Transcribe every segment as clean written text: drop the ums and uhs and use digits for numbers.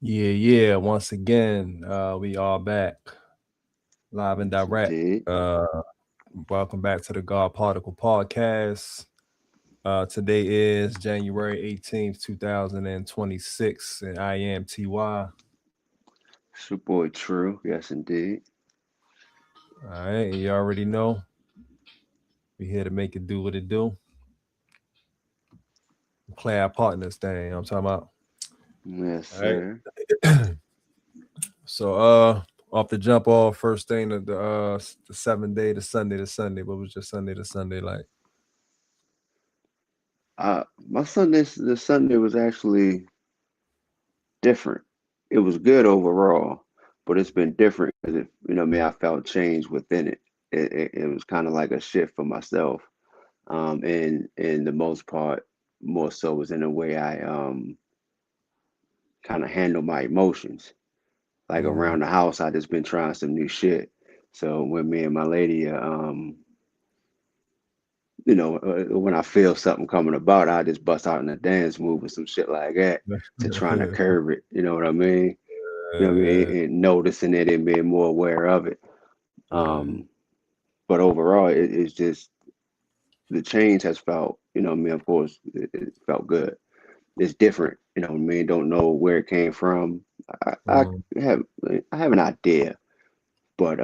Yeah. Once again, we are back live and Yes, direct. indeed. Uh, Welcome back to the God Particle Podcast. Today is January 18th, 2026, and I am TY. It's your boy True. Yes, indeed. All right, you already know we here to make it do what it do. Play our partners thing. You know what I'm talking about. Yes, All right. sir. So off the jump off, first thing the 7 day to Sunday to Sunday. What was your Sunday to Sunday like? My Sunday was actually different. It was good overall, but it's been different because I felt change within it. It was kind of like a shift for myself. And in the most part, more so was in the way I kind of handle my emotions. Like Mm, around the house, I just been trying some new shit. So when me and my lady when I feel something coming about, I just bust out in a dance move or some shit like that to trying to curb it. You know what I mean? You know what I mean? yeah, And noticing it and being more aware of it. yeah. Um, but overall, it's just the change has felt, of course, it felt good. It's different, what I mean? Don't know where it came from. I Mm. have I have an idea, but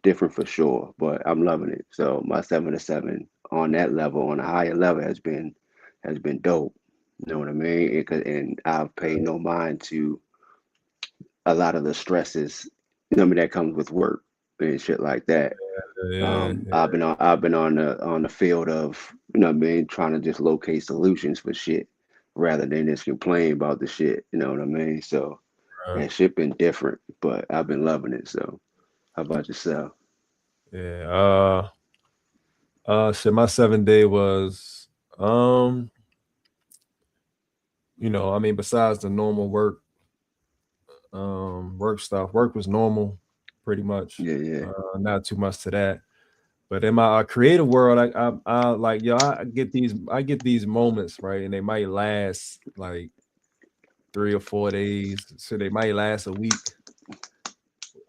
different for sure. But I'm loving it. So my 7 to 7 on that level, on a higher level, has been dope. You know what I mean? And I've paid no mind to a lot of the stresses, that comes with work and shit like that. Yeah, I've been on the field of, trying to just locate solutions for shit rather than just complain about the shit. You know what I mean? So right. that shit been different, but I've been loving it. So how about yourself? Yeah. Shit. My 7 day was, um, I mean, besides the normal work stuff, work was normal, pretty much. Yeah, yeah. Not too much to that. But in my creative world, I like, I get these moments, right, and they might last like 3 or 4 days, so they might last a week.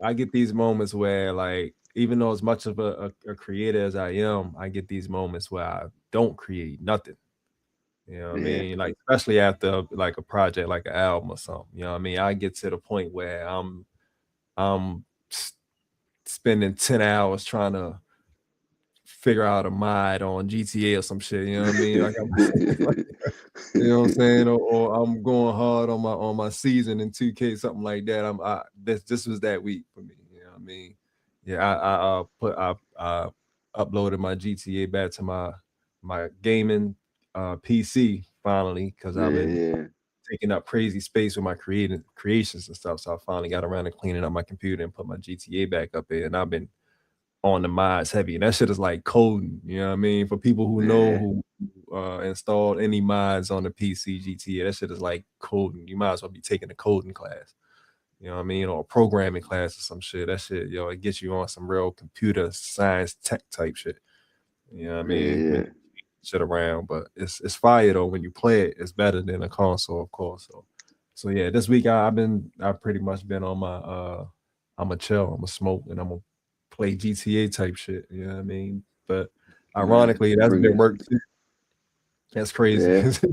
I get these moments where, like, even though as much of a creator as I am, I get these moments where I don't create nothing. You know what I Yeah, mean? Like, especially after like a project, like an album or something. You know what I mean? I get to the point where I'm s- spending 10 hours trying to figure out a mod on GTA or some shit. You know what I mean? Like, you know what I'm saying? Or I'm going hard on my season in 2K, something like that. This was that week for me. You know what I mean? Yeah, I uploaded my GTA back to my gaming PC finally, because yeah, I've been yeah, taking up crazy space with my creations and stuff. So I finally got around to cleaning up my computer and put my GTA back up there, and I've been on the mods heavy. And that shit is like coding, you know what I mean? For people who know, yeah, who installed any mods on the PC GTA, that shit is like coding. You might as well be taking a coding class. You know what I mean? Or a programming class or some shit. That shit, it gets you on some real computer science tech type shit. You know what I yeah, mean? When yeah. you shit around. But it's fire though. When you play it, it's better than a console, of course. So yeah, this week I've pretty much been on my I'm a chill, I'm a smoke, and I'm a play GTA type shit. You know what I mean? But Nah, ironically, that's bring been it. work too. That's crazy Yeah. because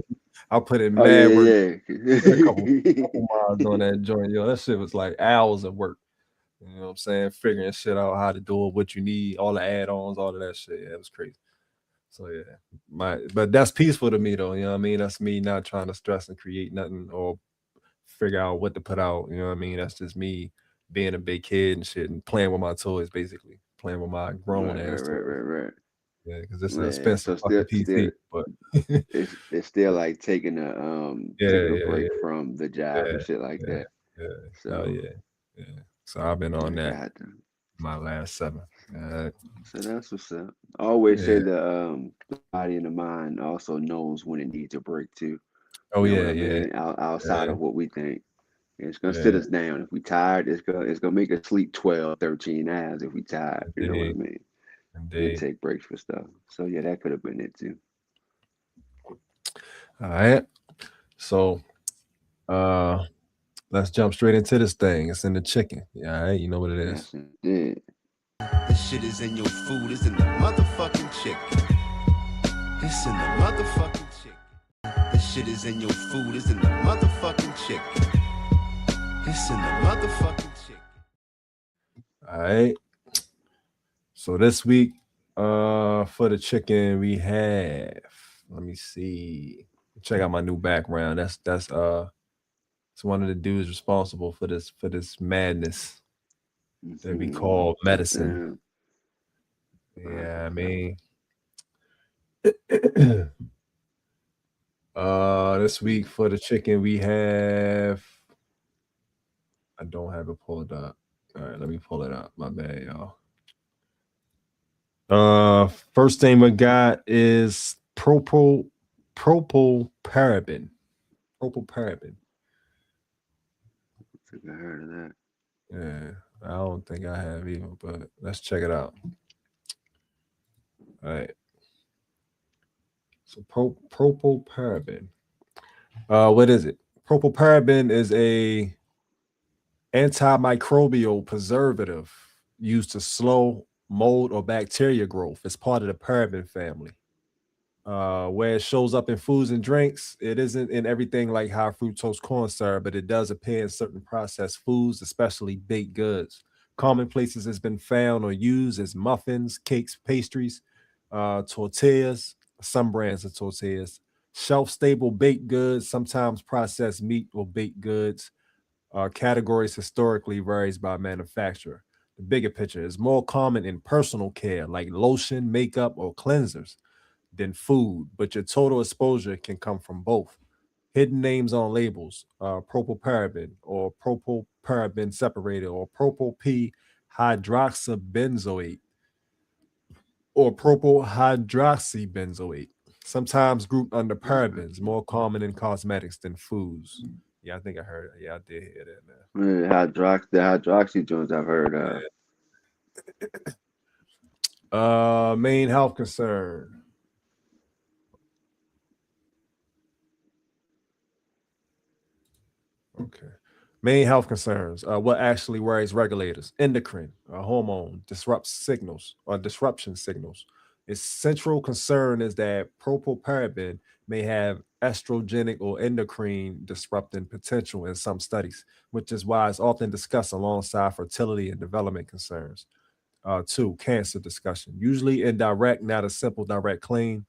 I put in Oh mad work, yeah, did a couple yeah. miles on that joint. That shit was like hours of work. You know what I'm saying? Figuring shit out, how to do it, what you need, all the add-ons, all of that shit. Yeah, it was crazy. So yeah, but that's peaceful to me though. You know what I mean? That's me not trying to stress and create nothing or figure out what to put out. You know what I mean? That's just me being a big kid and shit and playing with my toys, basically playing with my grown Right, ass right, right, toys. right, right. Yeah, because it's an Yeah. expensive So still, fucking still, PC. But yeah, it's still like yeah, taking a yeah, break from the job yeah, and shit like yeah, that. yeah. Hell So yeah, yeah. So I've been on I that got them. my last seven. Uh, So that's what's up. I always say yeah. the body and the mind also knows when it needs a break too. Oh You know what yeah, I yeah, mean? Outside yeah, of what we think. It's gonna sit yeah. us down. If we tired, it's gonna make us sleep 12, 13 hours if we tired. You know what I Indeed, mean? And indeed. take breaks for stuff. So yeah, that could have been it too. All right. So, uh, Let's jump straight into this thing. It's in the chicken. Yeah, all right, you know what it is. Yes, indeed. The shit is in your food, it's in the motherfucking chicken. It's in the motherfucking chicken. The shit is in your food, it's in the motherfucking chicken. It's in the motherfucking chicken. All right. So this week, for the chicken, we have. Let me see. Check out my new background. That's it's one of the dudes responsible for this madness that we call Yes, medicine. sir. Yeah, I Okay. mean, this week for the chicken, we have. I don't have it pulled up. All right, let me pull it up. My bad, y'all. First thing we got is propylparaben. Propylparaben. I think I heard of that. Yeah, I don't think I have either, but let's check it out. All right. So propylparaben. What is it? Propylparaben is a antimicrobial preservative used to slow mold or bacteria growth. It's part of the paraben family. Where it shows up in foods and drinks, it isn't in everything like high fructose corn syrup, but it does appear in certain processed foods, especially baked goods. Common places it's been found or used as muffins, cakes, pastries, tortillas, some brands of tortillas, shelf stable baked goods, sometimes processed meat or baked goods. Categories historically varies by manufacturer. The bigger picture is more common in personal care like lotion, makeup, or cleansers than food, but your total exposure can come from both. Hidden names on labels, propylparaben or propylparaben separated or propyl P hydroxybenzoate or propyl hydroxybenzoate. Sometimes grouped under Okay. parabens, more common in cosmetics than foods. Yeah, I think I heard. Yeah, I did hear that, man. The hydroxy joints I've heard of. Main health concern. Okay. Main health concerns. What actually worries regulators? Endocrine, hormone, disruption signals. Its central concern is that propylparaben may have estrogenic or endocrine disrupting potential in some studies, which is why it's often discussed alongside fertility and development concerns. Two, cancer discussion. Usually indirect, not a simple direct claim.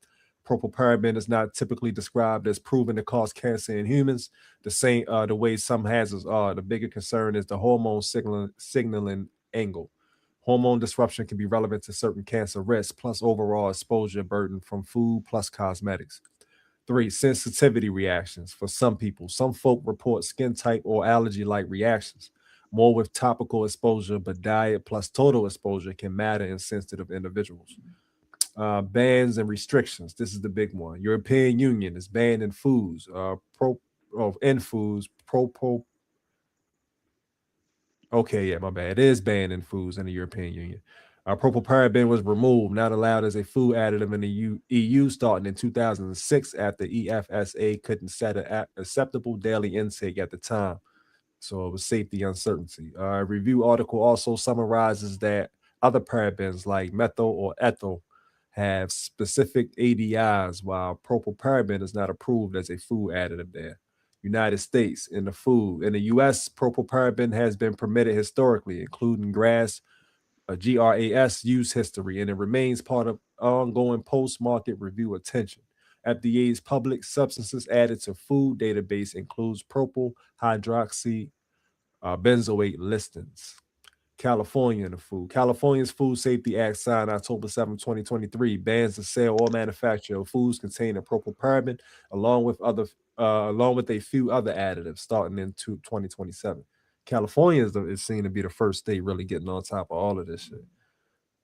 Propylparaben is not typically described as proven to cause cancer in humans. The way some hazards are. The bigger concern is the hormone signaling angle. Hormone disruption can be relevant to certain cancer risks, plus overall exposure burden from food plus cosmetics. Three, sensitivity reactions. For some people, some folk report skin type or allergy like reactions. More with topical exposure, but diet plus total exposure can matter in sensitive individuals. Bans and restrictions. This is the big one. European Union is banned in foods. In foods. Okay, yeah, my bad. It is banned in foods in the European Union. Propylparaben was removed, not allowed as a food additive in the EU starting in 2006 after EFSA couldn't set an acceptable daily intake at the time. So it was safety uncertainty. Review article also summarizes that other parabens like methyl or ethyl have specific ADIs, while propylparaben is not approved as a food additive there. United States in the food. In the US, propylparaben has been permitted historically, including GRAS use history, and it remains part of ongoing post-market review attention. FDA's public substances added to food database includes propyl hydroxy benzoate listings. California in the food. California's Food Safety Act signed October 7, 2023 bans the sale or manufacture of foods containing propylparaben along with along with a few other additives starting in 2027. California is seen to be the first state really getting on top of all of this shit.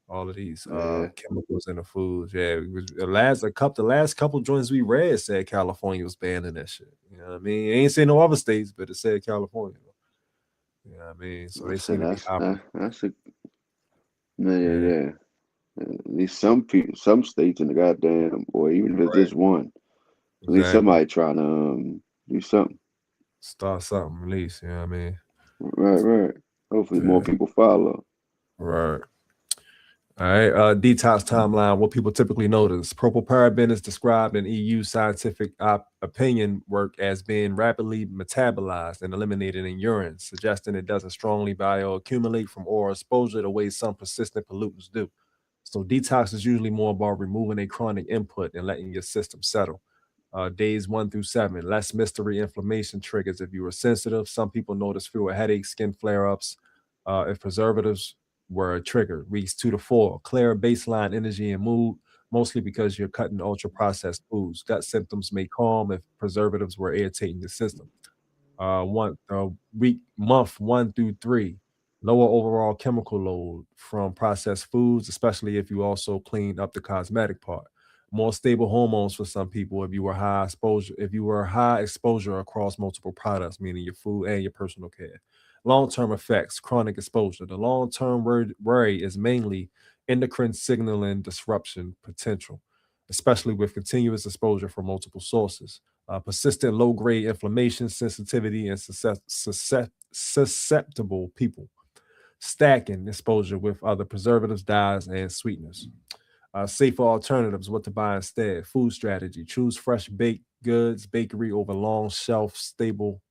All of these Yeah. chemicals in the foods. Yeah, it was the last couple joints we read said California was banning that shit. You know what I mean? It ain't saying no other states, but it said California. You know what I mean? So I they said seem to be hopping. that's a man. Yeah, Yeah. At least some people, some states in the goddamn, or even if it's right. just one, at least Exactly. somebody trying to do something. Start something, at least. You know what I mean? Right. Hopefully more Yeah. people follow. Right. All right. Detox timeline. What people typically notice. Propylparaben is described in EU scientific opinion work as being rapidly metabolized and eliminated in urine, suggesting it doesn't strongly bioaccumulate from oral exposure the way some persistent pollutants do. So detox is usually more about removing a chronic input and letting your system settle. Days 1 through 7, less mystery inflammation triggers if you are sensitive. Some people notice fewer headaches, skin flare ups. If preservatives were a trigger. Weeks 2 to 4, clearer baseline energy and mood, mostly because you're cutting ultra processed foods. Gut symptoms may calm if preservatives were irritating the system. Month 1 through 3, lower overall chemical load from processed foods, especially if you also clean up the cosmetic part. More stable hormones for some people if you were high exposure across multiple products, meaning your food and your personal care. Long-term effects, chronic exposure. The long-term worry is mainly endocrine signaling disruption potential, especially with continuous exposure from multiple sources. Persistent low-grade inflammation, sensitivity, and susceptible people. Stacking exposure with other preservatives, dyes, and sweeteners. Safer alternatives, what to buy instead. Food strategy. Choose fresh baked goods, bakery over long shelf stable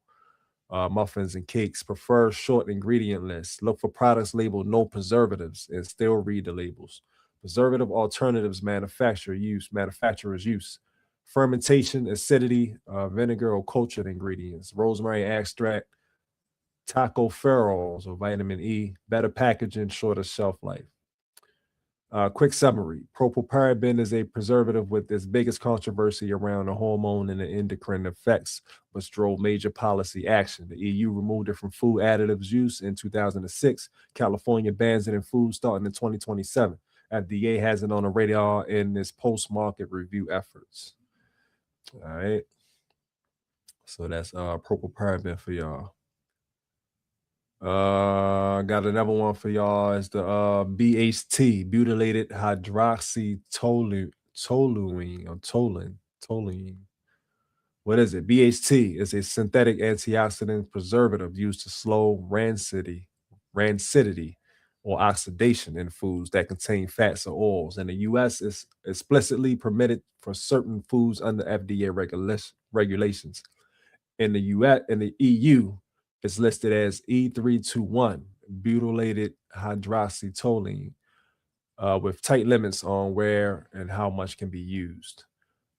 muffins and cakes. Prefer short ingredient lists. Look for products labeled no preservatives and still read the labels. Preservative alternatives, manufacturer's use. Fermentation, acidity, vinegar or cultured ingredients. Rosemary extract, tocopherols or vitamin E. Better packaging, shorter shelf life. Quick summary. Propylparaben is a preservative with its biggest controversy around the hormone and the endocrine effects, which drove major policy action. The EU removed it from food additives use in 2006. California bans it in food starting in 2027. FDA has it on the radar in its post-market review efforts. All right. So that's propylparaben for y'all. Got another one for y'all. It's the BHT, butylated hydroxytoluene or toluene. What is it? BHT is a synthetic antioxidant preservative used to slow rancidity or oxidation in foods that contain fats or oils. In the US, it's explicitly permitted for certain foods under FDA regulations. In the EU, it's listed as E321, butylated hydroxytoluene, with tight limits on where and how much can be used.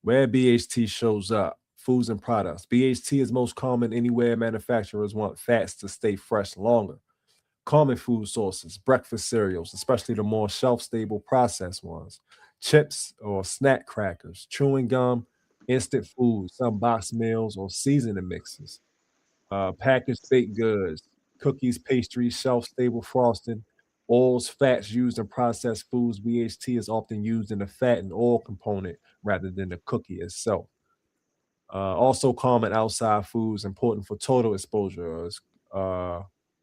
Where BHT shows up, foods and products. BHT is most common anywhere manufacturers want fats to stay fresh longer. Common food sources, breakfast cereals, especially the more shelf-stable processed ones, chips or snack crackers, chewing gum, instant food, some box meals or seasoning mixes, packaged baked goods, cookies, pastries, shelf-stable frosting, oils, fats used in processed foods. BHT is often used in the fat and oil component rather than the cookie itself. Also common outside foods, important for total exposure is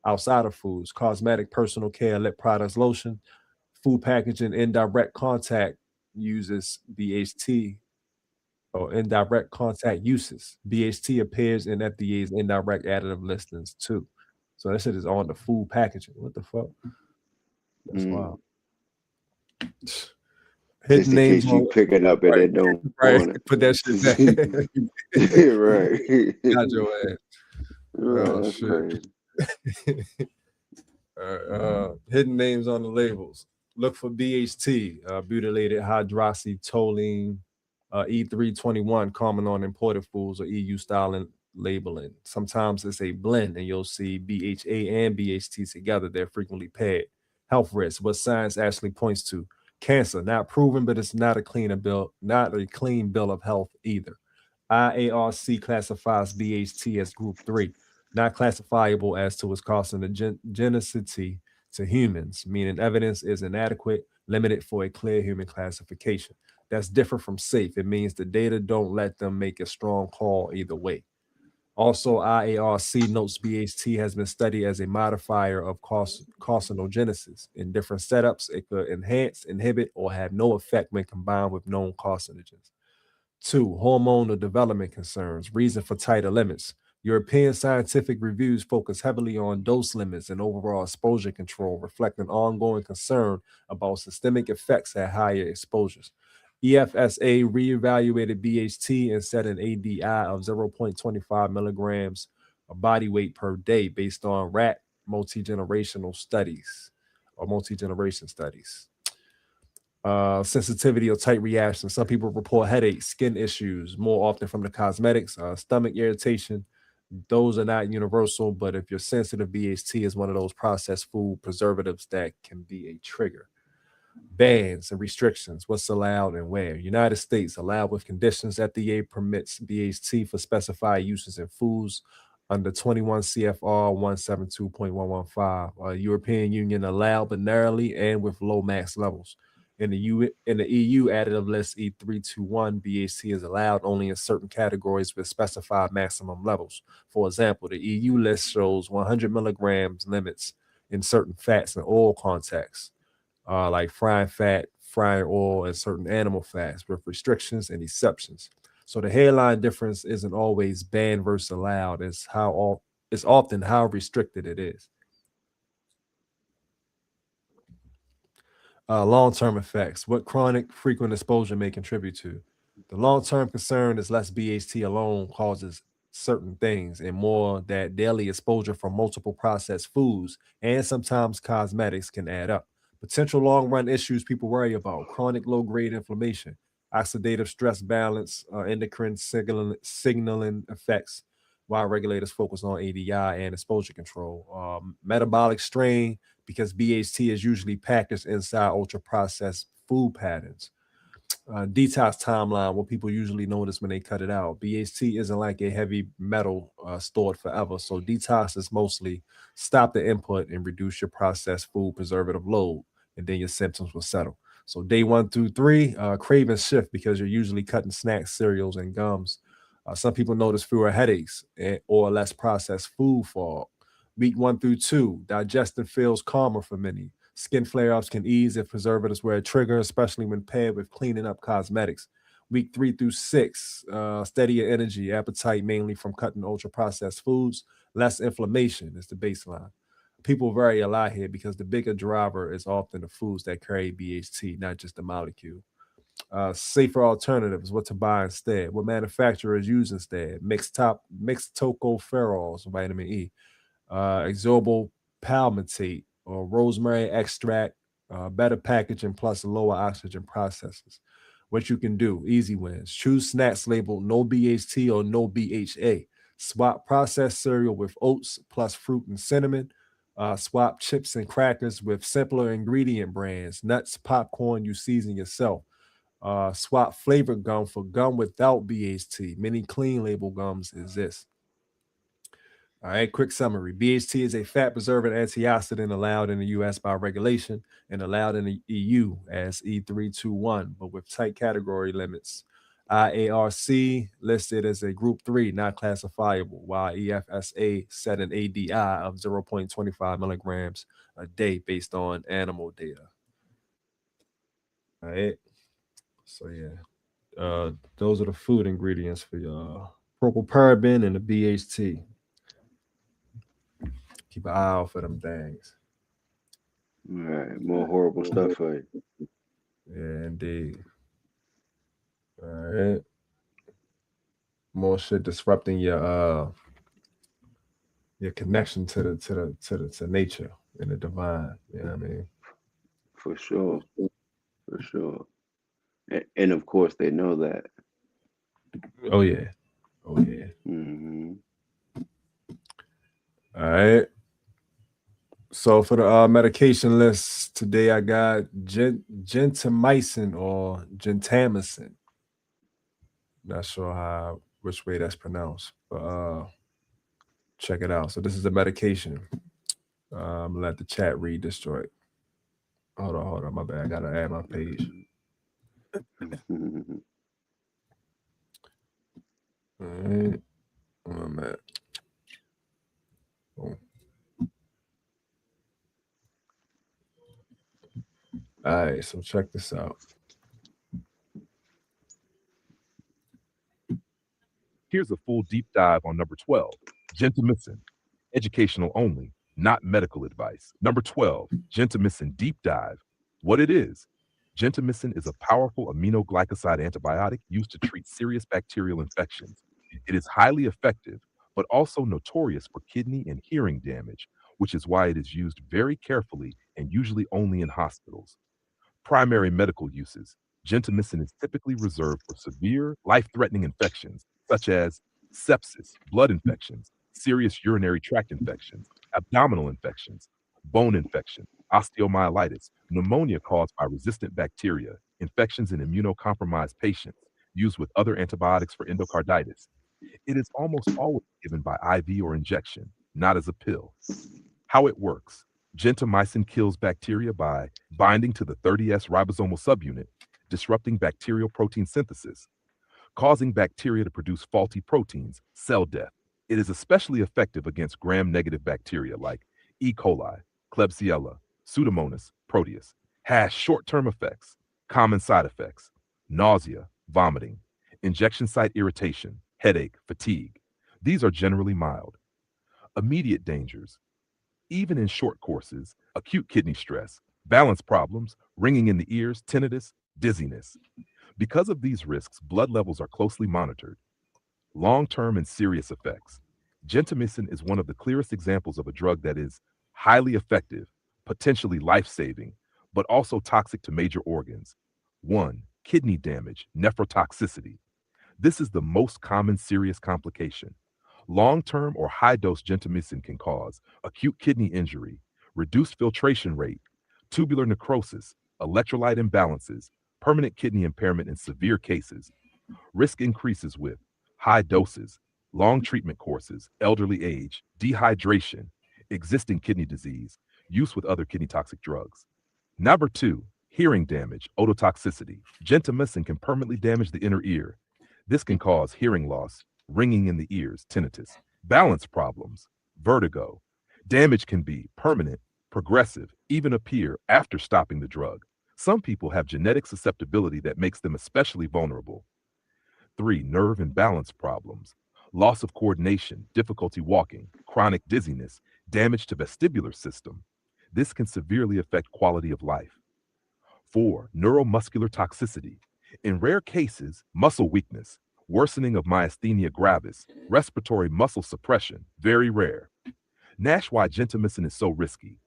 outside of foods, cosmetic, personal care, lip products, lotion, food packaging, indirect contact uses BHT or indirect contact uses. BHT appears in FDA's indirect additive listings too. So that shit is on the food packaging. What the fuck? That's wild. Just Hidden in names case you on pick it up and right, they don't right. want it. Put that shit back. Right. Got your ass. Right, Oh that's shit. crazy. Hidden names on the labels. Look for BHT, butylated hydroxytoluene, E321, common on imported foods or EU style and labeling. Sometimes it's a blend and you'll see BHA and BHT together. They're frequently paired. Health risks, what science actually points to. Cancer, not proven, but it's not a clean bill of health either. IARC classifies BHT as group 3, not classifiable as to its carcinogenicity to humans, meaning evidence is inadequate, limited for a clear human classification. That's different from safe. It means the data don't let them make a strong call either way. Also, IARC notes BHT has been studied as a modifier of carcinogenesis. In different setups, it could enhance, inhibit, or have no effect when combined with known carcinogens. 2, hormonal development concerns, reason for tighter limits. European scientific reviews focus heavily on dose limits and overall exposure control, reflecting ongoing concern about systemic effects at higher exposures. EFSA reevaluated BHT and set an ADI of 0.25 milligrams of body weight per day based on rat multi-generational studies or multi-generation studies. Sensitivity or tight reactions. Some people report headaches, skin issues, more often from the cosmetics, stomach irritation. Those are not universal, but if you're sensitive, BHT is one of those processed food preservatives that can be a trigger. Bans and restrictions, what's allowed and where. United States allowed with conditions. FDA permits BHT for specified uses in foods under 21 CFR 172.115. European Union allowed but narrowly and with low max levels. In the EU additive list E321, BHT is allowed only in certain categories with specified maximum levels. For example, the EU list shows 100 milligrams limits in certain fats and oil contexts, like frying fat, frying oil, and certain animal fats with restrictions and exceptions. So the headline difference isn't always banned versus allowed. It's often how restricted it is. Long-term effects. What chronic frequent exposure may contribute to. The long-term concern is less BHT alone causes certain things and more that daily exposure from multiple processed foods and sometimes cosmetics can add up. Potential long-run issues people worry about: chronic low-grade inflammation, oxidative stress balance, endocrine signaling effects, while regulators focus on ADI and exposure control. Metabolic strain, because BHT is usually packaged inside ultra-processed food patterns. Detox timeline, what people usually notice when they cut it out. BHT isn't like a heavy metal stored forever, so detox is mostly stop the input and reduce your processed food preservative load, and then your symptoms will settle. So day 1 through 3, cravings shift because you're usually cutting snacks, cereals, and gums. Some people notice fewer headaches or less processed food fog. Week 1 through 2, digestion feels calmer for many. Skin flare-ups can ease if preservatives were a trigger, especially when paired with cleaning up cosmetics. Week 3 through 6, steadier energy, appetite mainly from cutting ultra-processed foods, less inflammation is the baseline. People vary a lot here because the bigger driver is often the foods that carry BHT, not just the molecule. Safer alternatives, what to buy instead, what manufacturers use instead: mixed tocopherols, vitamin E, exorbital palmitate or rosemary extract, better packaging plus lower oxygen processes. What you can do: easy wins. Choose snacks labeled no BHT or no BHA. Swap processed cereal with oats plus fruit and cinnamon. Swap chips and crackers with simpler ingredient brands, nuts, popcorn you season yourself. Swap flavored gum for gum without BHT. Many clean label gums exist. All right, quick summary. BHT is a fat preserving antioxidant allowed in the US by regulation and allowed in the EU as E321, but with tight category limits. IARC listed as a group 3, not classifiable, while EFSA set an ADI of 0.25 milligrams a day based on animal data. All right. So, yeah, those are the food ingredients for y'all: propylparaben and the BHT. Keep an eye out for them things. All right, more horrible stuff for you. Yeah, indeed. All right. More shit disrupting your connection to nature and the divine. You know what I mean? For sure, for sure. And of course, they know that. Oh yeah. Oh yeah. Hmm. All right. So for the medication list today, I got gentamicin or gentamicin. Not sure which way that's pronounced, but check it out. So this is the medication. Let the chat read this joint. Hold on, my bad. I gotta add my page. All right, where I'm at. Boom. All right, so check this out. Here's a full deep dive on number 12, gentamicin, educational only, not medical advice. Number 12, gentamicin deep dive. What it is. Gentamicin is a powerful aminoglycoside antibiotic used to treat serious bacterial infections. It is highly effective, but also notorious for kidney and hearing damage, which is why it is used very carefully and usually only in hospitals. Primary medical uses. Gentamicin is typically reserved for severe, life-threatening infections, such as sepsis, blood infections, serious urinary tract infections, abdominal infections, bone infection, osteomyelitis, pneumonia caused by resistant bacteria, infections in immunocompromised patients, used with other antibiotics for endocarditis. It is almost always given by IV or injection, not as a pill. How it works. Gentamicin kills bacteria by binding to the 30S ribosomal subunit, disrupting bacterial protein synthesis, causing bacteria to produce faulty proteins, cell death. It is especially effective against gram-negative bacteria like E. coli, Klebsiella, Pseudomonas, Proteus. Has short-term effects, common side effects, nausea, vomiting, injection site irritation, headache, fatigue. These are generally mild. Immediate dangers. Even in short courses, acute kidney stress, balance problems, ringing in the ears, tinnitus, dizziness. Because of these risks, blood levels are closely monitored. Long-term and serious effects. Gentamicin is one of the clearest examples of a drug that is highly effective, potentially life-saving, but also toxic to major organs. 1. Kidney damage, nephrotoxicity. This is the most common serious complication. Long-term or high-dose gentamicin can cause acute kidney injury, reduced filtration rate, tubular necrosis, electrolyte imbalances, permanent kidney impairment in severe cases. Risk increases with high doses, long treatment courses, elderly age, dehydration, existing kidney disease, use with other kidney toxic drugs. Number 2, hearing damage, ototoxicity. Gentamicin can permanently damage the inner ear. This can cause hearing loss, ringing in the ears, tinnitus, balance problems, vertigo. Damage can be permanent, progressive, even appear after stopping the drug. Some people have genetic susceptibility that makes them especially vulnerable. 3. Nerve and balance problems, loss of coordination, difficulty walking, chronic dizziness, damage to vestibular system. This can severely affect quality of life. 4. Neuromuscular toxicity. In rare cases, muscle weakness, worsening of myasthenia gravis, respiratory muscle suppression, very rare. NASH, why gentamicin is so risky.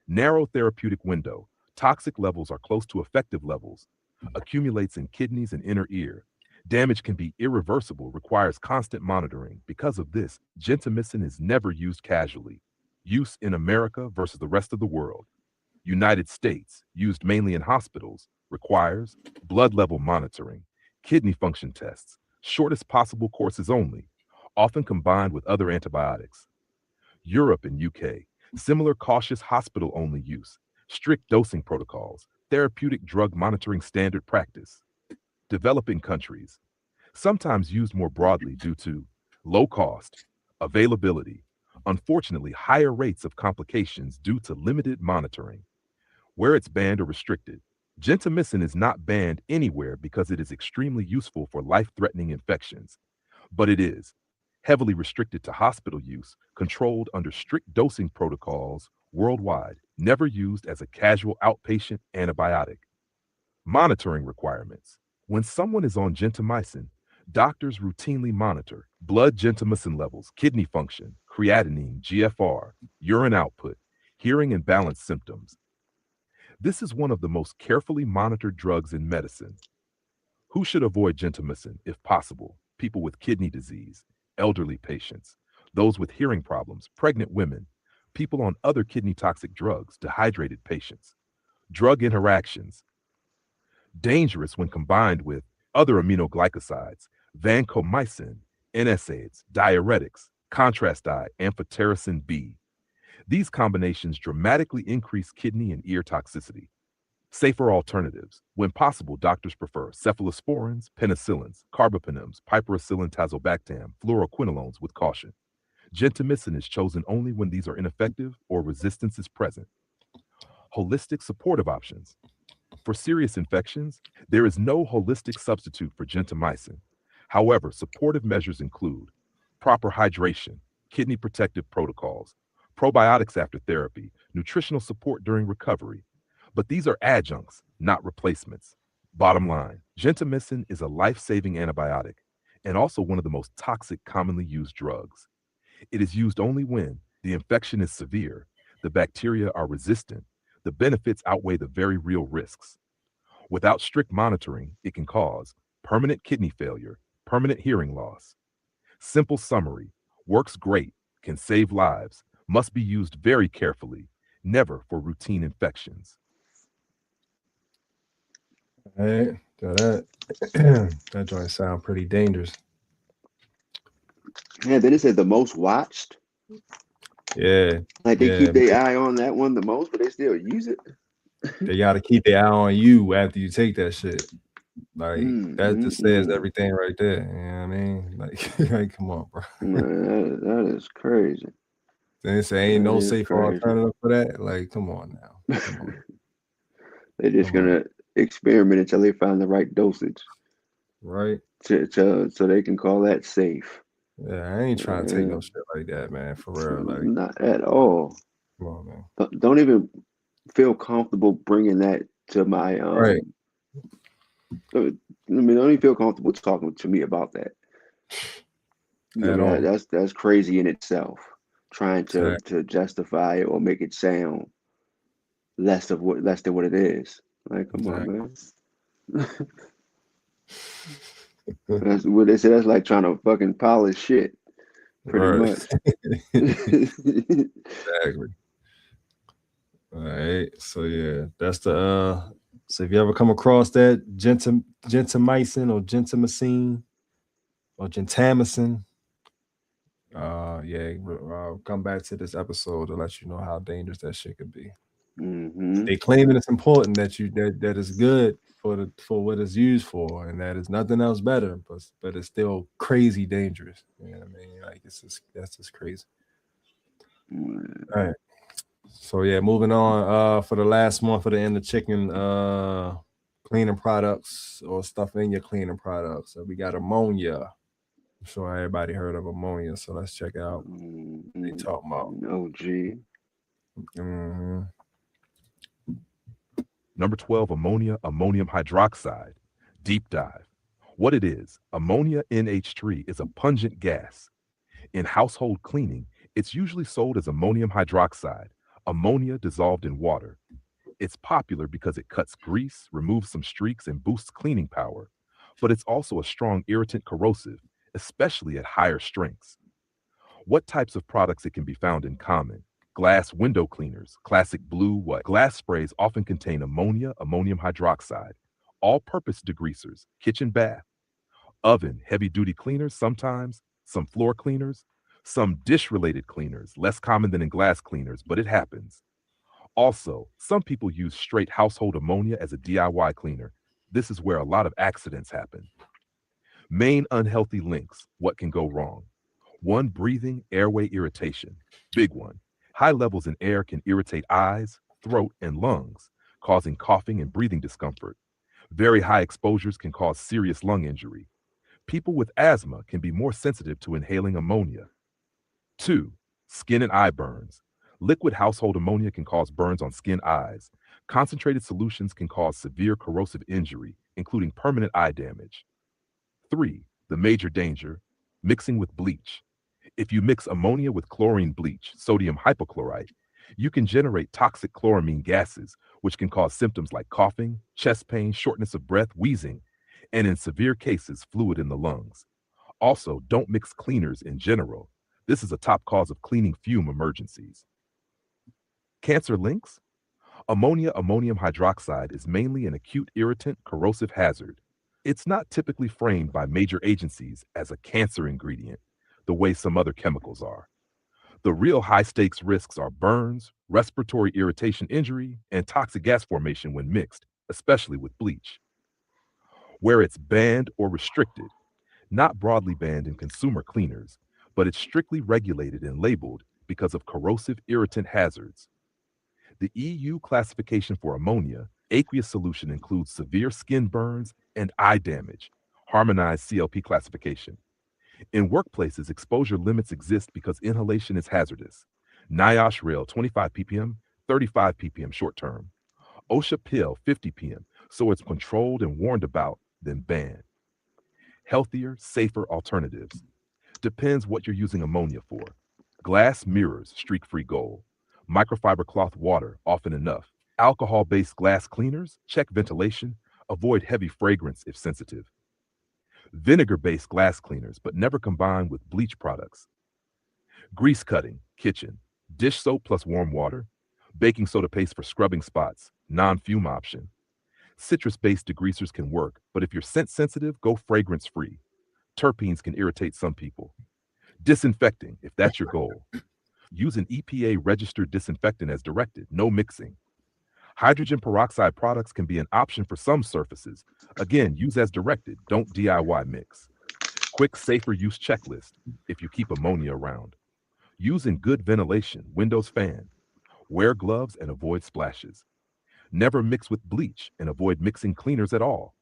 Narrow therapeutic window, toxic levels are close to effective levels, accumulates in kidneys and inner ear. Damage can be irreversible, requires constant monitoring. Because of this, gentamicin is never used casually. Use in America versus the rest of the world. United States, used mainly in hospitals, requires blood level monitoring, kidney function tests, shortest possible courses only, often combined with other antibiotics. Europe and UK, similar cautious hospital-only use, strict dosing protocols, therapeutic drug monitoring standard practice. Developing countries, sometimes used more broadly due to low cost, availability, unfortunately higher rates of complications due to limited monitoring. Where it's banned or restricted, gentamicin is not banned anywhere because it is extremely useful for life-threatening infections, but it is heavily restricted to hospital use, controlled under strict dosing protocols worldwide, never used as a casual outpatient antibiotic. Monitoring requirements. When someone is on gentamicin, doctors routinely monitor blood gentamicin levels, kidney function, creatinine, GFR, urine output, hearing and balance symptoms. This is one of the most carefully monitored drugs in medicine. Who should avoid gentamicin if possible? People with kidney disease, elderly patients, those with hearing problems, pregnant women, people on other kidney toxic drugs, dehydrated patients. Drug interactions. Dangerous when combined with other aminoglycosides, vancomycin, NSAIDs, diuretics, contrast dye, amphotericin B. These combinations dramatically increase kidney and ear toxicity. Safer alternatives. When possible, doctors prefer cephalosporins, penicillins, carbapenems, piperacillin tazobactam, fluoroquinolones with caution. Gentamicin is chosen only when these are ineffective or resistance is present. Holistic supportive options. For serious infections, there is no holistic substitute for gentamicin. However, supportive measures include proper hydration, kidney protective protocols, probiotics after therapy, nutritional support during recovery. But these are adjuncts, not replacements. Bottom line, gentamicin is a life-saving antibiotic and also one of the most toxic commonly used drugs. It is used only when the infection is severe, the bacteria are resistant, the benefits outweigh the very real risks. Without strict monitoring, it can cause permanent kidney failure, permanent hearing loss. Simple summary, works great, can save lives, must be used very carefully, never for routine infections. All right, so that that joint sound pretty dangerous. Yeah, then it said the most watched. Yeah, Like they yeah. keep their eye on that one the most, but they still use it. They got to keep their eye on you after you take that shit. Like that just says Mm. everything right there. You know what I mean? Like, like come on, bro. Man, that is crazy. They say ain't That no is safer crazy. alternative for that. Like, come on now. Come on. They're just Come on. gonna experiment until they find the right dosage Right? so they can call that safe. Yeah, I ain't trying to take no shit like that, man. For real. Like, Not at all. come on, man. Don't even feel comfortable bringing that to my Right. I mean, don't even feel comfortable talking to me about that. I At mean, all. that's crazy in itself. Trying Exactly. to justify it or make it sound less than what it is. Like, come on, man. That's what they say. That's like trying to fucking polish shit, pretty Right. much. Exactly. All right. So yeah, that's the so if you ever come across that gentamicin or gentamicin or gentamicin, yeah, come back to this episode to let you know how dangerous that shit could be. They claiming it's important that that is good for what it's used for, and that is nothing else better, but it's still crazy dangerous. You know what I mean? Like that's just crazy. All right. So yeah, moving on. For the last month of the end of chicken cleaning products or stuff in your cleaning products. So we got ammonia. I'm sure everybody heard of ammonia, so let's check out what they talking about. Oh, gee. Number 12, ammonia, ammonium hydroxide. Deep dive. What it is, ammonia NH3 is a pungent gas. In household cleaning, it's usually sold as ammonium hydroxide, ammonia dissolved in water. It's popular because it cuts grease, removes some streaks, and boosts cleaning power. But it's also a strong irritant corrosive, especially at higher strengths. What types of products it can be found in common? Glass window cleaners, classic blue, glass sprays often contain ammonia, ammonium hydroxide, all-purpose degreasers, kitchen bath, oven, heavy-duty cleaners sometimes, some floor cleaners, some dish-related cleaners, less common than in glass cleaners, but it happens. Also, some people use straight household ammonia as a DIY cleaner. This is where a lot of accidents happen. Main unhealthy links, what can go wrong? 1, breathing, airway irritation. Big one. High levels in air can irritate eyes, throat, and lungs, causing coughing and breathing discomfort. Very high exposures can cause serious lung injury. People with asthma can be more sensitive to inhaling ammonia. 2, skin and eye burns. Liquid household ammonia can cause burns on skin, eyes. Concentrated solutions can cause severe corrosive injury, including permanent eye damage. 3, the major danger, mixing with bleach. If you mix ammonia with chlorine bleach, sodium hypochlorite, you can generate toxic chloramine gases, which can cause symptoms like coughing, chest pain, shortness of breath, wheezing, and in severe cases, fluid in the lungs. Also, don't mix cleaners in general. This is a top cause of cleaning fume emergencies. Cancer links? Ammonia ammonium hydroxide is mainly an acute irritant corrosive hazard. It's not typically framed by major agencies as a cancer ingredient, the way some other chemicals are. The real high-stakes risks are burns, respiratory irritation injury, and toxic gas formation when mixed, especially with bleach. Where it's banned or restricted, not broadly banned in consumer cleaners, but it's strictly regulated and labeled because of corrosive irritant hazards. The EU classification for ammonia, aqueous solution includes severe skin burns and eye damage, harmonized CLP classification. In workplaces, exposure limits exist because inhalation is hazardous. NIOSH rail 25 ppm, 35 ppm short term. OSHA pill 50 ppm, so it's controlled and warned about, then banned. Healthier, safer alternatives. Depends what you're using ammonia for. Glass mirrors, streak-free gold. Microfiber cloth water, often enough. Alcohol-based glass cleaners, check ventilation. Avoid heavy fragrance if sensitive. Vinegar-based glass cleaners, but never combined with bleach products. Grease cutting, kitchen. Dish soap plus warm water. Baking soda paste for scrubbing spots, non-fume option. Citrus-based degreasers can work, but if you're scent sensitive, go fragrance-free. Terpenes can irritate some people. Disinfecting, if that's your goal. Use an EPA-registered disinfectant as directed, no mixing. Hydrogen peroxide products can be an option for some surfaces. Again, use as directed, don't DIY mix. Quick, safer use checklist, if you keep ammonia around. Using good ventilation, windows fan. Wear gloves and avoid splashes. Never mix with bleach and avoid mixing cleaners at all.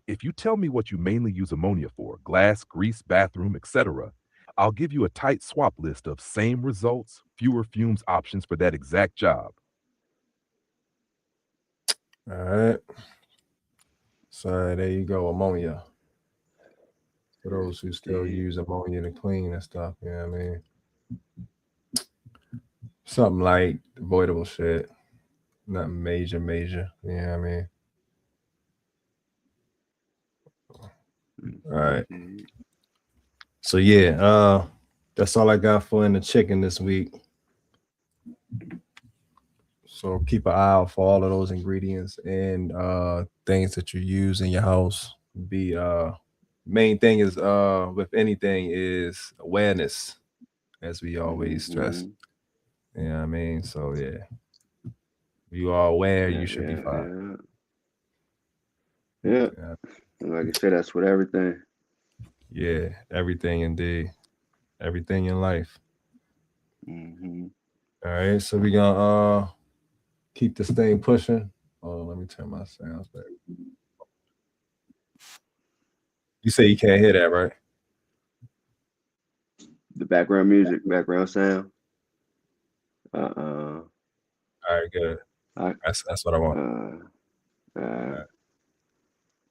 If you tell me what you mainly use ammonia for, glass, grease, bathroom, etc., I'll give you a tight swap list of same results, fewer fumes options for that exact job. All right. So there you go, ammonia. For those who still use ammonia to clean and stuff, you know what I mean? Something like avoidable shit. Not major, you know what I mean? All right. So yeah, that's all I got for in the chicken this week. So keep an eye out for all of those ingredients and things that you use in your house. Be main thing is with anything is awareness, as we always stress. You know what I mean? So yeah. You are aware, you should be fine. Yeah. Like I said, that's with everything. Yeah, everything indeed. Everything in life. All right, so we gonna keep this thing pushing. Oh, let me turn my sounds back. You say you can't hear that, right? The background music, background sound. All right, good. That's what I want.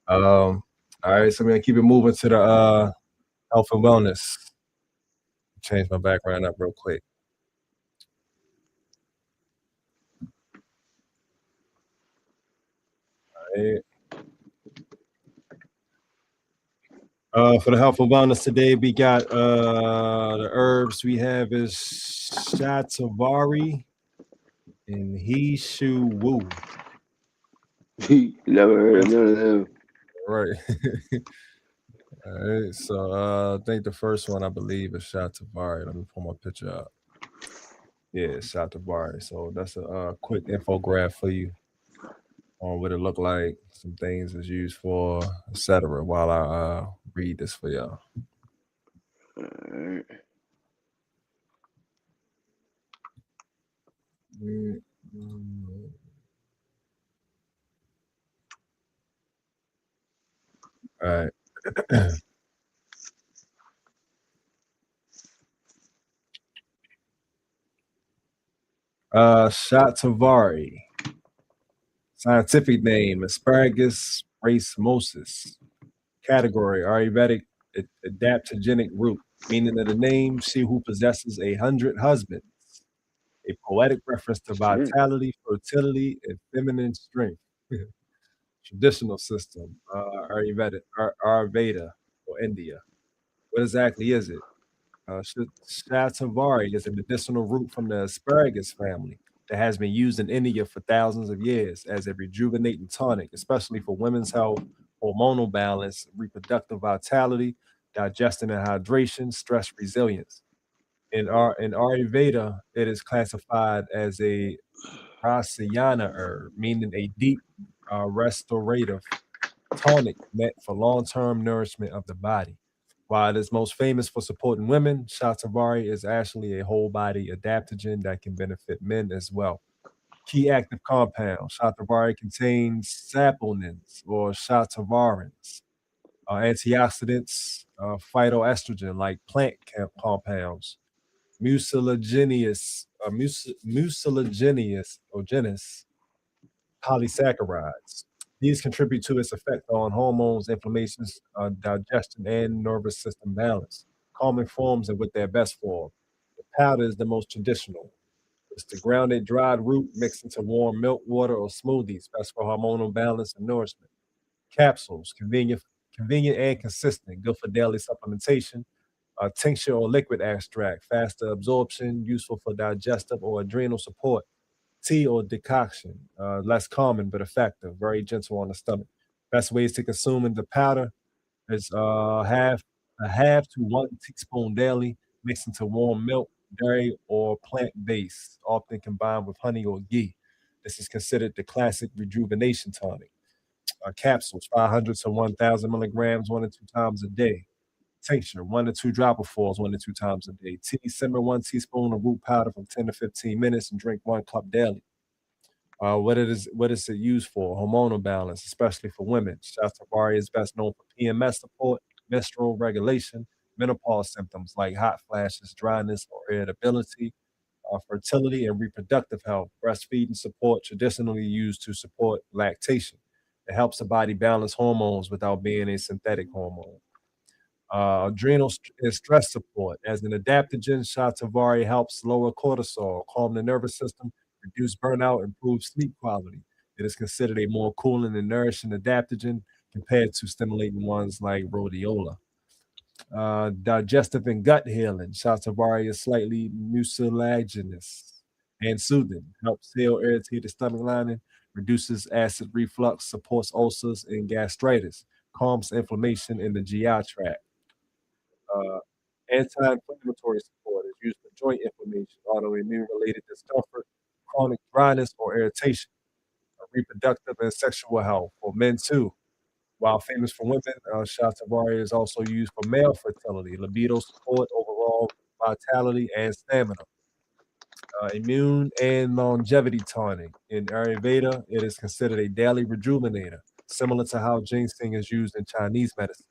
All right, so we're gonna keep it moving to the health and wellness. Change my background up real quick. All right. For the health and wellness today, we got the herbs we have is shatavari and Hishu Wu. Never heard of none of them. Right. All right. So I think the first one I believe is shatavari. Let me pull my picture up. Yeah, shatavari. So that's a quick infographic for you on what it look like, some things it's used for, etc. While I read this for y'all. All right. All right. Shatavari. Scientific name, asparagus racemosus. Category, Ayurvedic adaptogenic root, meaning of the name, she who possesses 100 husbands. A poetic reference to vitality, fertility, and feminine strength. Traditional system, Ayurveda, or India. What exactly is it? Shatavari is a medicinal root from the asparagus family that has been used in India for thousands of years as a rejuvenating tonic, especially for women's health, hormonal balance, reproductive vitality, digestion and hydration, stress resilience. In Ayurveda, it is classified as a rasayana herb, meaning a deep restorative tonic meant for long-term nourishment of the body. While it is most famous for supporting women, shatavari is actually a whole-body adaptogen that can benefit men as well. Key active compound, shatavari contains saponins or shatavarins, Antioxidants, phytoestrogen like plant compounds, mucilaginous polysaccharides. These contribute to its effect on hormones, inflammations, digestion, and nervous system balance. Common forms and with their best form. The powder is the most traditional. It's the grounded dried root mixed into warm milk, water, or smoothies, best for hormonal balance and nourishment. Capsules, convenient and consistent, good for daily supplementation. Tincture or liquid extract, faster absorption, useful for digestive or adrenal support. Tea or decoction, less common but effective, very gentle on the stomach. Best ways to consume in the powder is half to 1 teaspoon daily, mixed into warm milk, dairy, or plant based, often combined with honey or ghee. This is considered the classic rejuvenation tonic. Capsules, 500 to 1,000 milligrams, 1 to 2 times a day. Tincture, 1 to 2 dropperfuls, 1 to 2 times a day. Tea, simmer 1 teaspoon of root powder for 10 to 15 minutes and drink 1 cup daily. What is it used for? Hormonal balance, especially for women. Shatavari is best known for PMS support, menstrual regulation, menopause symptoms like hot flashes, dryness, or irritability, fertility and reproductive health, breastfeeding support, traditionally used to support lactation. It helps the body balance hormones without being a synthetic hormone. Adrenal and stress support. As an adaptogen, Shatavari helps lower cortisol, calm the nervous system, reduce burnout, improve sleep quality. It is considered a more cooling and nourishing adaptogen compared to stimulating ones like rhodiola. Digestive and gut healing. Shatavari is slightly mucilaginous and soothing, helps heal irritated stomach lining, reduces acid reflux, supports ulcers and gastritis, calms inflammation in the GI tract. Uh, Anti-inflammatory support is used for joint inflammation, autoimmune-related discomfort, chronic dryness or irritation, reproductive and sexual health for men too. While famous for women, shatavari is also used for male fertility, libido support, overall vitality, and stamina. Immune and longevity tonic. In Ayurveda, it is considered a daily rejuvenator, similar to how ginseng is used in Chinese medicine.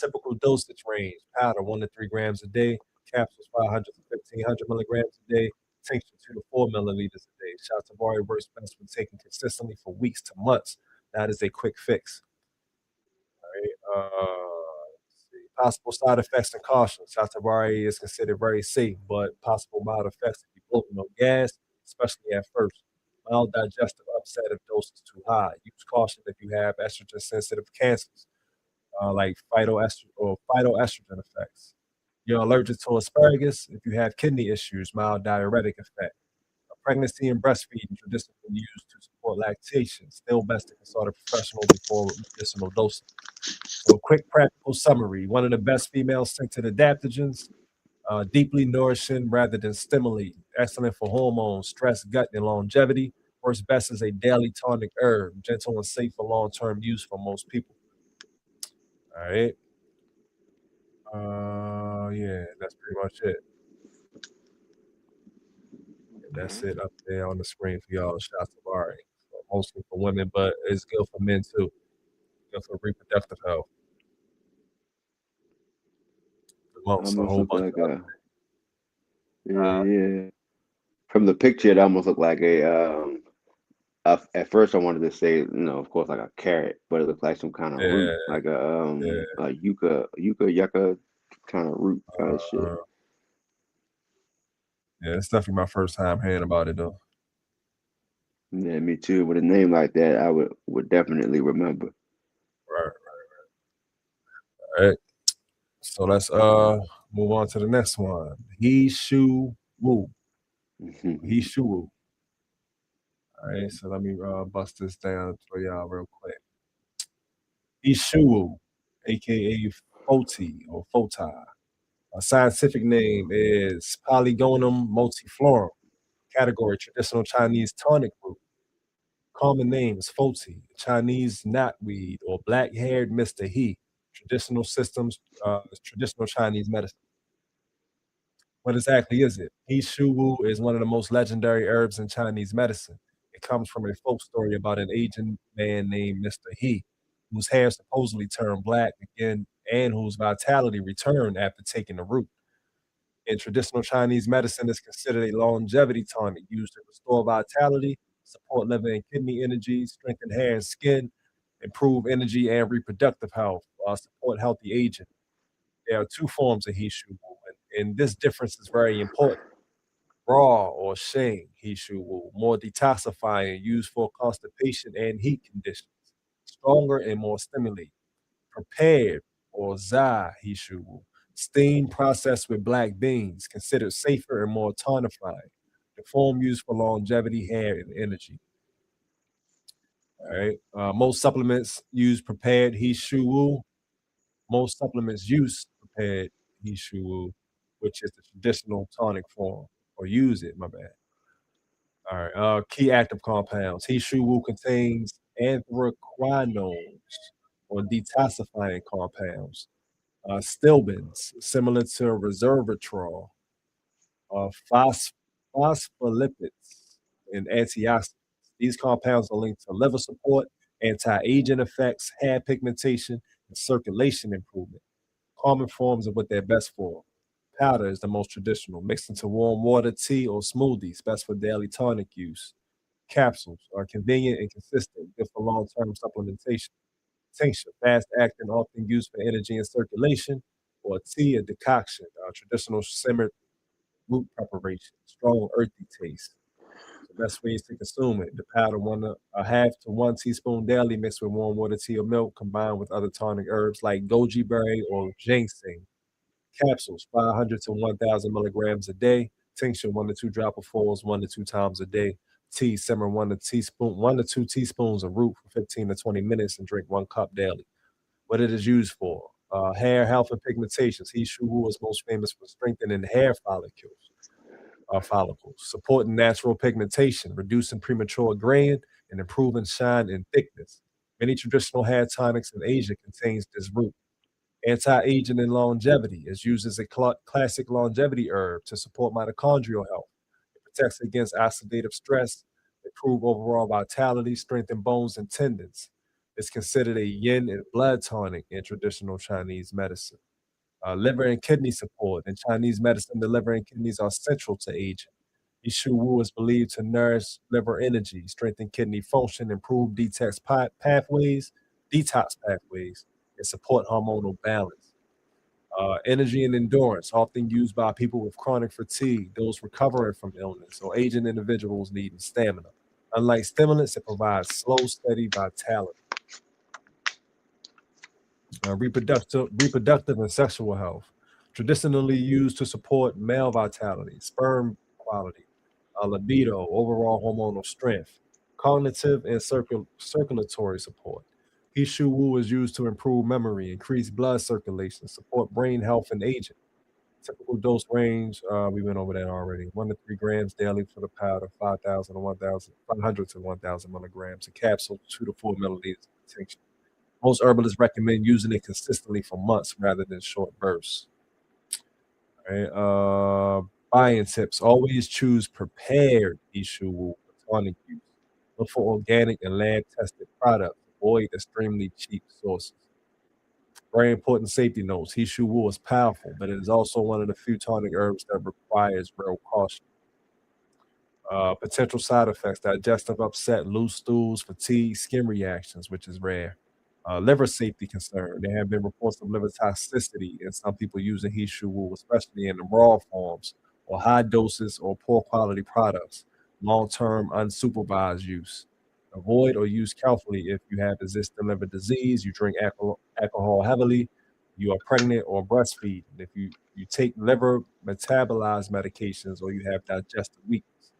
Typical dosage range: powder 1 to 3 grams a day, capsules 500 to 1,500 milligrams a day, tincture 2 to 4 milliliters a day. Shatavari works best when taken consistently for weeks to months. That is a quick fix. Right? Let's see. Possible side effects and cautions. Shatavari is considered very safe, but possible mild effects if you bloating or gas, especially at first. Mild digestive upset if dose is too high. Use caution if you have estrogen sensitive cancers like phytoestrogen effects. You're allergic to asparagus. If you have kidney issues, mild diuretic effect. Pregnancy and breastfeeding traditionally used to support lactation. Still best to consult a professional before medicinal dosing. So, quick practical summary: one of the best female-centered adaptogens, deeply nourishing rather than stimulating. Excellent for hormones, stress, gut, and longevity. Works best as a daily tonic herb, gentle and safe for long-term use for most people. All right. Yeah, that's pretty much it. That's it up there on the screen for y'all. Shatavari. So mostly for women, but it's good for men too. Good for reproductive health. Amongst a Almost whole look bunch like of a other. yeah. From the picture, it almost looked like at first I wanted to say, of course, like a carrot, but it looked like some kind of root, Yeah, like yeah. a yucca kind of root kind of shit. Uh, yeah, it's definitely my first time hearing about it though. Yeah, me too. With a name like that, I would definitely remember. Right, right. So let's move on to the next one. He Shu Wu. He Shu Wu. All right, so let me bust this down for y'all real quick. He Shu Wu, aka Foti or Foti. A scientific name is Polygonum multiflorum. Category: traditional Chinese tonic root. Common name is Foti, Chinese knotweed or black-haired Mr. He. Traditional Chinese medicine. What exactly is it? He Shu Wu is one of the most legendary herbs in Chinese medicine. It comes from a folk story about an aging man named Mr. He. whose hair supposedly turned black again and whose vitality returned after taking the root. In traditional Chinese medicine, is considered a longevity tonic used to restore vitality, support liver and kidney energy, strengthen hair and skin, improve energy and reproductive health, support healthy aging. There are two forms of He Shu Wu, and this difference is very important. Raw or Sheng He Shu Wu, more detoxifying, used for constipation and heat conditions, stronger and more stimulating. Prepared or Za He Shu Wu, steam processed with black beans, considered safer and more tonifying. The form used for longevity, hair, and energy. All right. Most supplements use prepared He Shu Wu. Most supplements use prepared He Shu Wu, which is the traditional tonic form, or use it, my bad. All right. Key active compounds. He Shu Wu contains anthraquinones, or detoxifying compounds, stilbins, similar to resveratrol, phos- phospholipids, and antioxidants. These compounds are linked to liver support, anti-aging effects, hair pigmentation, and circulation improvement. Common forms of what they're best for. Powder is the most traditional, mixed into warm water, tea, or smoothies, best for daily tonic use. Capsules are convenient and consistent, good for long-term supplementation. Tincture, fast acting, often used for energy and circulation, or tea, a decoction, traditional simmered root preparation, strong earthy taste. So best ways to consume it: the powder, a half to 1 teaspoon daily, mixed with warm water, tea, or milk, combined with other tonic herbs like goji berry or ginseng. Capsules, 500 to 1,000 milligrams a day. Tincture, 1 to 2 falls 1 to 2 times a day. Tea, simmer 1 to 2 teaspoons of root for 15 to 20 minutes and drink 1 cup daily. What it is used for: hair health and pigmentations. He Shu Wu is most famous for strengthening hair follicles, supporting natural pigmentation, reducing premature graying, and improving shine and thickness. Many traditional hair tonics in Asia contains this root. Anti-aging and longevity is used as a classic longevity herb to support mitochondrial health. It protects against oxidative stress, improve overall vitality, strengthen bones and tendons. It's considered a yin and blood tonic in traditional Chinese medicine. Liver and kidney support. In Chinese medicine, the liver and kidneys are central to aging. Yishu Wu is believed to nourish liver energy, strengthen kidney function, improve detox pathways, and support hormonal balance. Energy and endurance, often used by people with chronic fatigue, those recovering from illness, or aging individuals needing stamina. Unlike stimulants, it provides slow, steady vitality. Reproductive and sexual health, traditionally used to support male vitality, sperm quality, libido, overall hormonal strength, cognitive and circulatory support. Hishu Wu is used to improve memory, increase blood circulation, support brain health and aging. Typical dose range, we went over that already. 1 to 3 grams daily for the powder, 5,000 to 1,000, 500 to 1,000 milligrams. A capsule, 2 to 4 milliliters of tincture. Most herbalists recommend using it consistently for months rather than short bursts. All right. Buying tips: always choose prepared Ishu Wu for tonic use. Look for organic and lab tested products. Avoid extremely cheap sources. Very important safety notes: Hishu Wu is powerful, but it is also one of the few tonic herbs that requires real caution. Potential side effects: digestive upset, loose stools, fatigue, skin reactions, which is rare. Liver safety concern. There have been reports of liver toxicity in some people using Hishu Wu, especially in the raw forms or high doses or poor quality products. Long term unsupervised use. Avoid or use carefully if you have existing liver disease, you drink alcohol heavily, you are pregnant or breastfeeding, if you take liver metabolized medications, or you have digestive weakness.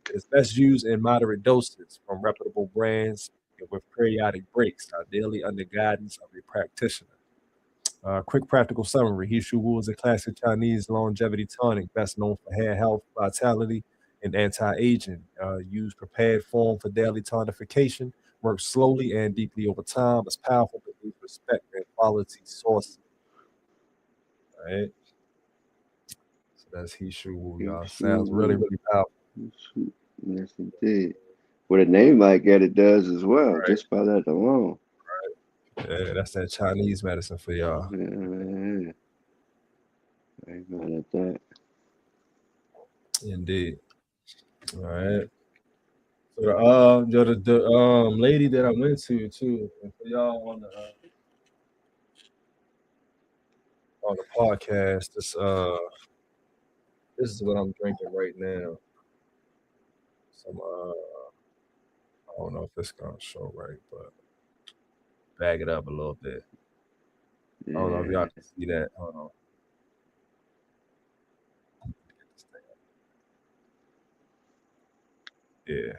It is best used in moderate doses from reputable brands and with periodic breaks, ideally under guidance of a practitioner. Quick practical summary: Hishu Wu is a classic Chinese longevity tonic, best known for hair health, vitality, and anti-aging. Used prepared form for daily tonification, works slowly and deeply over time, is powerful but needs respect and quality sourcing. All right. So that's Hishu Wu, y'all. Sounds really, really powerful. Yes, indeed. Well, the name like that it does as well, Right. just by that alone. Yeah, that's that Chinese medicine for y'all. Yeah, I ain't mad at that. Indeed. All right. So the lady that I went to too, and for y'all on the podcast, this is what I'm drinking right now. Some I don't know if it's gonna show right, but bag it up a little bit. I don't know if y'all Yeah, can see that. Hold on. Yeah.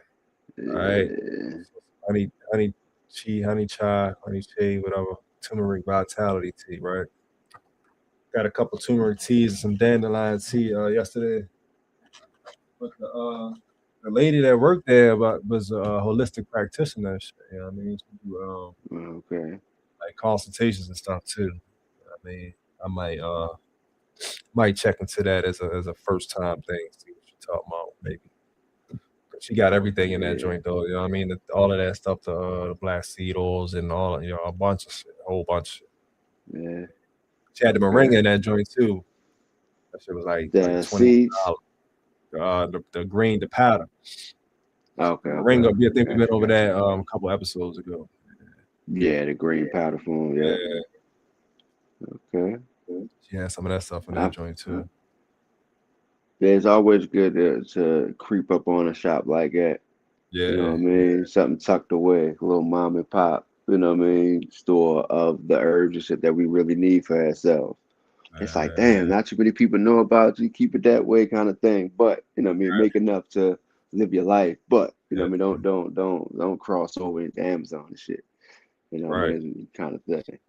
All right. yeah, So honey tea, honey chai, honey tea, whatever. Turmeric vitality tea, right? Got a couple turmeric teas and some dandelion tea yesterday. But the lady that worked there was a holistic practitioner. You know what I mean? She do okay. like consultations and stuff too. I mean, I might check into that as a first time thing. See what she talking about, maybe. She got everything in that Yeah, joint though. You know what I mean? All of that stuff, the black seed oils and all, a bunch of shit, a whole bunch of shit. yeah, She had the moringa okay. in that joint too. That shit was like The $21. seeds. The green, the powder. Okay, The okay, moringa. okay. I think we went Gotcha, over gotcha. that a couple episodes ago. Yeah, the green powder form. Yeah. Yeah, Okay. she had some of that stuff in that I, joint too. it's always good to creep up on a shop like that. You know Yeah, what I mean? Something tucked away, a little mom and pop. You know what I mean? Store of the herbs and shit that we really need for ourselves. It's like, damn, uh, not too many people know about you. Keep it that way, kind of thing. But you know what I mean? Make enough to live your life. But you know yeah, what I mean? Don't cross over into Amazon and shit. You know what I right, mean? Kind of thing.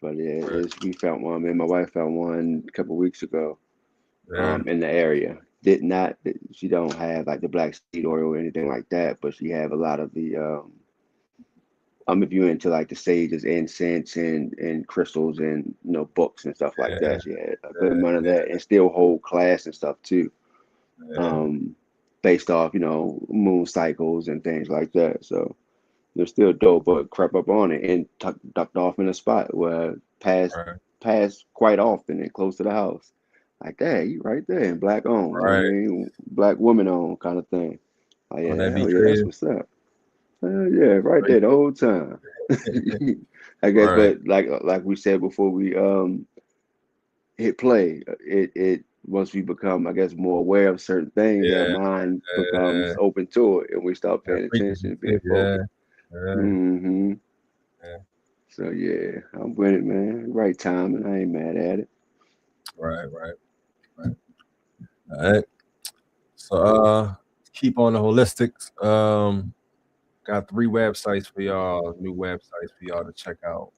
But yeah, right, we found one. Me and my wife found one a couple weeks ago. yeah, In the area. Did not She don't have like the black seed oil or anything like that, but she have a lot of the if you're into like the sages, incense and crystals and books and stuff like yeah, that. She had a good amount of that and still hold class and stuff too. yeah, Based off, moon cycles and things like that. So they're still dope, but crept up on it and ducked off in a spot where right, pass quite often and close to the house. Like that, you right there and black owned, you know what I right. mean? Black woman owned kind of thing. Oh Wouldn't yeah, that be hell yeah, that's crazy? what's up. Hell yeah, right there the whole time. I guess, Right, but like we said before we hit play, it once we become, I guess, more aware of certain things, our yeah, mind becomes yeah. open to it and we start That paying frequency attention and too. being Yeah, focused. yeah, Hmm. yeah. So yeah, I'm with it, man. Right time, and I ain't mad at it. Right, right, right. All right. So keep on the holistics. Got 3 websites for y'all, new websites for y'all to check out.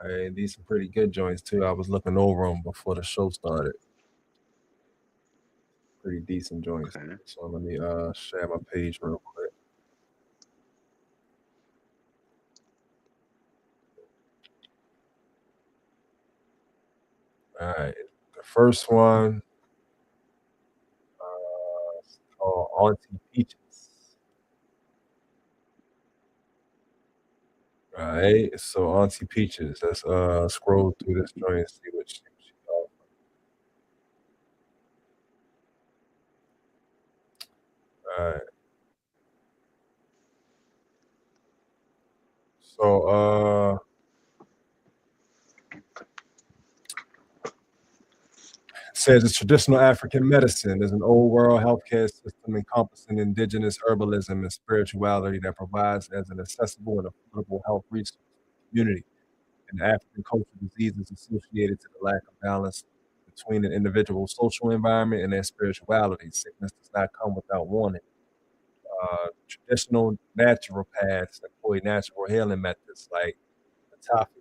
And these are pretty good joints too. I was looking over them before the show started. Pretty decent joints. Okay. So let me share my page real quick. All right. The first one is called Auntie Peaches. All right. So Auntie Peaches. Let's scroll through this joint and see what she offers. All right. So says it's traditional African medicine is an old world healthcare system encompassing indigenous herbalism and spirituality that provides as an accessible and affordable health resource to the community. In African culture, diseases associated to the lack of balance between an individual's social environment and their spirituality. Sickness does not come without warning. Traditional naturopaths employ natural healing methods like metaphysics,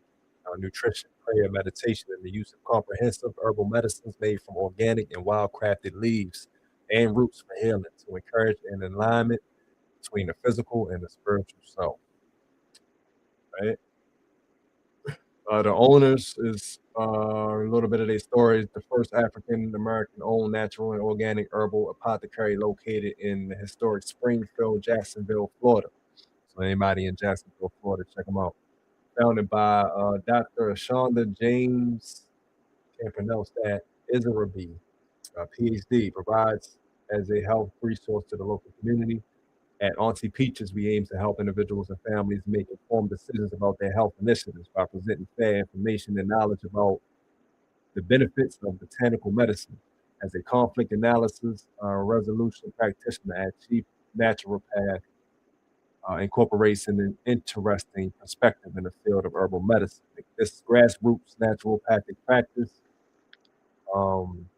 nutrition, prayer, meditation, and the use of comprehensive herbal medicines made from organic and wild-crafted leaves and roots for healing to encourage an alignment between the physical and the spiritual self. Right? The owners is a little bit of their story. The first African American owned natural and organic herbal apothecary located in the historic Springfield, Jacksonville, Florida. So anybody in Jacksonville, Florida, check them out. Founded by Dr. Shonda James, can't pronounce that, Isarabi, PhD, provides as a health resource to the local community. At Auntie Peaches, we aim to help individuals and families make informed decisions about their health initiatives by presenting fair information and knowledge about the benefits of botanical medicine. As a conflict analysis resolution practitioner at Chief Naturopath, incorporates an interesting perspective in the field of herbal medicine. This grassroots naturopathic practice, um,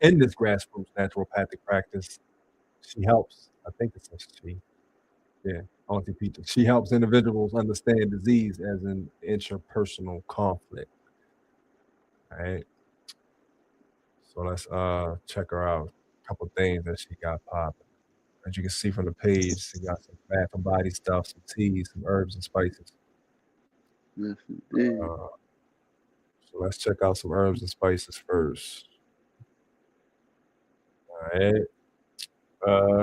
in this grassroots naturopathic practice, she helps, I think it's a she, yeah, Auntie Peter. She helps individuals understand disease as an interpersonal conflict. All right. So let's check her out. A couple things that she got popping. As you can see from the page, she got some bath and body stuff, some teas, some herbs and spices. Yes, indeed. So let's check out some herbs and spices first. All right.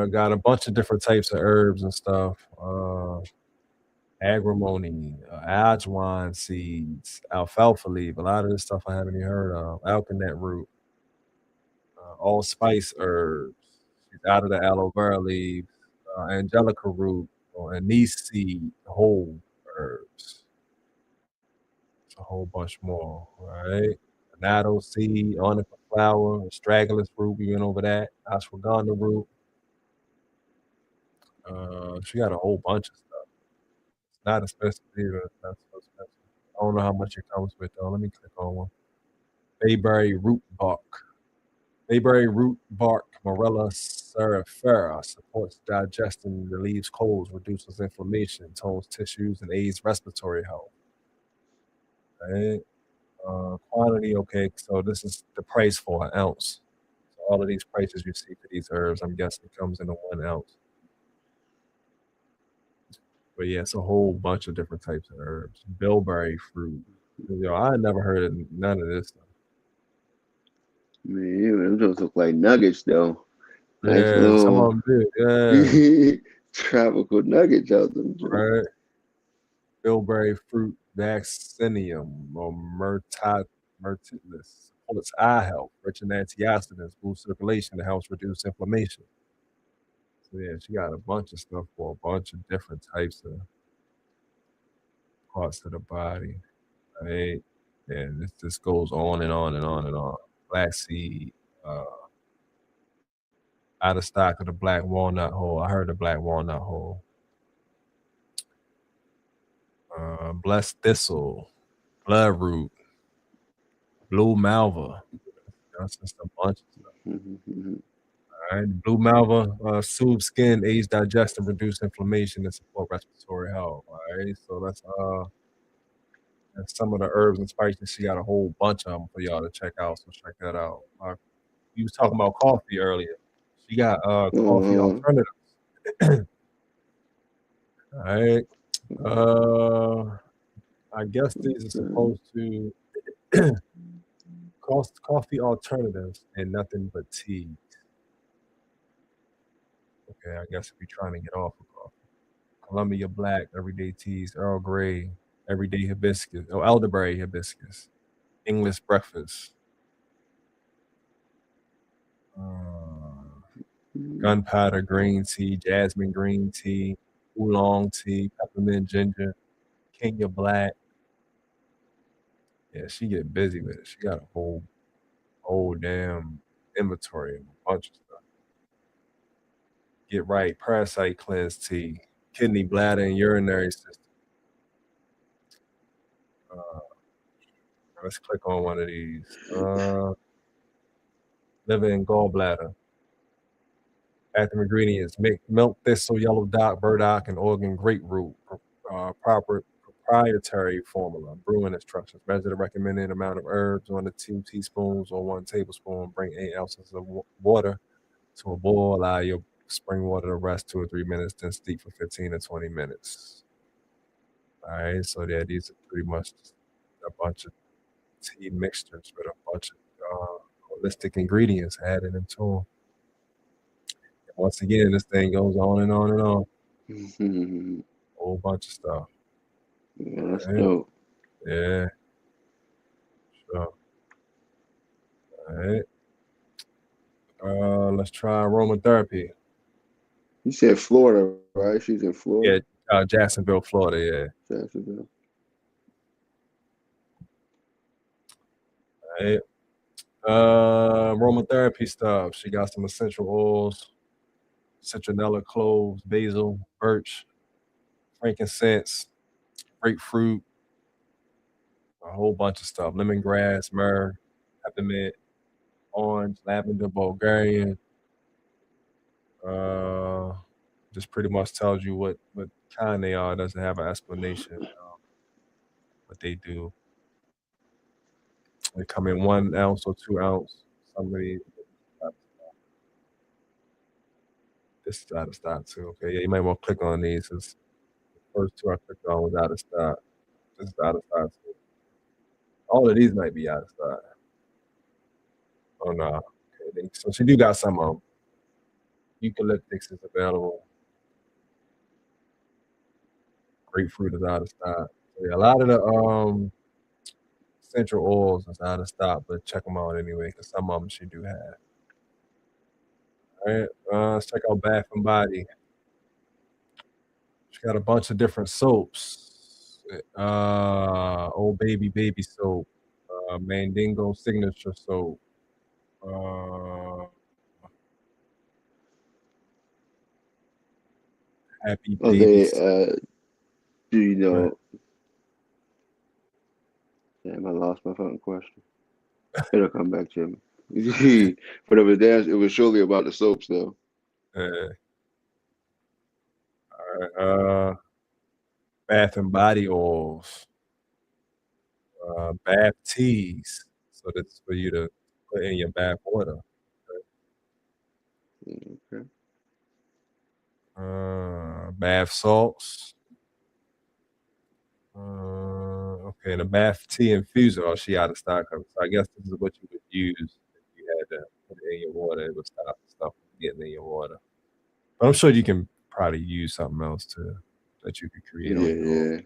Got a bunch of different types of herbs and stuff. Agrimony, ajwain seeds, alfalfa leaf. A lot of this stuff I haven't even heard of. Alkanet root, allspice herbs. She's out of the aloe vera leaves, angelica root, anise seed, whole herbs. It's a whole bunch more, right? Natto seed, onyx flower, astragalus root. We went over that. Ashwagandha root. She got a whole bunch of stuff. It's not expensive either. It's not so expensive. I don't know how much it comes with though. Let me click on one. Bayberry root bark. Bayberry root bark, Morella cerifera, supports digestion, relieves colds, reduces inflammation, tones tissues, and aids respiratory health. Right? Quantity, okay, so this is the price for an ounce. So all of these prices you see for these herbs, I'm guessing it comes in a 1 ounce. But yeah, it's a whole bunch of different types of herbs. Bilberry fruit. Yo, I never heard of none of this stuff. Man, those look like nuggets though. Nice Yeah, some of little them do. Yeah, tropical nuggets out them. right. Bilberry fruit vaccinium or myrtilus supports eye health, rich in antioxidants, boosts circulation, and helps reduce inflammation. So yeah, she got a bunch of stuff for a bunch of different types of parts of the body. Right? And this just goes on and on and on and on. Flaxseed, out of stock of the black walnut hull. I heard the black walnut hull. Blessed thistle, bloodroot, blue malva. That's just a bunch of stuff. All right. Blue malva soothes skin, aids digestion, reduce inflammation, and support respiratory health. All right. So that's some of the herbs and spices. She got a whole bunch of them for y'all to check out. So check that out. You was talking about coffee earlier. She got coffee alternatives. All right. I guess these are supposed to cost coffee alternatives and nothing but tea. Okay, I guess if you're trying to get off of coffee. Columbia Black, everyday teas, Earl Grey, everyday hibiscus, elderberry hibiscus, English breakfast, gunpowder green tea, jasmine green tea, oolong tea, peppermint ginger, Kenya Black. Yeah, she get busy with it. She got a whole damn inventory of a bunch of stuff. Get right, parasite cleanse tea, kidney, bladder, and urinary system. Let's click on one of these. Liver and gallbladder. Active ingredients: milk thistle, yellow dock, burdock, and Oregon grapefruit. Proper proprietary formula. Brewing instructions: measure the recommended amount of herbs on the 2 teaspoons or 1 tablespoon. Bring 8 ounces of water to a boil. Allow your spring water to rest 2 or 3 minutes, then steep for 15 to 20 minutes. All right, so yeah, these are pretty much a bunch of tea mixtures with a bunch of holistic ingredients added into them. Once again, this thing goes on and on and on. whole bunch of stuff. Yeah, that's Yeah. dope. Yeah. Sure. All right. Let's try aromatherapy. You said Florida, right? She's in Yeah, Florida. Jacksonville, Florida. Yeah. Jacksonville. All right. Aromatherapy stuff. She got some essential oils, citronella, cloves, basil, birch, frankincense, grapefruit, a whole bunch of stuff. Lemongrass, myrrh, peppermint, orange, lavender, Bulgarian. Uh, just pretty much tells you what kind they are. Doesn't have an explanation. What they do. They come in 1 ounce or 2 ounce. Somebody. This is out of stock too. Okay, yeah, you might want to click on these. The first two I clicked on was out of stock. This is out of stock too. All of these might be out of stock. Oh no. Okay, so she do got some of them. Eucalyptics is available. Grapefruit is out of stock. So yeah, a lot of the essential oils is out of stock, but check them out anyway, because some of them she do have. All right, let's check out Bath and Body. She got a bunch of different soaps. Old Baby soap, Mandingo signature soap. Happy Oh, Baby. do you know? Damn, I lost my fucking question. It'll come back to me. But it was surely about the soaps, though. All right, Bath and Body oils, bath teas. So that's for you to put in your bath water. Okay. Bath salts. Okay, the bath tea infuser. Oh, she out of stock. So I guess this is what you would use if you had to put it in your water. It would stop stuff from getting in your water. But I'm sure you can probably use something else that you could create on your own.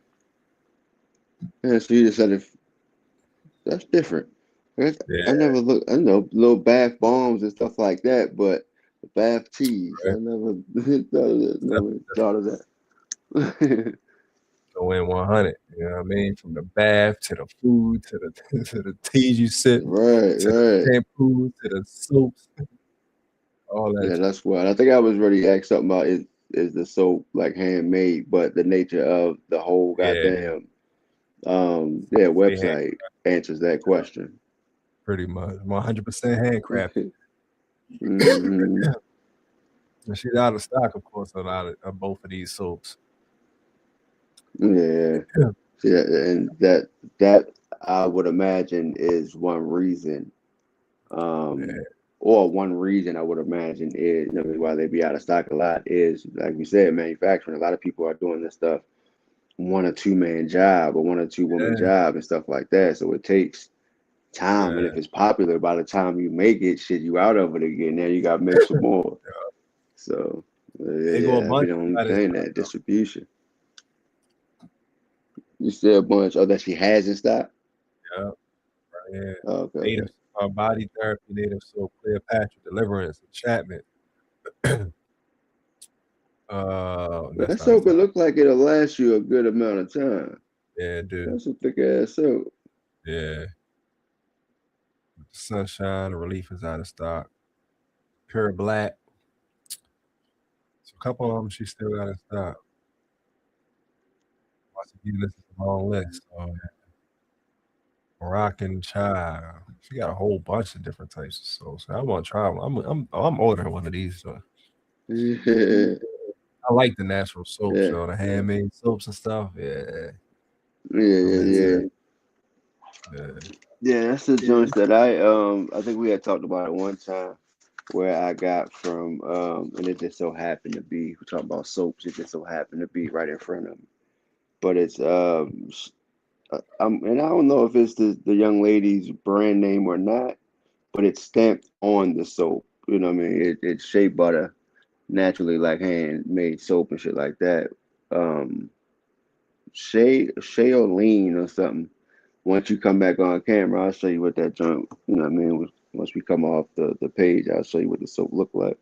Yeah. So you decided that's different. I Yeah, never look. I know little bath bombs and stuff like that, but the bath teas, right. I never never Definitely thought of that. go in 100. You know what I mean? From the bath to the food to the to the teas you sip Right, to the right. shampoo to the soaps, all that. Yeah, that's what I think I was ready to ask something about is the soap like handmade, but the nature of the whole Yeah, goddamn they hand website answers that question. pretty much 100% handcrafted. Hmm. And she's out of stock, of course, a lot of both of these soaps. Yeah. Yeah. See, and that I would imagine is one reason, Yeah. or one reason I would imagine is, why they be out of stock a lot is, like we said, manufacturing. A lot of people are doing this stuff one or two man job or one or two woman Yeah. job and stuff like that. So it takes time, and Yeah. if it's popular, by the time you make it, shit, you out of it again. Now you got to make some more. So They go a yeah, that'd be bunch the only out of thing, stock, that distribution. You said a bunch. Oh, that she has in stock. though. Yeah. Right here. Oh, okay, okay. Native body therapy, native soap, Cleopatra, Deliverance, enchantment. That's That not a soap, it stock. look like it'll last you a good amount of time. Yeah, dude. That's a thick ass soap. Yeah. Sunshine, relief is out of stock. Pure black. So a couple of them she still got in stock. Once again, this is a long list. Moroccan chai. She got a whole bunch of different types of soaps. I want to try them. I'm ordering one of these. So. Yeah, I like the natural soaps, yeah, yo, the handmade soaps and stuff. Yeah, I'm yeah, into yeah. it. Yeah, Yeah, that's the joints that I think we had talked about it one time, where I got from and it just so happened to be, we talking about soaps, it just so happened to be right in front of me. But it's and I don't know if it's the young lady's brand name or not, but it's stamped on the soap. You know what I mean? It's shea butter, naturally like handmade soap and shit like that. Um Shea or lean or something. Once you come back on camera, I'll show you what that junk. You know what I mean? Once we come off the page, I'll show you what the soap look like.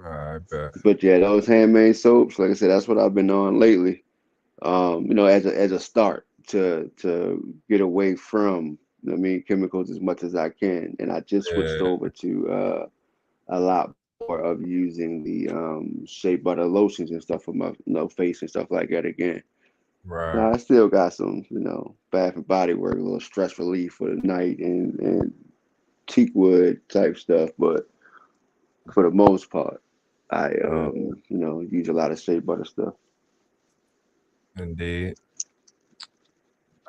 I bet. But yeah, those handmade soaps, like I said, that's what I've been on lately. As a start to get away from, you know what I mean, chemicals as much as I can, and I just switched Yeah, over to a lot more of using the shea butter lotions and stuff for my face and stuff like that again. right. Now I still got some, Bath and Body Work, a little stress relief for the night and teak wood type stuff, but for the most part, I Yeah, use a lot of shea butter stuff. indeed.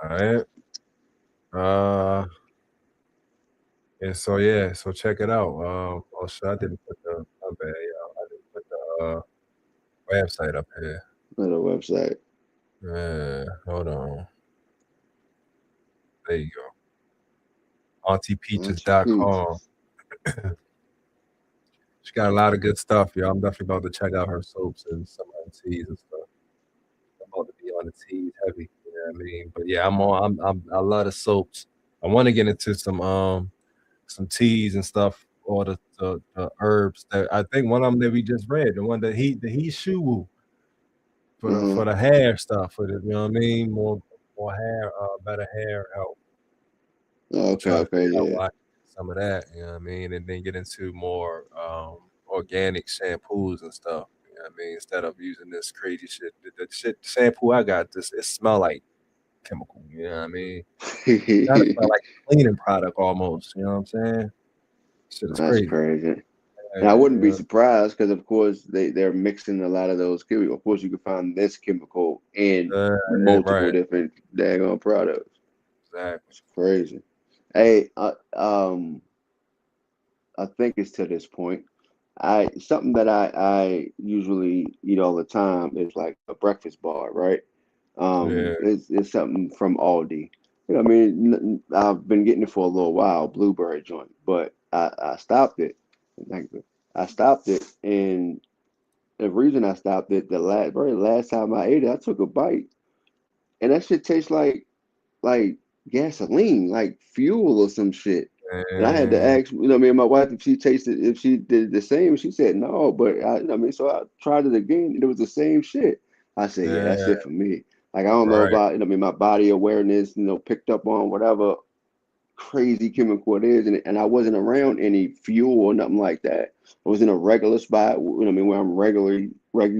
All right. Uh, and so yeah, so check it out. Oh shit, I didn't put the my bad, y'all. I didn't put the website up here. Little website. Yeah, hold on. There you go. Auntie Peach. AuntiePeaches.com. She got a lot of good stuff, y'all. I'm definitely about to check out her soaps and some of her teas and stuff. I'm about to be on the teas heavy. You know what I mean? But yeah, I love the soaps. I want to get into some teas and stuff, or the herbs that I think one of them that we just read, the one that he shu Uh-huh. for the hair stuff, for the, you know what I mean, more hair, better hair health. I'm Okay, trying to okay, figure out yeah. why some of that, you know what I mean, and then get into more organic shampoos and stuff. You know what I mean, instead of using this crazy shit. The shit shampoo I got, this it smell like chemical. You know what I mean? Kind of smell like a cleaning product almost. You know what I'm saying? Shit is That's crazy. crazy. And I Yeah, wouldn't be yeah. surprised because, of course, they're mixing a lot of those chemicals. Of course, you can find this chemical in multiple Right. different daggone products. Exactly. It's crazy. Hey, I think it's to this point. I something that I usually eat all the time is like a breakfast bar, right? Yeah. It's something from Aldi. I mean, I've been getting it for a little while, blueberry joint, but I stopped it. Thank you. I stopped it, and the reason I stopped it, the very last time I ate it, I took a bite, and that shit tastes like gasoline, like fuel or some shit. And I had to And ask, my wife if she tasted, if she did the same. She said no, but so I tried it again, and it was the same shit. I said, yeah, that's yeah, it for me. Like I don't know right. about, my body awareness, picked up on whatever crazy chemical it is, and I wasn't around any fuel or nothing like that. I was in a regular spot, where I'm regularly where I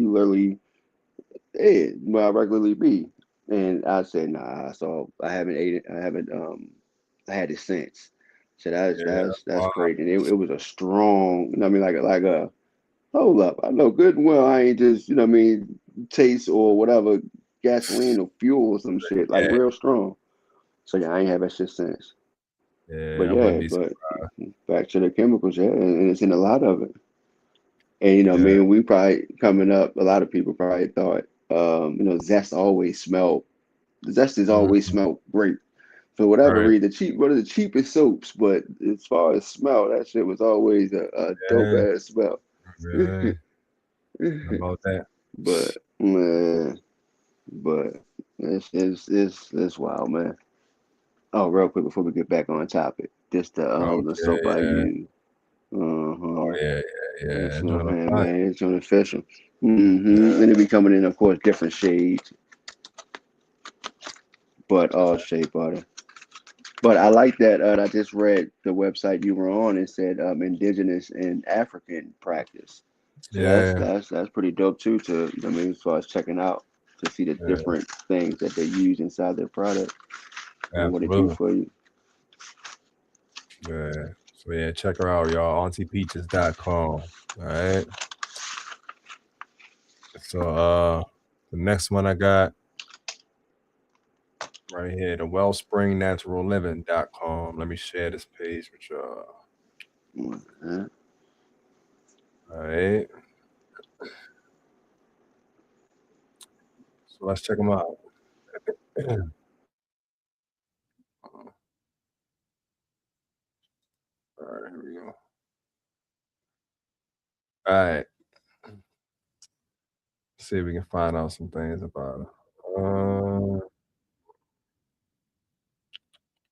regularly be. And I said, nah. So I haven't ate it. I haven't I had it since. So that's Yeah. that's that's Wow. crazy. And it was a strong, like a hold up. I know good and well I ain't just, taste or whatever gasoline or fuel or some shit, like Yeah. real strong. So yeah, I ain't had that shit since. Yeah. But I yeah, wouldn't be but surprised. back to the chemicals, yeah, and it's in a lot of it. And Yeah. we probably coming up, a lot of people probably thought, zest always smelled Zest has always Mhm. smelled great. For whatever Right. reason, one of the cheapest soaps, but as far as smell, that shit was always a dope Yeah. ass smell. Yeah. How about that? but man, but it's wild, man. Oh, real quick before we get back on topic, just the Okay. soap I Yeah. use. Oh Uh-huh. yeah. Yeah. Yeah. It's Enjoying the fun. man, it's on official. And it be coming in, of course, different shades, but all shea butter. But I like that. I just read the website you were on. It said indigenous and African practice. So that's Yeah. that's that's pretty dope too. As far as checking out to see the Yeah. different things that they use inside their product and what it do Absolutely. for you. Yeah. So yeah, check her out, y'all. AuntiePeaches.com. All right. So the next one I got right here, the wellspringnaturalliving.com. Let me share this page with y'all. Mhm. All right. So let's check them out. All right, here we go. All right. See if we can find out some things about it.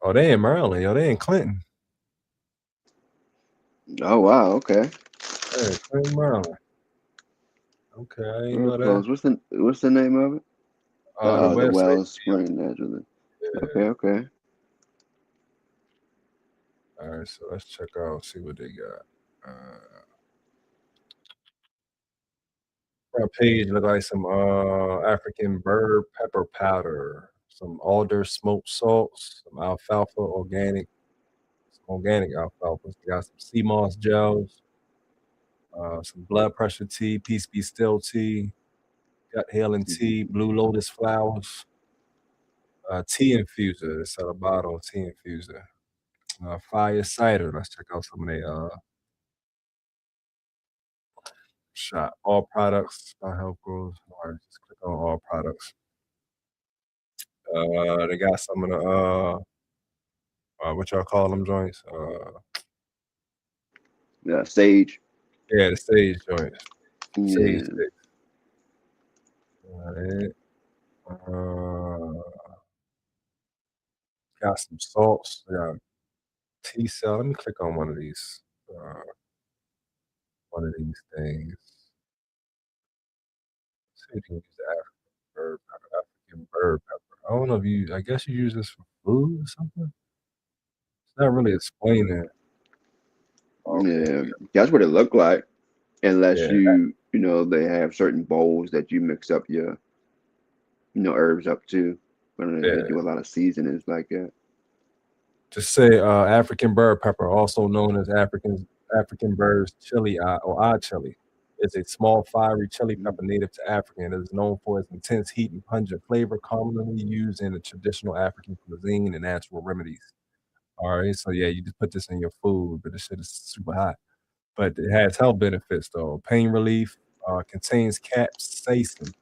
Oh, they in Maryland, yo. They in Clinton. Oh wow, okay. Yeah, Clinton, Maryland. Okay, I didn't Real know that. close. What's the name of it? The The website. Wells Spring naturally. Yeah. Okay. All right, so let's check out, see what they got. Front page look like some African bird pepper powder, some alder smoked salts, some alfalfa organic alfalfa. They got some sea moss gels, some blood pressure tea, peace be still tea, gut healing tea, blue lotus flowers, tea infuser. It's at the bottle, tea infuser. Fire cider. Let's check out some of their shot. All products by Health Growth. All right, just click on all products. They got some of the what y'all call them joints? Yeah, sage. Yeah, the sage joints. Sage Yeah. sticks. Alright. Got some salts. They got tea cell. Let me click on one of these. One of these things. See if you can use the African bird pepper. I don't know if you. I guess you use this for food or something. It's not really explaining. Okay. Yeah. That's what it looked like. Unless Yeah. they have certain bowls that you mix up your, herbs up to. But they Yeah. do a lot of seasonings like that. To say African bird pepper, also known as African bird's chili or odd chili, is a small, fiery chili pepper native to Africa and is known for its intense heat and pungent flavor, commonly used in the traditional African cuisine and natural remedies. All right, so yeah, you just put this in your food, but this shit is super hot. But it has health benefits though. Pain relief, contains capsaicin,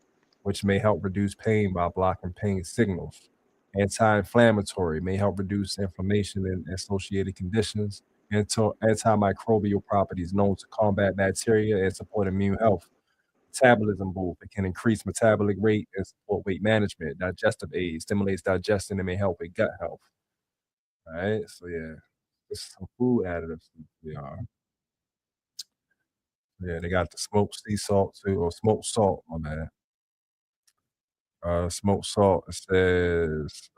which may help reduce pain by blocking pain signals. Anti-inflammatory may help reduce inflammation and associated conditions. Antimicrobial properties known to combat bacteria and support immune health. Metabolism boost. It can increase metabolic rate and support weight management. Digestive aid stimulates digestion and may help with gut health. All right, so yeah, this is some food additives. They are. Yeah, they got the smoked sea salt too, or smoked salt, my bad. Smoked salt, it says,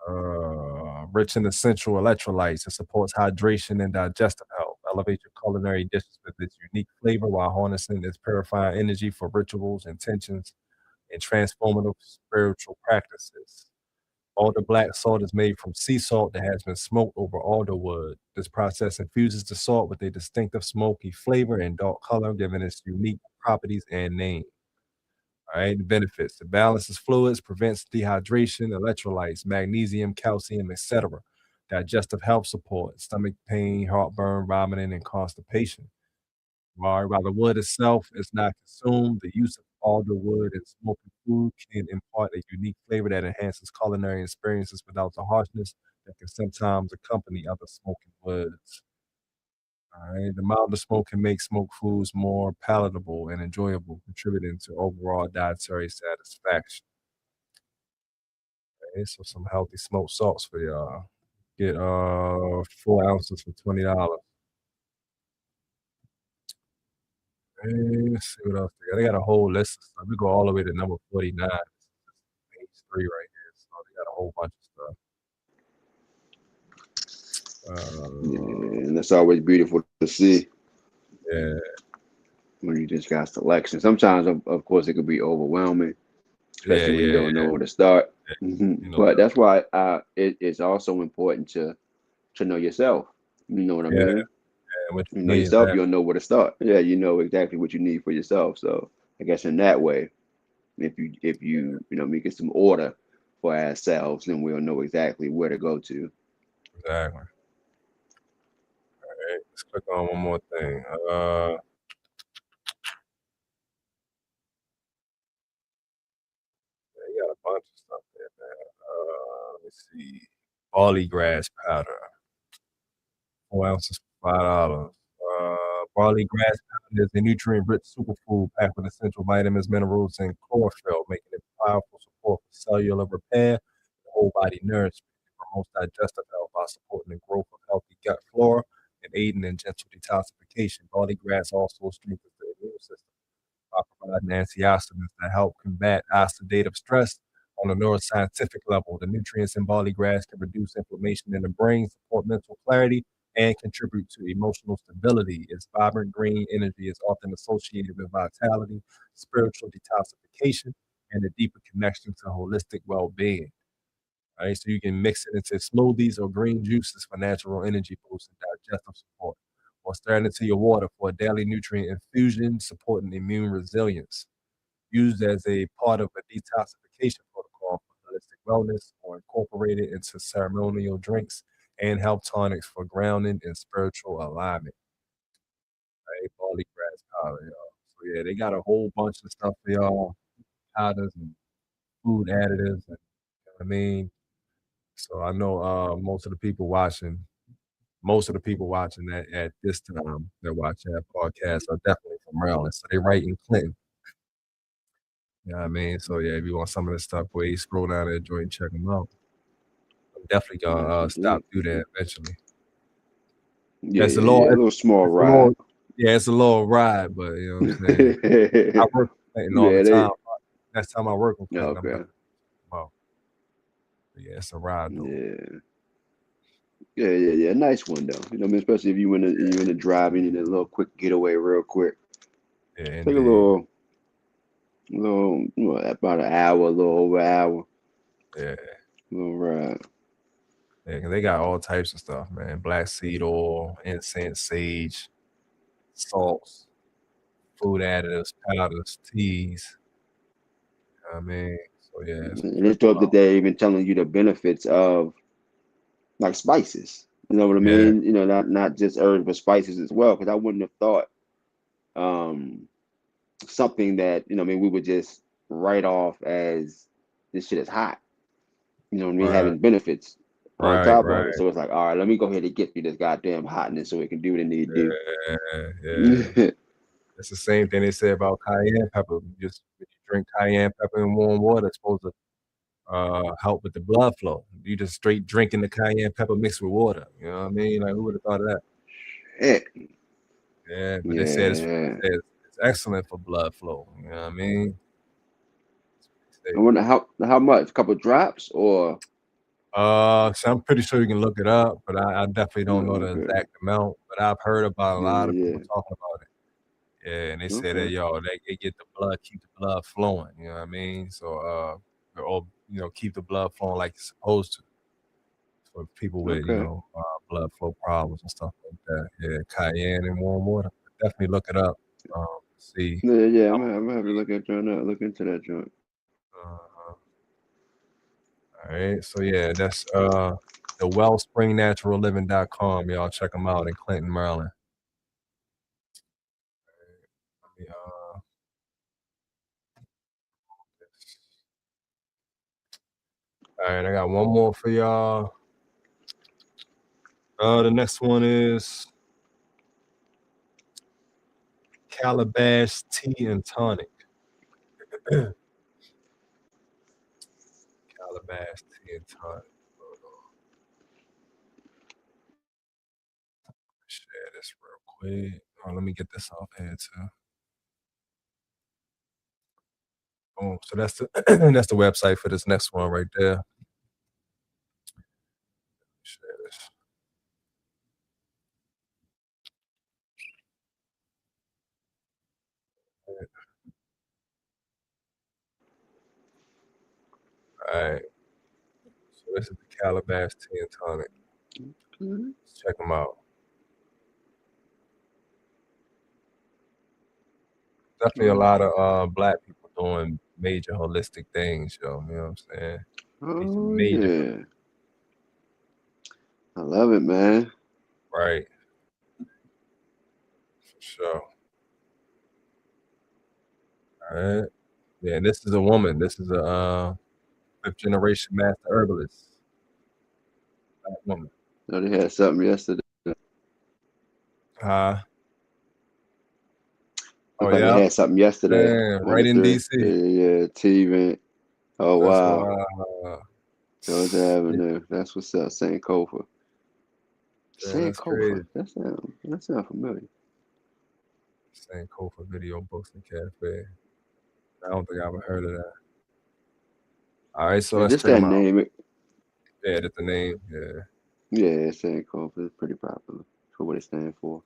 rich in essential electrolytes. It supports hydration and digestive health. Elevate your culinary dishes with its unique flavor while harnessing its purifying energy for rituals, intentions, and transformative spiritual practices. Alder black salt is made from sea salt that has been smoked over alder wood. This process infuses the salt with a distinctive smoky flavor and dark color, giving its unique properties and name. All right, the benefits. It balances fluids, prevents dehydration, electrolytes, magnesium, calcium, etc. Digestive health support, stomach pain, heartburn, vomiting, and constipation. While the wood itself is not consumed, the use of alder wood in smoking food can impart a unique flavor that enhances culinary experiences without the harshness that can sometimes accompany other smoking woods. All right, the milder smoke can make smoked foods more palatable and enjoyable, contributing to overall dietary satisfaction. Okay, so some healthy smoked salts for y'all. Get 4 ounces for $20. Let's see what else they got. They got a whole list of stuff. We go all the way to number 49. This is page 3 right here. So they got a whole bunch of Yeah, stuff. and that's always beautiful to see Yeah, when you just got selection. Sometimes, of course, it could be overwhelming, yeah, especially when you yeah, don't know where to start. yeah. You know But that. that's why it's also important to know yourself. You know what I Yeah, mean? and what You you know need is yourself, that. you'll know where to start. Yeah, you know exactly what you need for yourself. So I guess in that way, if you make it some order for ourselves, then we'll know exactly where to go to. Exactly. All right, let's click on one more thing. You got a bunch of stuff there, man. Let me see. Barley grass powder, 4 ounces for $5. Barley grass powder is a nutrient-rich superfood packed with essential vitamins, minerals, and chlorophyll, making it a powerful support for cellular repair, and whole body nourishment. It promotes digestive health by supporting the growth of healthy gut flora and aiding in gentle detoxification. Barley grass also strengthens the immune system by providing antioxidants that help combat oxidative stress. On a neuroscientific level, the nutrients in barley grass can reduce inflammation in the brain, support mental clarity, and contribute to emotional stability. Its vibrant green energy is often associated with vitality, spiritual detoxification, and a deeper connection to holistic well-being. Right, so you can mix it into smoothies or green juices for natural energy boost and digestive support, or stir it into your water for a daily nutrient infusion, supporting immune resilience. Used as a part of a detoxification protocol for holistic wellness, or incorporated into ceremonial drinks and health tonics for grounding and spiritual alignment. Right, barley grass powder, y'all. So yeah, they got a whole bunch of stuff for y'all, powders and food additives, and you know what I mean. So I know most of the people watching that at this time that watch that podcast are definitely from Maryland. So they right in Clinton. You know what I mean? So yeah, if you want some of this stuff, please scroll down there, enjoy and check them out. I'm definitely gonna Yes, stop indeed. through there eventually. Yeah, It's a yeah, yeah. A little, little small it's a ride. little, yeah, it's a little ride, but you know what I'm saying. I work in Clinton all the Yeah, time. they. Next time I work in Clinton, I'm Okay. definitely out. But yeah, it's a ride though. Yeah. Yeah, yeah, yeah. Nice one though. You know what I mean? Especially if you in a drive, you need a little quick getaway real quick. Yeah, Take a indeed. about an hour, a little over an hour, Yeah. little ride. Yeah, 'cause they got all types of stuff, man. Black seed oil, incense, sage, salts, food additives, powders, teas. You know what I mean? So yeah, it's And check it's them dope that out. they're even telling you the benefits of like spices. You know what I Yeah, mean? You know, not just herbs, but spices as well. Because I wouldn't have thought um something that I mean, we would just write off as this shit is hot. You know what I mean? right, Having benefits on right, top of it. right. So it's like, all right, let me go ahead and get through this goddamn hotness so it can do what it need to Yeah, yeah. do. It's the same thing they say about cayenne pepper. Just when you drink cayenne pepper in warm water, it's supposed to help with the blood flow. You just straight drinking the cayenne pepper mixed with water. You know what I mean? Like who would have thought of that? Shit. Yeah, but they said Yeah. it's excellent for blood flow. You know what I mean? I They wonder how much? A couple drops or So I'm pretty sure you can look it up, but I definitely don't know the okay. exact amount. But I've heard about a Yeah, lot of yeah, people talking about it. Yeah, and they yeah. say that Okay. yo, they get the blood, keep the blood flowing. You know what I mean? So or keep the blood flowing like it's supposed to for people with Okay. blood flow problems and stuff like that. Yeah, cayenne and warm water. Definitely look it up. See. Yeah, yeah. I'm gonna have to look at joint out, look into that joint. Uh, all right. So yeah, that's the wellspringnaturalliving.com. Y'all check them out in Clinton, Maryland. Let me, all right, I got one more for y'all. The next one is Calabash Tea and Tonic. Calabash Tea and Tonic. Hold on. Share this real quick. Oh, let me get this off here too. Oh, so that's the that's the website for this next one right there. Share this. All right. So this is the Calabash Tea and Tonic. Okay. Let's check them out. Definitely a lot of black people doing major holistic things, yo. You know what I'm saying? Major, Oh major, yeah. I love it, man. right? For sure. All right. Yeah, and this is a woman. This is a fifth generation master herbalist, black woman. I know they had something yesterday. Uh, I oh thought they yeah, had something yesterday man, on right the in three. DC. Yeah, yeah, T event. Oh That's wow. why. Georgia Avenue. That's what's up. Sankofa. Yeah, that's crazy. Sankofa. That sound familiar. Sankofa Video Books and Cafe. I don't think I ever heard of that. All right, so Yeah, let's just check that them out. name. Yeah, that's the name. Yeah. Yeah, Sankofa is pretty popular for what it stands for.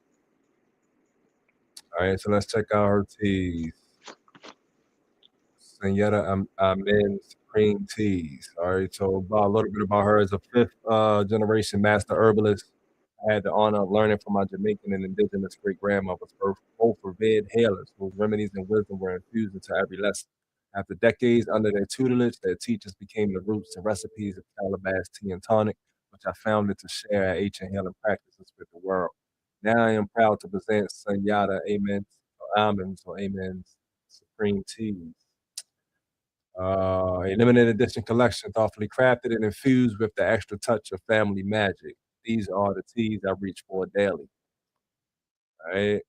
All right, so let's check out her teas. Senora Amen Supreme Teas. All right, so about a little bit about her as a fifth generation master herbalist. I had the honor of learning from my Jamaican and indigenous great grandmothers, both revered healers whose remedies and wisdom were infused into every lesson. After decades under their tutelage, their teachers became the roots and recipes of Calabash tea and tonic, which I founded to share our ancient healing practices with the world. Now I am proud to present Sunyata Amen, or Almonds, or Amen's Supreme Teas. A limited edition collection thoughtfully crafted and infused with the extra touch of family magic. These are the teas I reach for daily. All right.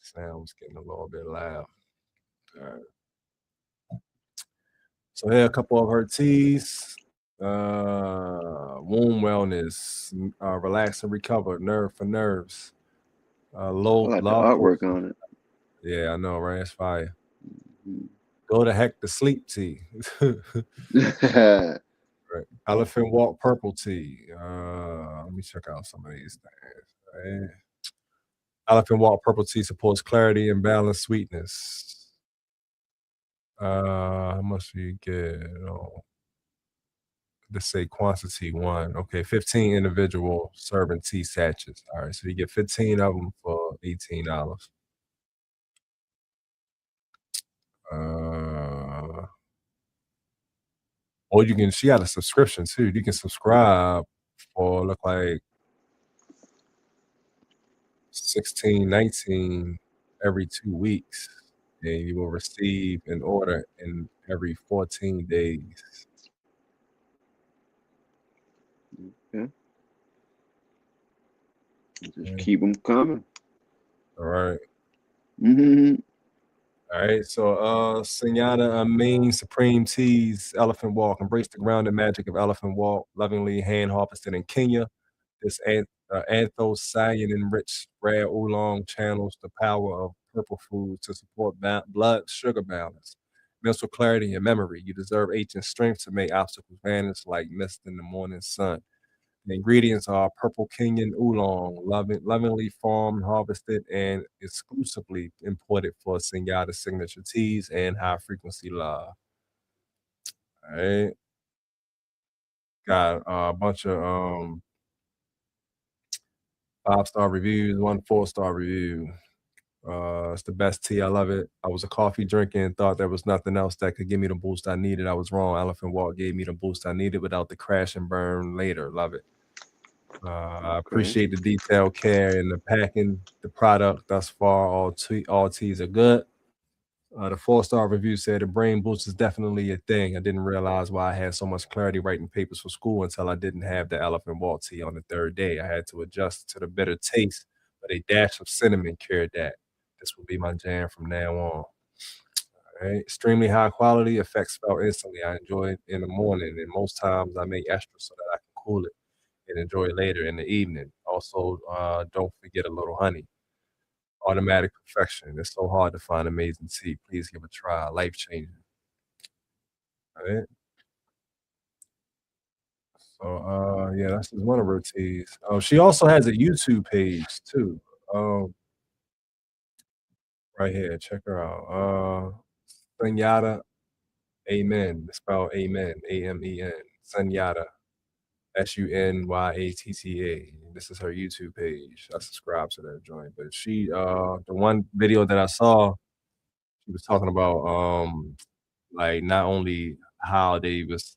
Sounds getting a little bit loud. All right. So here are a couple of her teas. Womb wellness, relax and recover, nerve for nerves. I Low like the love artwork potion. on Yeah, I know, right? It's fire. it. Go to heck to sleep tea. Mhm. Right. Elephant walk purple tea. Let me check out some of these things. Right. Elephant walk purple tea supports clarity and balanced sweetness. How much do you get? Oh, let's say quantity one. Okay, 15 individual serving tea sachets. All right, so you get 15 of them for $18. Uh, or you can. She got a subscription too. You can subscribe for look like 16, 19 every 2 weeks, and you will receive an order in every 14 days. Okay. Just Okay. keep them coming. All right. Hmm. All right. So, Senata Main Supreme Teas, Elephant Walk. Embrace the grounded magic of Elephant Walk, lovingly hand harvested in Kenya. This anthocyanin enriched rare oolong channels the power of purple foods to support blood sugar balance, mental clarity, and memory. You deserve ancient strength to make obstacles vanish like mist in the morning sun. The ingredients are purple Kenyan oolong, lovingly farmed, harvested, and exclusively imported for Senyata signature teas and high frequency love. All right. Got a bunch of 5-star reviews, one 4-star review. It's the best tea. I love it. I was a coffee drinker and thought there was nothing else that could give me the boost I needed. I was wrong. Elephant Walk gave me the boost I needed without the crash and burn later. Love it. I Okay. appreciate the detailed care in the packing, the product thus far. All teas are good. The 4-star review said the brain boost is definitely a thing. I didn't realize why I had so much clarity writing papers for school until I didn't have the elephant walk tea on the third day. I had to adjust to the bitter taste, but a dash of cinnamon cured that. This will be my jam from now on. All right. Extremely high quality, effects felt instantly. I enjoy it in the morning, and most times I make extra so that I can cool it and enjoy it later in the evening. Also, don't forget a little honey. Automatic perfection. It's so hard to find amazing tea. Please give it a try. Life changing. All right. So yeah, that's just one of her teas. She also has a YouTube page too. Um, right here. Check her out. Sunyata Amen. It's spelled Amen. Amen. Sunyata. Sunyatta. This is her YouTube page. I subscribe to that joint. But she the one video that I saw, she was talking about like not only how they was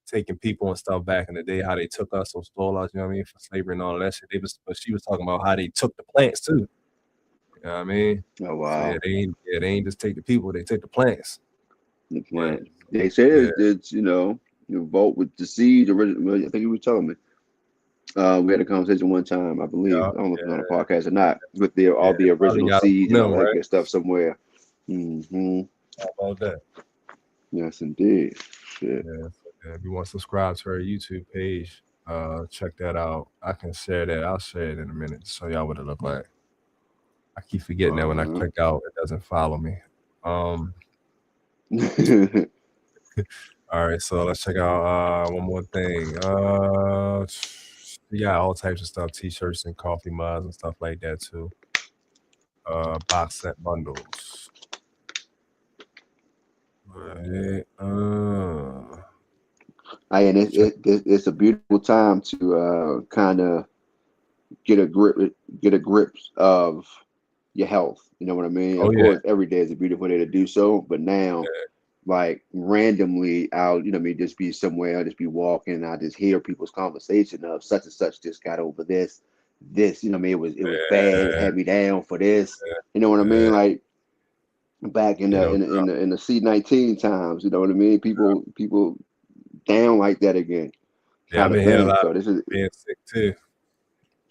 taking people and stuff back in the day, how they took us or stole us, you know what I mean, for slavery and all of that shit. But she was talking about how they took the plants too. You know what I mean? Oh So wow. yeah, they ain't just take the people, they take the plants. The Yeah. plant. They say Yeah. it's you vote with the seed original. I think you were telling me. We had a conversation one time, I believe. Yeah, I don't know if it was on a yeah, podcast or not, with yeah. all the Probably original got it seeds from and all them, that right? good stuff somewhere. Hmm. How about that? Yes, indeed. Shit. Yeah, so, yeah, if you want to subscribe to our YouTube page, check that out. I can share that. I'll share it in a minute to show y'all what it look like. I keep forgetting that when I click out, it doesn't follow me. Um, all right, so let's check out one more thing. You got all types of stuff, t-shirts and coffee mugs and stuff like that too. Box set bundles. Right. And it's a beautiful time to kind of get a grip of your health. You know what I mean? Oh Of yeah, course, every day is a beautiful day to do so, but now, like randomly, I'll just be somewhere, I'll just be walking, and I just hear people's conversation of such and such just got over this. You know what I mean? It was bad. It yeah, had me down for this. You know what I yeah. mean? Like back in You the know, in the C19 times. You know what I mean? People down like that again, yeah, I've kind of been hearing a thing. lot So of this is. people being sick too.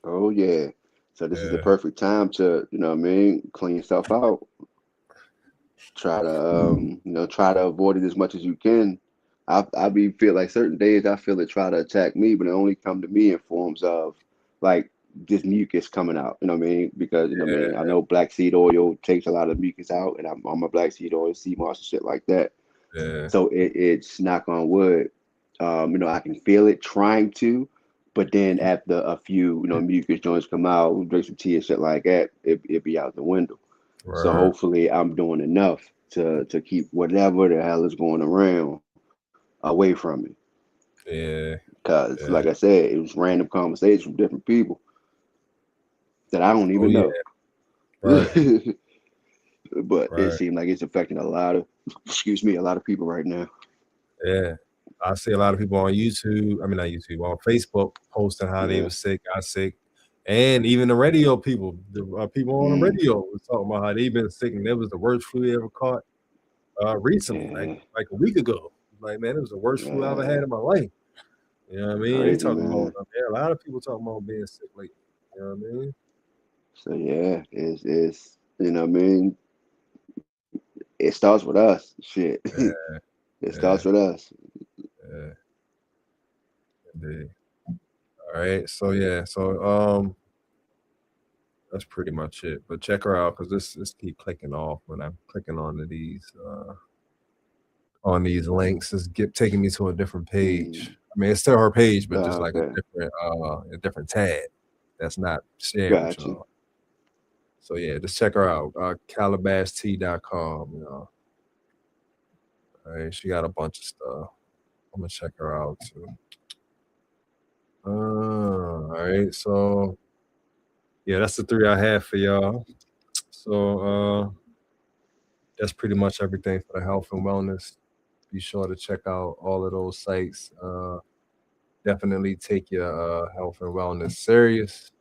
Oh yeah. So this is the Yeah, perfect time to, you know what I mean, clean yourself out. Try to try to avoid it as much as you can. I be feel like certain days I feel it try to attack me, but it only come to me in forms of like this mucus coming out. You know what I mean? Because you know what I mean. I know black seed oil takes a lot of mucus out, and I'm a black seed oil, sea moss and shit like that. yeah, So it's knock on wood. I can feel it trying to, but then after a few, mucus joints come out, we drink some tea and shit like that, it be out the window. So right. hopefully I'm doing enough to keep whatever the hell is going around away from me. Yeah, Cause yeah. like I said, it was random conversations from different people that I don't Oh even yeah, know. right, But it right. seemed like it's affecting a lot of, excuse me, a lot of people right now. Yeah. I see a lot of people on YouTube, I mean not YouTube, on Facebook posting how they Yeah. were sick, got sick. And even the radio people, the people on the Mm, radio was talking about how they've been sick and it was the worst flu they ever caught recently, yeah. like a week ago. Like, man, it was the worst flu I ever had in my life. You know what I mean? They Crazy, talking about, man. yeah, a lot of people talking about being sick lately. You know what I mean? So yeah, it's you know what I mean. It starts with us. Shit, Yeah, it starts yeah, with us. yeah, indeed. All right. So yeah, so that's pretty much it. But check her out because this keep clicking off when I'm clicking on these links. It's taking me to a different page. Mm, I mean, it's still her page, but just like okay, a different tab that's not shared with got you. y'all. So yeah, just check her out. Calabashtea.com, All right, she got a bunch of stuff. I'm gonna check her out too. All right, so yeah, that's the three I have for y'all. So that's pretty much everything for the health and wellness. Be sure to check out all of those sites. Definitely take your health and wellness serious.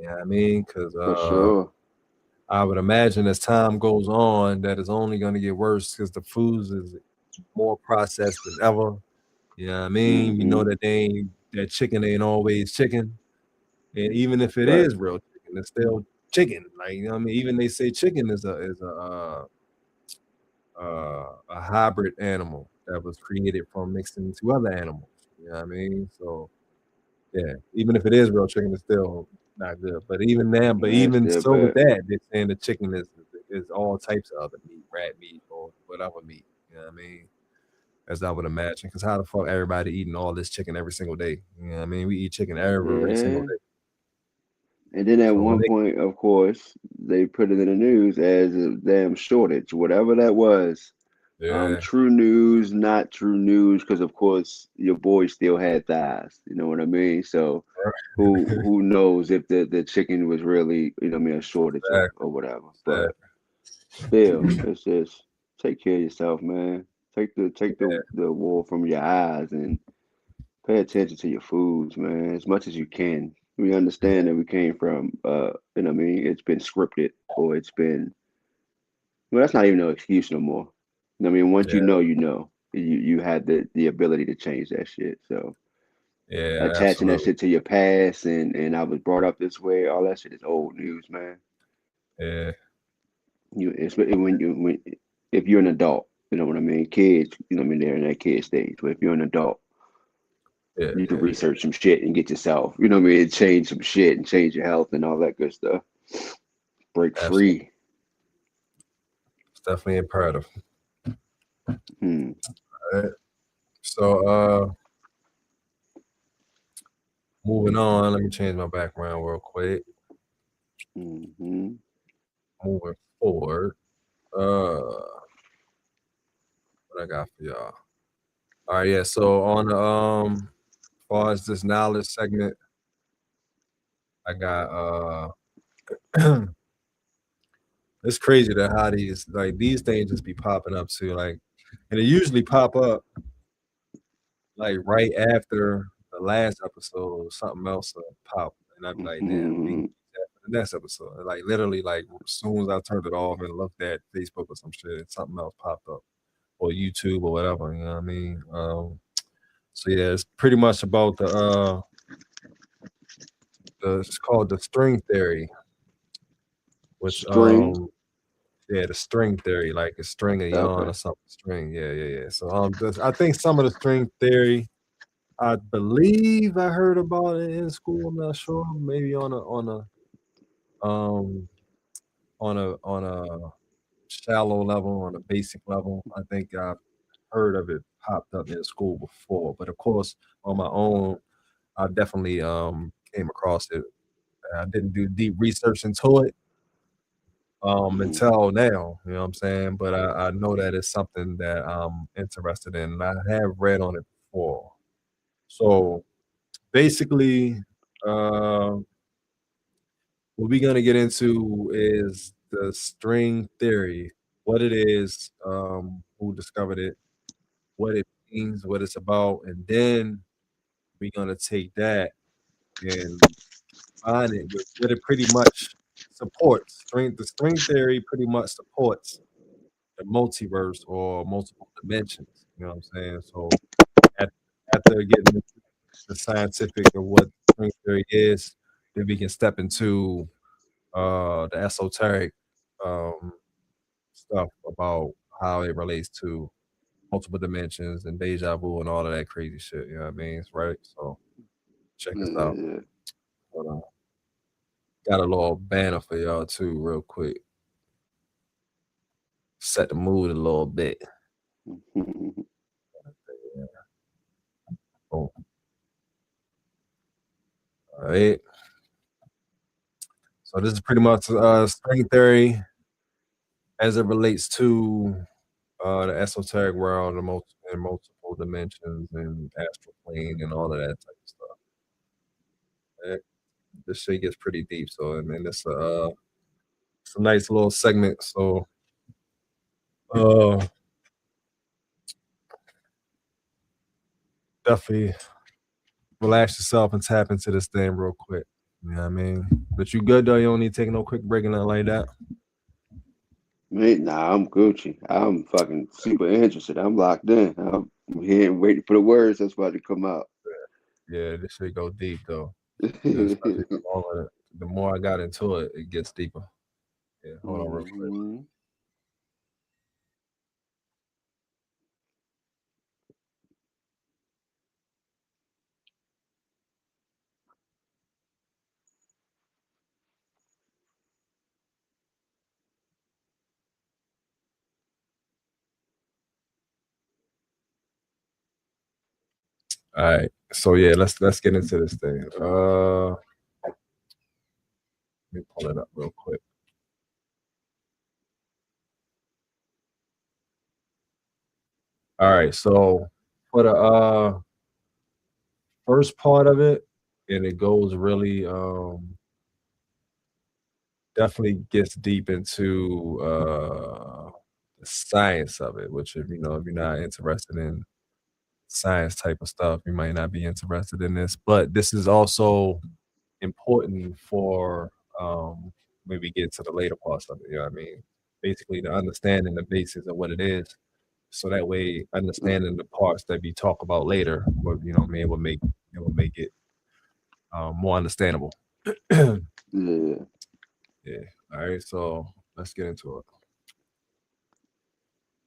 Yeah, I mean, because For sure. I would imagine as time goes on, that it's only going to get worse because the foods is more processed than ever. You know what I mean? We know Hmm. that chicken ain't always chicken. And even if it Right. is real chicken, it's still chicken. Like, you know what I mean? Even they say chicken is a hybrid animal that was created from mixing into other animals. You know what I mean? So yeah, even if it is real chicken, it's still not good. But even now, but Yeah, it's even still so with bad. that, they're saying the chicken is all types of other meat, rat meat or whatever meat. You know what I mean? As I would imagine. Because how the fuck everybody eating all this chicken every single day? You know what I mean? We eat chicken every single Yeah. day. And then at So when one point, of course, they put it in the news as a damn shortage, whatever that was. yeah, True news, not true news, because of course your boy still had thighs. You know what I mean? So who knows if the chicken was really, you know what I mean, a shortage exactly, or whatever. But exactly. still, it's just take care of yourself, man. Take the wool from your eyes and pay attention to your foods, man, as much as you can. We understand that we came from, you know what I mean, it's been scripted or it's been, well, that's not even no excuse no more. You know what I mean, once Yeah, you know, you know. You had the ability to change that shit. So Yeah, Attaching that absolutely. shit to your past and I was brought up this way. All that shit is old news, man. Yeah, It's when if you're an adult, you know what I mean. Kids, you know what I mean. They're in that kid stage, but if you're an adult, yeah, you can yeah, yeah. research some shit and get yourself, you know what I mean, change some shit and change your health and all that good stuff. Break Absolutely. free. It's definitely imperative. Hmm. All right. So moving on, let me change my background real quick. Hmm. Moving forward. Uh what I got for y'all. All right, yeah. So on the as far as this knowledge segment, I got it's crazy that how these things just be popping up too. Like, and they usually pop up like right after the last episode, something else will pop, and I'd be like, damn, we can Hmm. use that for the next episode. And like literally, like as soon as I turned it off and looked at Facebook or some shit, something else popped up, or YouTube or whatever. You know what I mean? So yeah, it's pretty much about the it's called the string theory, which String. yeah, the string theory, like a string of yarn Okay. or something. String, yeah, yeah, yeah. So I think some of the string theory, I believe I heard about it in school. I'm not sure. Maybe um on a shallow level, on a basic level. I think I've heard of it popped up in school before, but of course on my own, I definitely came across it. I didn't do deep research into it Hmm. until now, you know what I'm saying? But I know that it's something that I'm interested in, and I have read on it before. So basically, uh, what we're gonna get into is the string theory, what it is, who discovered it, what it means, what it's about, and then we're gonna take that and find it with what it pretty much supports. The string theory pretty much supports the multiverse or multiple dimensions. You know what I'm saying? So at, after getting into the scientific of what string theory is, then we can step into the esoteric um, stuff about how it relates to multiple dimensions and deja vu and all of that crazy shit. You know what I mean? Right? So check this out. Yeah. Hold on. Got a little banner for y'all too, real quick. Set the mood a little bit. Yeah. Yeah. Oh, all right. So this is pretty much string theory as it relates to the esoteric world, and multiple dimensions and astral plane and all of that type of stuff. Right? This shit gets pretty deep. So and then it's a nice little segment. So uh definitely relax yourself and tap into this thing real quick. You know what I mean? But you good though, you don't need to take no quick break and nothing like that. Man, nah, I'm Gucci. I'm fucking super interested. I'm locked in. I'm here and waiting for the words that's about to come out. Yeah, this shit go deep though. Especially the more I got into it, it gets deeper. Yeah, hold on real quick. Hmm. All right. So yeah, let's get into this thing. Let me pull it up real quick. All right, so for the first part of it, and it goes really definitely gets deep into the science of it, which if you're not interested in science type of stuff, you might not be interested in this. But this is also important for maybe get to the later parts of it. You know what I mean? Basically, the understanding the basis of what it is. So that way, understanding the parts that we talk about later, what I mean, it will make it more understandable. Yeah. Yeah. All right. So let's get into it.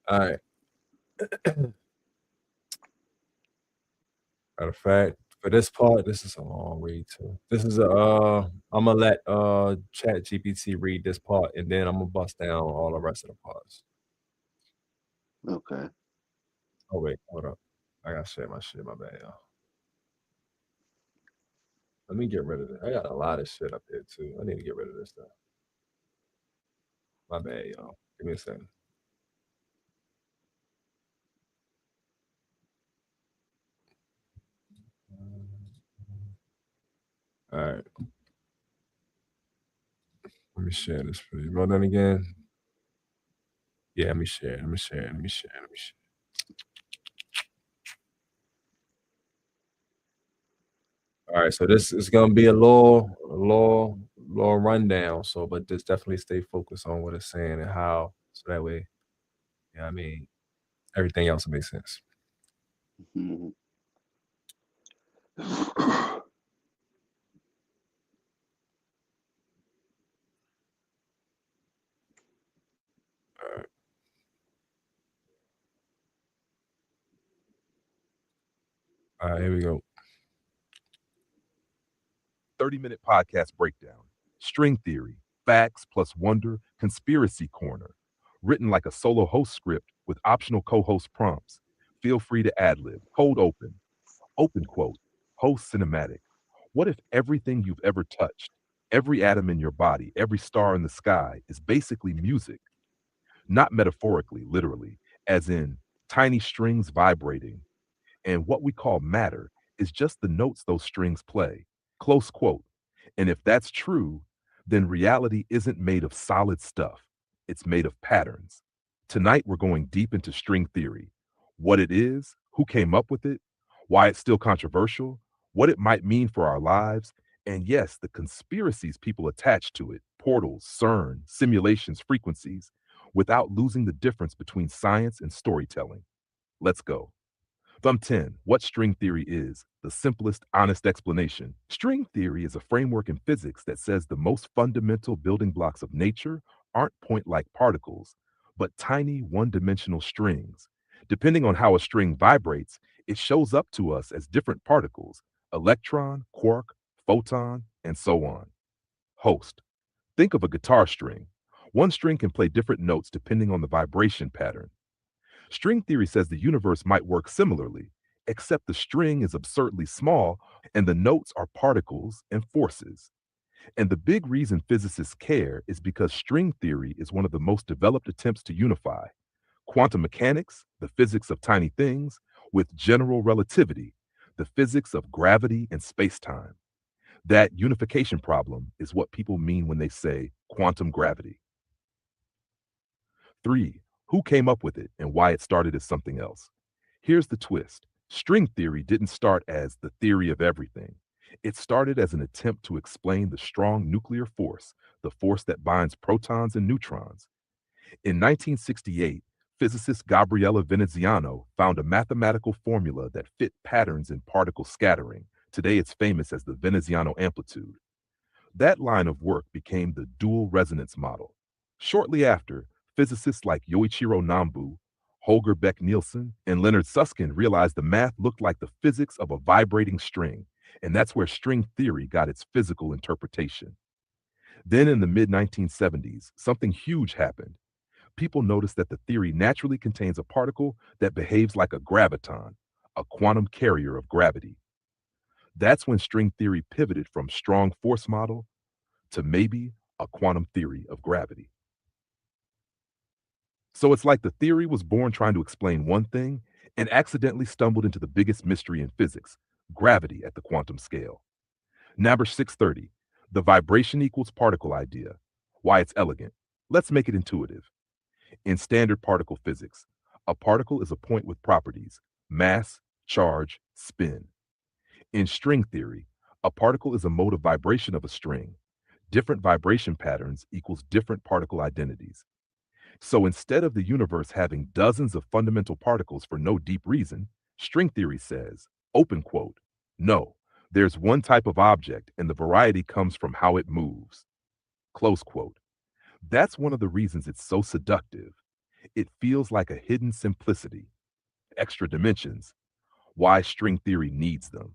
All right. Matter of fact, for this part, this is a long read too. This is I'm gonna let Chat GPT read this part, and then I'm gonna bust down all the rest of the parts. Okay. Oh wait, hold up. I gotta share my shit. My bad, y'all. Let me get rid of it. I got a lot of shit up here too. I need to get rid of this stuff. My bad, y'all. Give me a second. All right. Let me share this for you. Run that again. Yeah, let me share. Let me share. Let me share. Let me share. All right, so this is gonna be a little rundown. So, but just definitely stay focused on what it's saying and how, so that way, I mean, everything else will make sense. Mhm. All right, all right, here we go. 30-minute podcast breakdown. String theory, facts plus wonder, conspiracy corner. Written like a solo host script with optional co-host prompts. Feel free to ad-lib. Cold open. Open quote. Host cinematic. What if everything you've ever touched, every atom in your body, every star in the sky is basically music? Not metaphorically, literally, as in tiny strings vibrating, and what we call matter is just the notes those strings play. Close quote. And if that's true, then reality isn't made of solid stuff, it's made of patterns. Tonight, we're going deep into string theory, what it is, who came up with it, why it's still controversial, what it might mean for our lives, and yes, the conspiracies people attach to it portals, CERN, simulations, frequencies without losing the difference between science and storytelling. Let's go. Thumb 10, what string theory is, the simplest, honest explanation. String theory is a framework in physics that says the most fundamental building blocks of nature aren't point like particles, but tiny one dimensional strings. Depending on how a string vibrates, it shows up to us as different particles electron, quark, photon, and so on. Host. Think of a guitar string. One string can play different notes depending on the vibration pattern. String theory says the universe might work similarly, except the string is absurdly small and the notes are particles and forces. And the big reason physicists care is because string theory is one of the most developed attempts to unify quantum mechanics, the physics of tiny things, with general relativity, the physics of gravity and space-time. That unification problem is what people mean when they say quantum gravity. 3. Who came up with it and why it started as something else? Here's the twist. String theory didn't start as the theory of everything. It started as an attempt to explain the strong nuclear force, the force that binds protons and neutrons. In 1968, physicist Gabriele Veneziano found a mathematical formula that fit patterns in particle scattering. Today it's famous as the Veneziano amplitude. That line of work became the dual resonance model. Shortly after, physicists like Yoichiro Nambu, Holger Beck Nielsen, and Leonard Susskind realized the math looked like the physics of a vibrating string, and that's where string theory got its physical interpretation. Then in the mid 1970s, something huge happened. People noticed that the theory naturally contains a particle that behaves like a graviton, a quantum carrier of gravity. That's when string theory pivoted from strong force model to maybe a quantum theory of gravity. So it's like the theory was born trying to explain one thing and accidentally stumbled into the biggest mystery in physics gravity at the quantum scale. Number 630, the vibration equals particle idea. Why it's elegant. Let's make it intuitive. In standard particle physics, a particle is a point with properties mass, charge, spin. In string theory, a particle is a mode of vibration of a string. Different vibration patterns equals different particle identities. So instead of the universe having dozens of fundamental particles for no deep reason, string theory says, open quote, no, There's one type of object, and the variety comes from how it moves. Close quote. That's one of the reasons it's so seductive. It feels like a hidden simplicity, extra dimensions, why string theory needs them.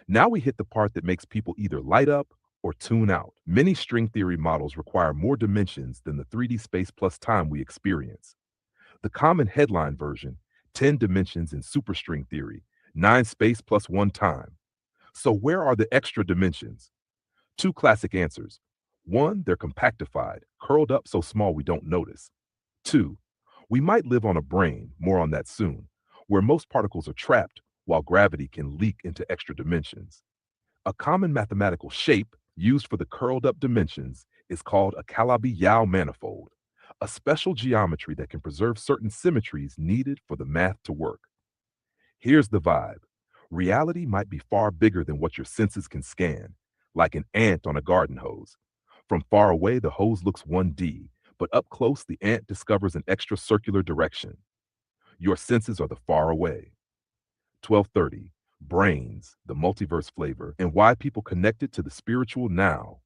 Now we hit the part that makes people either light up or tune out. Many string theory models require more dimensions than the 3D space plus time we experience. The common headline version, 10 dimensions in superstring theory, 9 space plus 1 time. So where are the extra dimensions? Two classic answers. One, they're compactified, curled up so small we don't notice. Two, we might live on a brane, more on that soon, where most particles are trapped while gravity can leak into extra dimensions. A common mathematical shape used for the curled up dimensions is called a Calabi-Yau manifold, a special geometry that can preserve certain symmetries needed for the math to work. Here's the vibe. Reality might be far bigger than what your senses can scan, like an ant on a garden hose. From far away, the hose looks 1D, but up close, the ant discovers an extra circular direction. Your senses are the far away. 1230, brains, the multiverse flavor, and why people connect it to the spiritual now.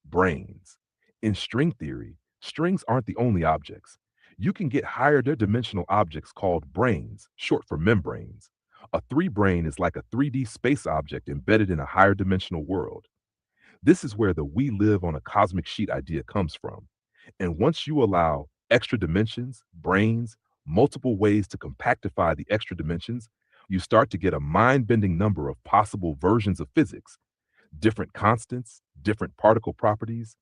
Brains. In string theory, strings aren't the only objects. You can get higher dimensional objects called brains, short for membranes. A 3-brain is like a 3D space object embedded in a higher dimensional world. This is where the we live on a cosmic sheet idea comes from. And once you allow extra dimensions, brains, multiple ways to compactify the extra dimensions, you start to get a mind-bending number of possible versions of physics, different constants, different particle properties,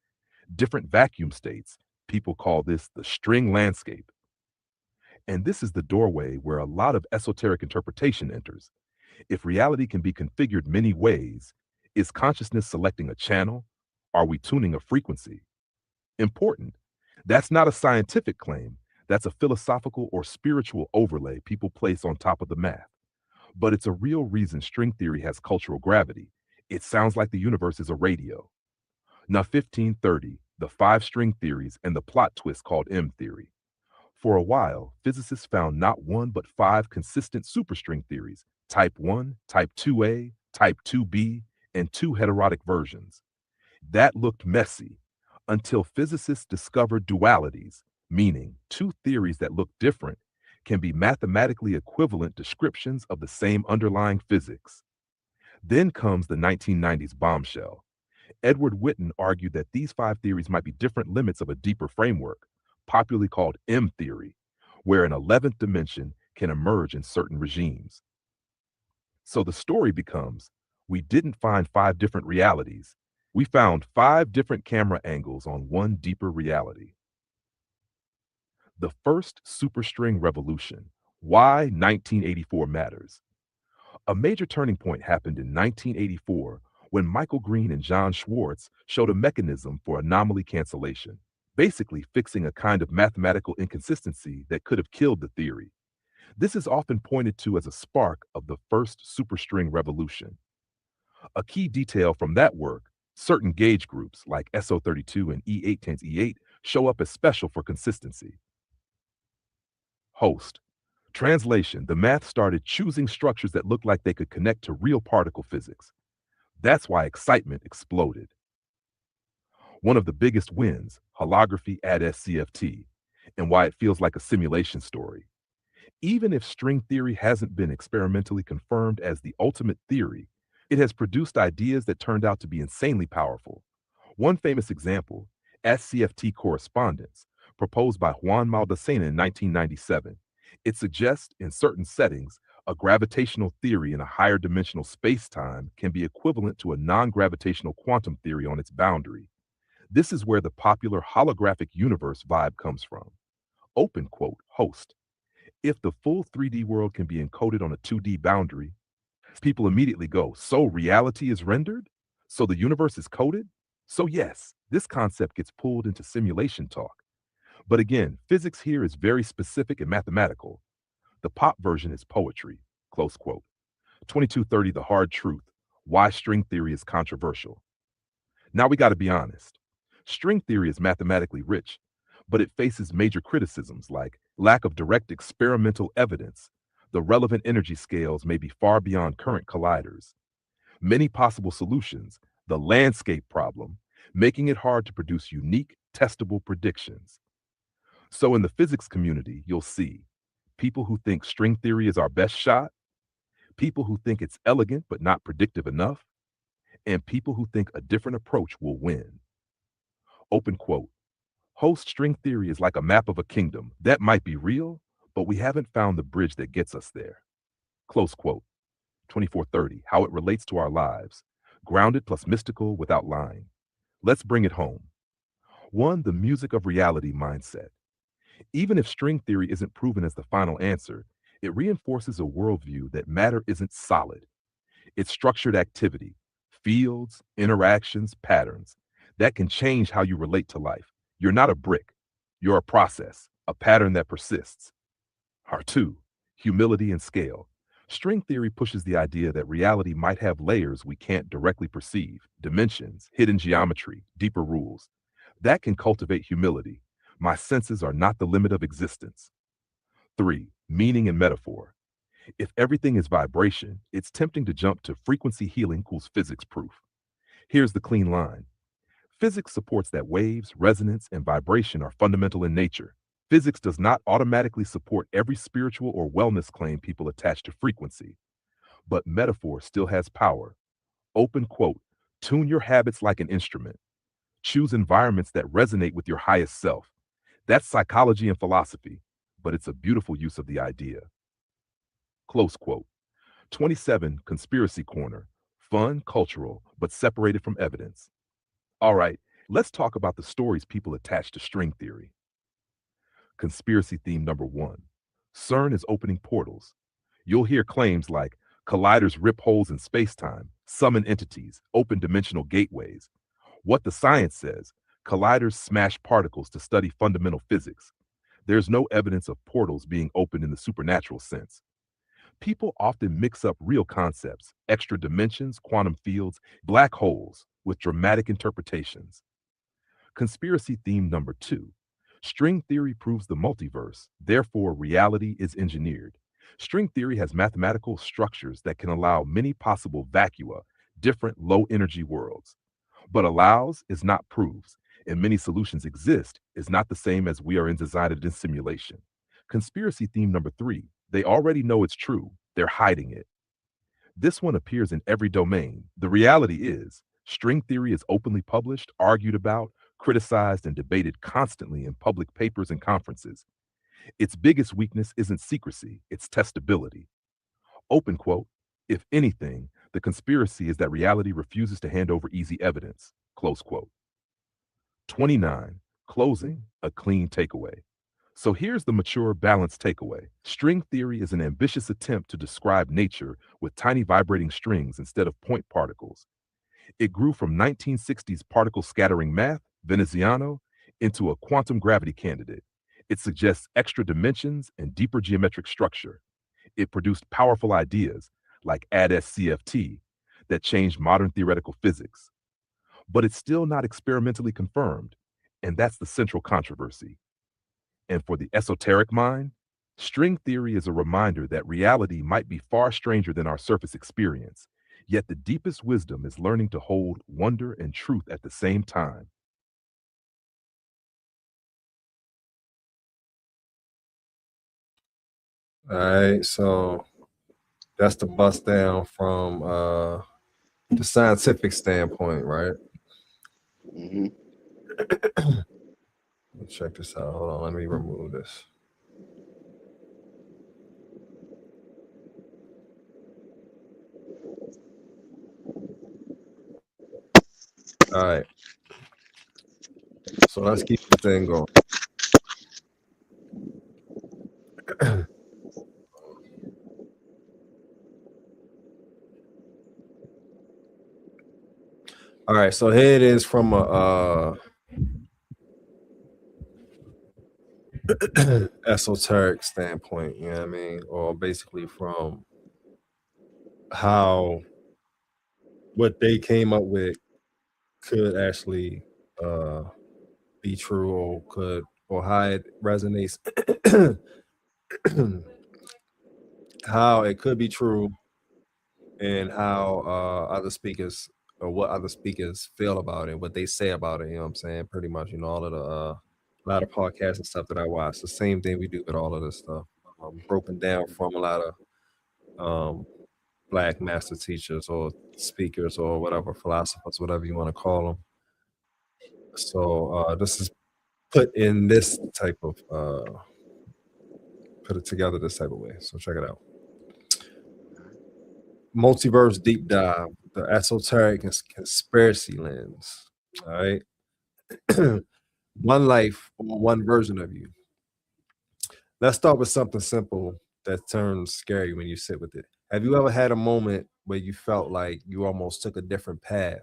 different vacuum states. People call this the string landscape. And this is the doorway where a lot of esoteric interpretation enters. If reality can be configured many ways, is consciousness selecting a channel? Are we tuning a frequency? Important. That's not a scientific claim. That's a philosophical or spiritual overlay people place on top of the math. But it's a real reason string theory has cultural gravity. It sounds like the universe is a radio. Now 1530, the 5 string theories and the plot twist called M theory. For a while, physicists found not 1 but 5 consistent superstring theories, type 1, type 2a, type 2b, and 2 heterotic versions. That looked messy until physicists discovered dualities, meaning 2 theories that look different can be mathematically equivalent descriptions of the same underlying physics. Then comes the 1990s bombshell. Edward Witten argued that these 5 theories might be different limits of a deeper framework, popularly called M theory, where an 11th dimension can emerge in certain regimes. So the story becomes, we didn't find 5 different realities. We found 5 different camera angles on one deeper reality. The first superstring revolution. Why 1984 matters. A major turning point happened in 1984 when Michael Green and John Schwartz showed a mechanism for anomaly cancellation, basically fixing a kind of mathematical inconsistency that could have killed the theory. This is often pointed to as a spark of the first superstring revolution. A key detail from that work, certain gauge groups like SO32 and E8 times E8 show up as special for consistency. Host. Translation, the math started choosing structures that looked like they could connect to real particle physics. That's why excitement exploded. One of the biggest wins, holography at SCFT, and why it feels like a simulation story. Even if string theory hasn't been experimentally confirmed as the ultimate theory, it has produced ideas that turned out to be insanely powerful. One famous example, SCFT correspondence, proposed by Juan Maldacena in 1997. It suggests, in certain settings, a gravitational theory in a higher dimensional space-time can be equivalent to a non-gravitational quantum theory on its boundary. This is where the popular holographic universe vibe comes from. Open quote, host. If the full 3D world can be encoded on a 2D boundary, people immediately go, so reality is rendered? So the universe is coded? So yes, this concept gets pulled into simulation talk. But again, physics here is very specific and mathematical. The pop version is poetry, close quote. 2230, the hard truth, why string theory is controversial. Now we got to be honest. String theory is mathematically rich, but it faces major criticisms like lack of direct experimental evidence. The relevant energy scales may be far beyond current colliders. many possible solutions, the landscape problem, making it hard to produce unique, testable predictions. So in the physics community, you'll see people who think string theory is our best shot, people who think it's elegant but not predictive enough, and people who think a different approach will win. Open quote. Host string theory is like a map of a kingdom. That might be real, but we haven't found the bridge that gets us there. Close quote. 2430, how it relates to our lives. Grounded plus mystical without lying. Let's bring it home. 1, the music of reality mindset. Even if string theory isn't proven as the final answer, it reinforces a worldview that matter isn't solid. It's structured activity, fields, interactions, patterns that can change how you relate to life. You're not a brick. You're a process, a pattern that persists. R2, humility and scale. String theory pushes the idea that reality might have layers we can't directly perceive, dimensions, hidden geometry, deeper rules. That can cultivate humility. My senses are not the limit of existence. 3, meaning and metaphor. If everything is vibration, it's tempting to jump to frequency healing equals physics proof. Here's the clean line. Physics supports that waves, resonance, and vibration are fundamental in nature. Physics does not automatically support every spiritual or wellness claim people attach to frequency. But metaphor still has power. Open quote, tune your habits like an instrument. Choose environments that resonate with your highest self. That's psychology and philosophy, but it's a beautiful use of the idea. Close quote. 27, conspiracy corner. Fun, cultural, but separated from evidence. All right, let's talk about the stories people attach to string theory. Conspiracy theme number 1. CERN is opening portals. You'll hear claims like colliders rip holes in space-time, summon entities, open dimensional gateways. What the science says, colliders smash particles to study fundamental physics. There's no evidence of portals being opened in the supernatural sense. People often mix up real concepts, extra dimensions, quantum fields, black holes, with dramatic interpretations. Conspiracy theme number 2. String theory proves the multiverse, therefore reality is engineered. String theory has mathematical structures that can allow many possible vacua, different low-energy worlds. But allows is not proves, and many solutions exist is not the same as we are decided in simulation. Conspiracy theme number 3. They already know it's true. They're hiding it. This one appears in every domain. The reality is, string theory is openly published, argued about, criticized, and debated constantly in public papers and conferences. Its biggest weakness isn't secrecy, it's testability. Open quote, if anything, the conspiracy is that reality refuses to hand over easy evidence. Close quote. 29, closing, a clean takeaway. So here's the mature, balanced takeaway. String theory is an ambitious attempt to describe nature with tiny vibrating strings instead of point particles. It grew from 1960s particle scattering math, Veneziano, into a quantum gravity candidate. It suggests extra dimensions and deeper geometric structure. It produced powerful ideas like ADS-CFT that changed modern theoretical physics. But it's still not experimentally confirmed, and that's the central controversy. And for the esoteric mind, string theory is a reminder that reality might be far stranger than our surface experience, yet the deepest wisdom is learning to hold wonder and truth at the same time. All right, so that's the bust down from the scientific standpoint, right? Mm-hmm. Check this out. Hold on, let me remove this. All right. So let's keep the thing going. All right, so here it is from a esoteric standpoint, you know what I mean? Or basically from how what they came up with could actually be true or could or how it resonates how it could be true and how other speakers or what other speakers feel about it, what they say about it. You know what I'm saying? Pretty much, all of the a lot of podcasts and stuff that I watch. The same thing we do with all of this stuff, broken down from a lot of um, black master teachers or speakers or whatever philosophers, whatever you want to call them. So this is put in this type of put it together this type of way. So check it out. Multiverse deep dive, the esoteric and conspiracy lens. All right. One life or one version of you. Let's start with something simple that turns scary when you sit with it. Have you ever had a moment where you felt like you almost took a different path?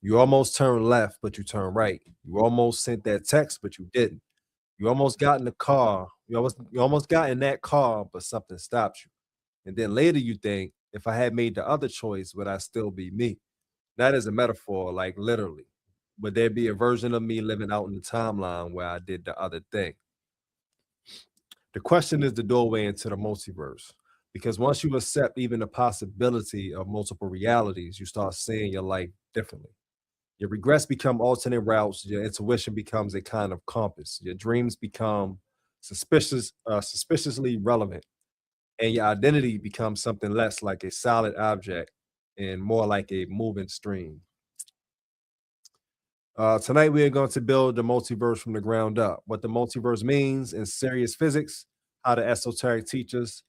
You almost turned left, but you turned right. You almost sent that text, but you didn't. You almost got in the car. You almost got in that car, but something stopped you. And then later you think, if I had made the other choice, would I still be me? Not as a metaphor, like literally. Would there be a version of me living out in the timeline where I did the other thing? The question is the doorway into the multiverse. Because once you accept even the possibility of multiple realities, you start seeing your life differently. Your regrets become alternate routes. Your intuition becomes a kind of compass. Your dreams become suspiciously relevant, and your identity becomes something less like a solid object and more like a moving stream. Tonight, we are going to build the multiverse from the ground up. What the multiverse means in serious physics, how the esoteric teachers,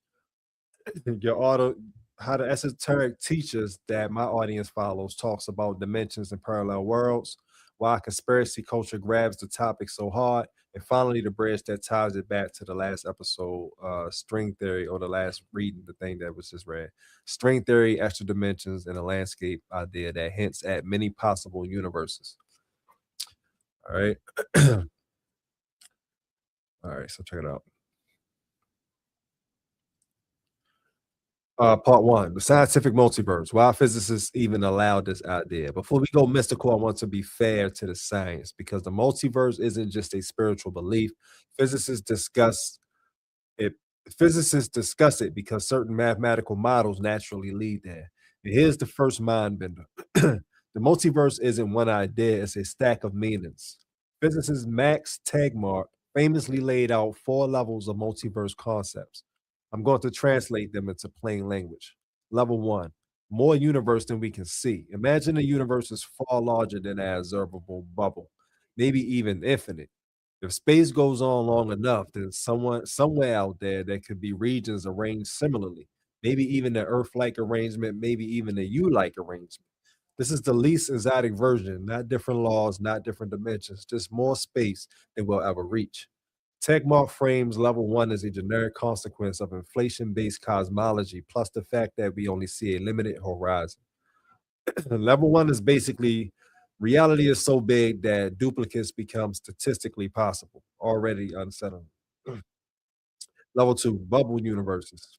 your auto, how the esoteric teachers that my audience follows talks about dimensions and parallel worlds, why conspiracy culture grabs the topic so hard, and finally the bridge that ties it back to the last episode, string theory, or the last reading, the thing that was just read. String theory, extra dimensions, and a landscape idea that hints at many possible universes. All right. All right, so check it out. Part one, the scientific multiverse. Why physicists even allowed this idea. Before we go mystical, I want to be fair to the science because the multiverse isn't just a spiritual belief. Physicists discuss it. Physicists discuss it because certain mathematical models naturally lead there. And here's the first mind bender. The multiverse isn't one idea, it's a stack of meanings. Physicist Max Tegmark famously laid out 4 levels of multiverse concepts. I'm going to translate them into plain language. Level 1, more universe than we can see. Imagine the universe is far larger than our observable bubble, maybe even infinite. If space goes on long enough, then somewhere out there could be regions arranged similarly. Maybe even the Earth-like arrangement, maybe even the U-like arrangement. This is the least exotic version, not different laws, not different dimensions, just more space than we'll ever reach. Tegmark frames level 1 as a generic consequence of inflation-based cosmology, plus the fact that we only see a limited horizon. Level 1 is basically reality is so big that duplicates become statistically possible, already unsettling. Level 2, bubble universes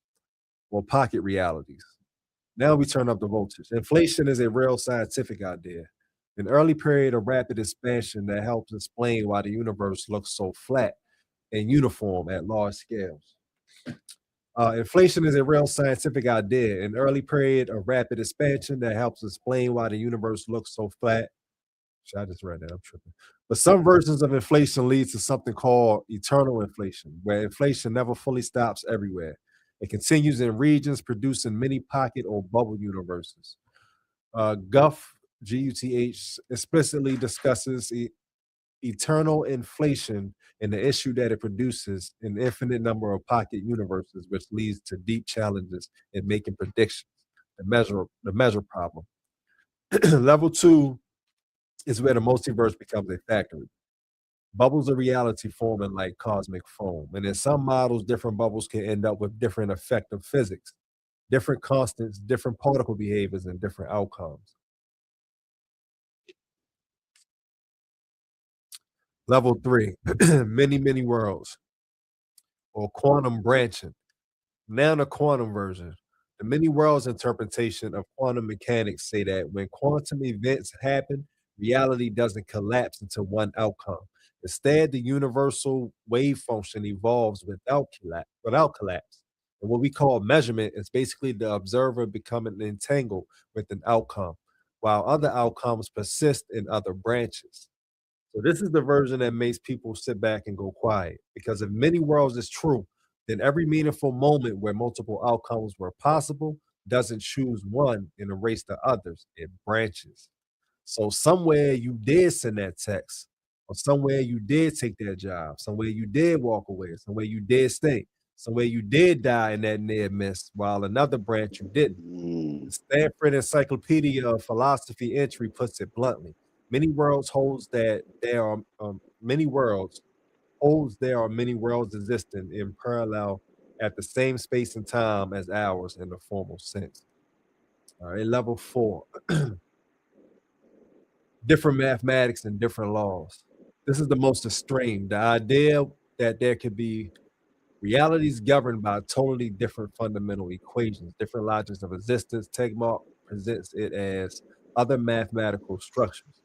or pocket realities. Now we turn up the voltage. Inflation is a real scientific idea, an early period of rapid expansion that helps explain why the universe looks so flat and uniform at large scales. Inflation is a real scientific idea, an early period of rapid expansion that helps explain why the universe looks so flat. I just read that, I'm tripping. But some versions of inflation lead to something called eternal inflation, where inflation never fully stops everywhere. It continues in regions producing many pocket or bubble universes. Guth, Guth, explicitly discusses eternal inflation and the issue that it produces an infinite number of pocket universes, which leads to deep challenges in making predictions. The measure problem. Level 2 is where the multiverse becomes a factory. Bubbles of reality forming like cosmic foam. And in some models, different bubbles can end up with different effective physics, different constants, different particle behaviors, and different outcomes. Level 3, many, many worlds, or quantum branching. Now the quantum version. The many worlds interpretation of quantum mechanics say that when quantum events happen, reality doesn't collapse into one outcome. Instead, the universal wave function evolves without collapse. And what we call measurement is basically the observer becoming entangled with an outcome, while other outcomes persist in other branches. So this is the version that makes people sit back and go quiet. Because if many worlds is true, then every meaningful moment where multiple outcomes were possible doesn't choose one and erase the others. It branches. So somewhere you did send that text, or somewhere you did take that job, somewhere you did walk away, somewhere you did stay, somewhere you did die in that near miss, while another branch you didn't. The Stanford Encyclopedia of Philosophy entry puts it bluntly. Many worlds holds that there are many worlds holds there are many worlds existing in parallel at the same space and time as ours in the formal sense. All right, level 4. Different mathematics and different laws. This is the most extreme. The idea that there could be realities governed by totally different fundamental equations, different logics of existence. Tegmark presents it as other mathematical structures.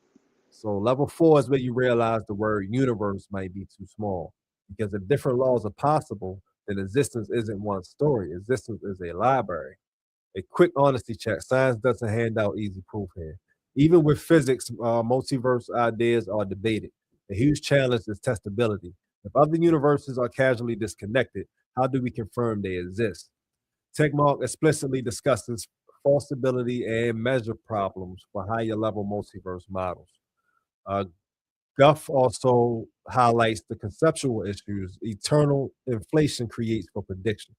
So level 4 is where you realize the word universe might be too small. Because if different laws are possible, then existence isn't one story. Existence is a library. A quick honesty check. Science doesn't hand out easy proof here. Even with physics, multiverse ideas are debated. A huge challenge is testability. If other universes are casually disconnected, how do we confirm they exist? Techmark explicitly discusses falsibility and measure problems for higher level multiverse models. Uh, Guff also highlights the conceptual issues eternal inflation creates for prediction.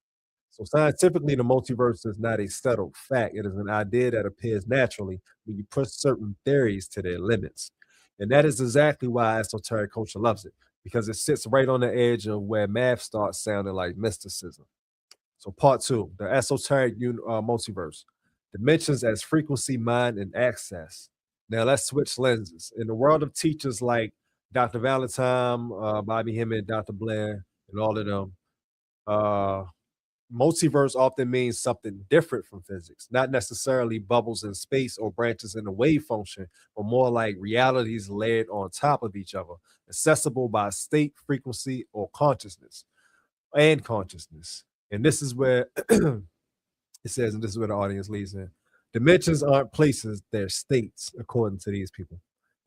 So scientifically, the multiverse is not a settled fact. It is an idea that appears naturally when you push certain theories to their limits. And that is exactly why esoteric culture loves it, because it sits right on the edge of where math starts sounding like mysticism. So part 2, the esoteric multiverse. Dimensions as frequency, mind, and access. Now let's switch lenses. In the world of teachers like Dr. Valentine, Bobby Hemmett, Dr. Blair, and all of them, uh, multiverse often means something different from physics, not necessarily bubbles in space or branches in a wave function, but more like realities layered on top of each other, accessible by state, frequency, or consciousness and consciousness. And this is where it says, and this is where the audience leads in. Dimensions aren't places, they're states, according to these people.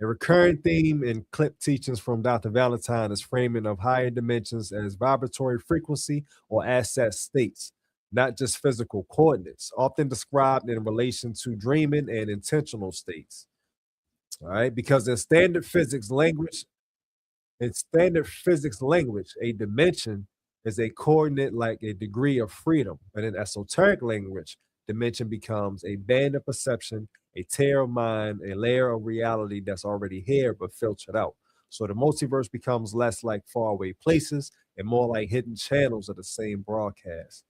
A recurring theme in clip teachings from Dr. Valentine is framing of higher dimensions as vibratory frequency or asset states, not just physical coordinates, often described in relation to dreaming and intentional states. All right, because in standard physics language, a dimension is a coordinate like a degree of freedom. But in esoteric language, dimension becomes a band of perception, a tier of mind, a layer of reality that's already here but filtered out. So the multiverse becomes less like faraway places and more like hidden channels of the same broadcast.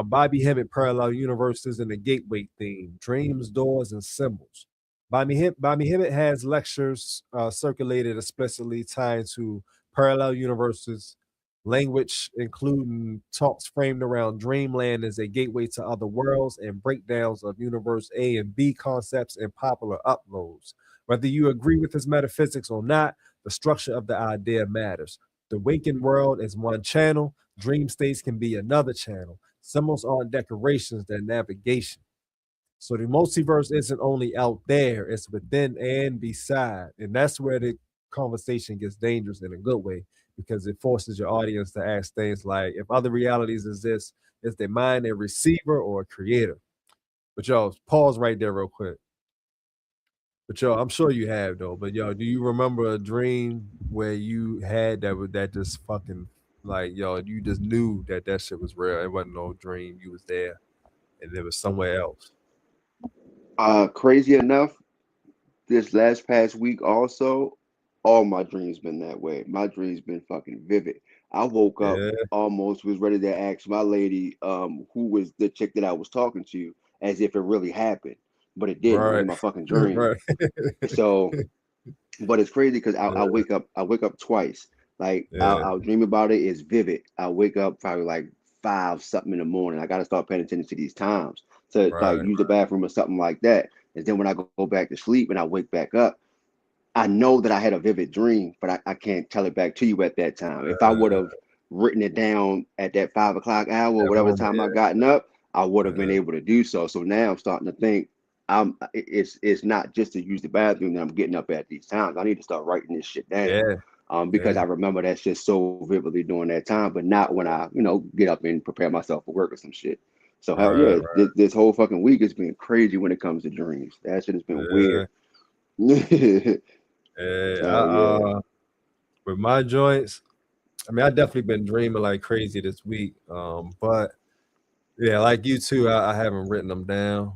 Bobby Hemmett, Parallel Universes and the Gateway Theme, Dreams, Doors, and Symbols. Bobby Hemmett has lectures circulated explicitly tying to parallel universes, language, including talks framed around dreamland as a gateway to other worlds and breakdowns of universe A and B concepts in popular uploads. Whether you agree with his metaphysics or not, the structure of the idea matters. The waking world is one channel, dream states can be another channel. Symbols aren't decorations, they're navigation. So the multiverse isn't only out there, it's within and beside. And that's where the conversation gets dangerous in a good way because it forces your audience to ask things like if other realities exist, is their mind a receiver or a creator? But y'all, pause right there real quick. But yo, I'm sure you have though. But yo, do you remember a dream where you had that just fucking like yo, you just knew that that shit was real. It wasn't no dream. You was there, and it was somewhere else. Crazy enough, this last past week also, all my dreams been that way. My dreams been fucking vivid. I woke up Yeah, almost was ready to ask my lady, who was the chick that I was talking to, as if it really happened, but it didn't. It was right, in my fucking dream. right. So, but it's crazy because I Yeah, wake up twice. Like yeah, I'll dream about it. It's vivid. I wake up probably like five something in the morning. I got to start paying attention to these times to like right. use the bathroom or something like that. And then when I go back to sleep and I wake back up, I know that I had a vivid dream, but I can't tell it back to you at that time. If I would have written it down at that 5 o'clock hour, or That whatever moment, time I yeah, gotten up, I would have been yeah, able to do so. So now I'm starting to think it's not just to use the bathroom that I'm getting up at these times. I need to start writing this shit down. yeah, Because yeah, I remember that shit so vividly during that time, but not when I, get up and prepare myself for work or some shit. So hell right, yeah, right, this whole fucking week has been crazy when it comes to dreams. That shit has been yeah, weird. Hell yeah. yeah. With my joints, I mean, I definitely been dreaming like crazy this week. But yeah, like you too, I haven't written them down.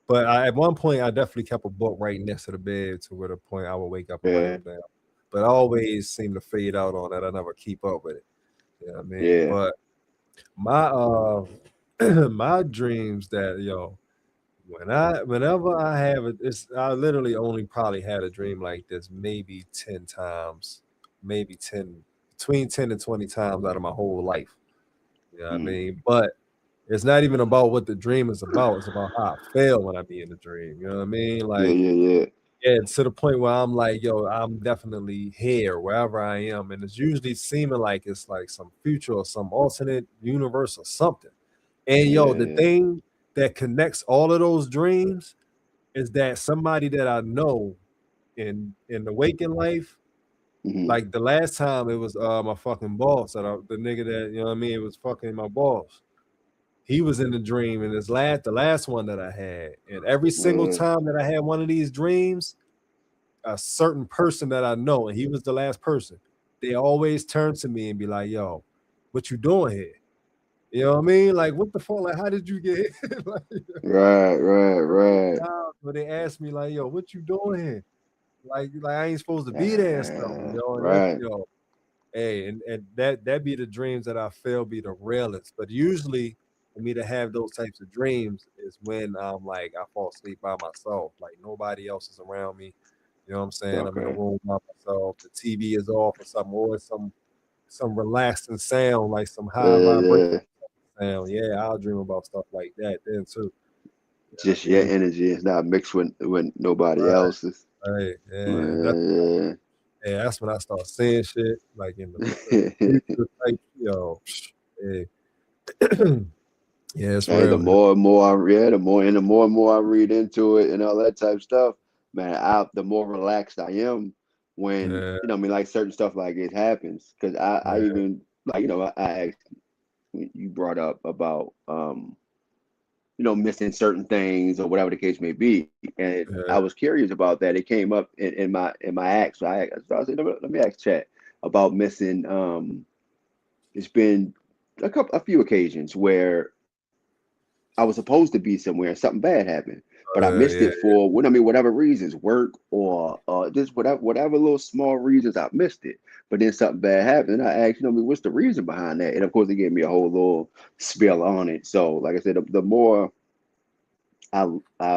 But at one point, I definitely kept a book right next to the bed to where the point I would wake up and write Yeah. them down. But I always seem to fade out on that. I never keep up with it. You know what I mean? Yeah. But my my dreams that whenever I have it, I literally only probably had a dream like this maybe 10 times, maybe 10 between 10 and 20 times out of my whole life. You know what I Mm. mean? But it's not even about what the dream is about. It's about how I feel when I be in the dream. You know what I mean? Yeah, Like, yeah, yeah. yeah, to the point where I'm like, yo, I'm definitely here wherever I am. And it's usually seeming like it's like some future or some alternate universe or something. And yo, Yeah, the yeah. thing that connects all of those dreams is that somebody that I know in the waking life, Hmm. like the last time it was my fucking boss, the nigga that, you know what I mean, it was fucking my boss. He was in the dream and the last one that I had. And every single time that I had one of these dreams, a certain person that I know, and he was the last person, they always turn to me and be like, yo, what you doing here? You know what I mean? Like, what the fuck? Like, how did you get here? Like, Right, right, right. times where they ask me, like, yo, what you doing here? Like I ain't supposed to be there and stuff, and that's, Right. hey, and that be the dreams that I feel be the realest. But usually for me to have those types of dreams is when I'm like I fall asleep by myself, like nobody else is around me. You know what I'm saying? I'm in a Okay. room by myself. The TV is off or something, or it's some relaxing sound, like some high Yeah, vibration yeah. sound. Yeah, I'll dream about stuff like that then too. You know Just what I your mean? energy is not mixed with nobody Right, else's. right. Yeah, that's Yeah. yeah, that's when I start saying shit like in the future type, yeah. Yeah, it's Hey, the real. more and more the more and more I read into it and all that type of stuff, man, the more relaxed I am when, Yeah, I mean, like certain stuff like it happens. Because I yeah, even, like, I asked when you brought up about, missing certain things or whatever the case may be. And I yeah, was curious about that. It came up in my ask. So I said, let me ask chat about missing. It's been a few occasions where I was supposed to be somewhere and something bad happened, but I missed yeah, it for whatever reasons, work or just whatever little small reasons I missed it. But then something bad happened. And I asked, what's the reason behind that? And of course, they gave me a whole little spiel on it. So, like I said, the more I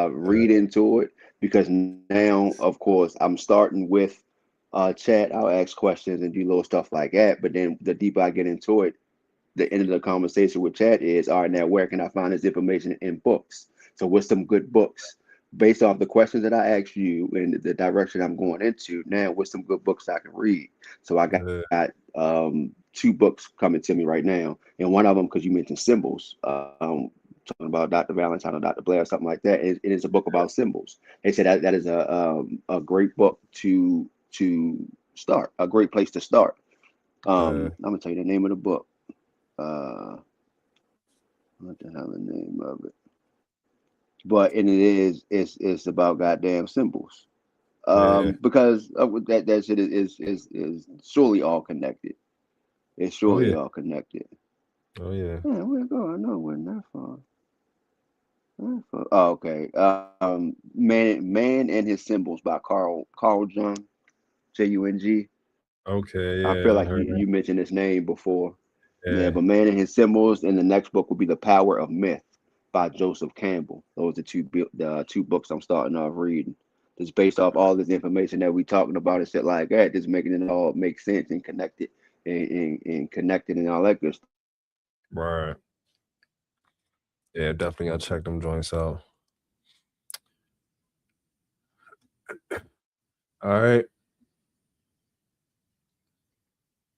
read yeah, into it, because now, of course, I'm starting with chat. I'll ask questions and do little stuff like that. But then the deeper I get into it, the end of the conversation with chat is, all right, now where can I find this information in books? So what's some good books? Based off the questions that I asked you and the direction I'm going into, now what's some good books I can read? So I got yeah, two books coming to me right now. And one of them, because you mentioned symbols, talking about Dr. Valentine or Dr. Blair or something like that, it is a book about symbols. They said that is a great book to start, a great place to start. yeah, I'm gonna tell you the name of the book. uh what the hell the name of it? But and it's about goddamn symbols. yeah. Because of that shit is surely all connected. It's Oh surely yeah, all connected. oh yeah. Yeah, where it go? I know where that far. Oh, okay. Man and His Symbols by Carl Jung, Jung. Okay, I feel yeah, I like heard that. you mentioned his name before. Yeah, Yeah, but Man and His Symbols, and the next book will be The Power of Myth by Joseph Campbell. Those are the two books I'm starting off reading. Just based off all this information that we talking about and shit like that, just making it all make sense and connected and connected and all that good stuff. right. Yeah, definitely gotta check them joints out. All right.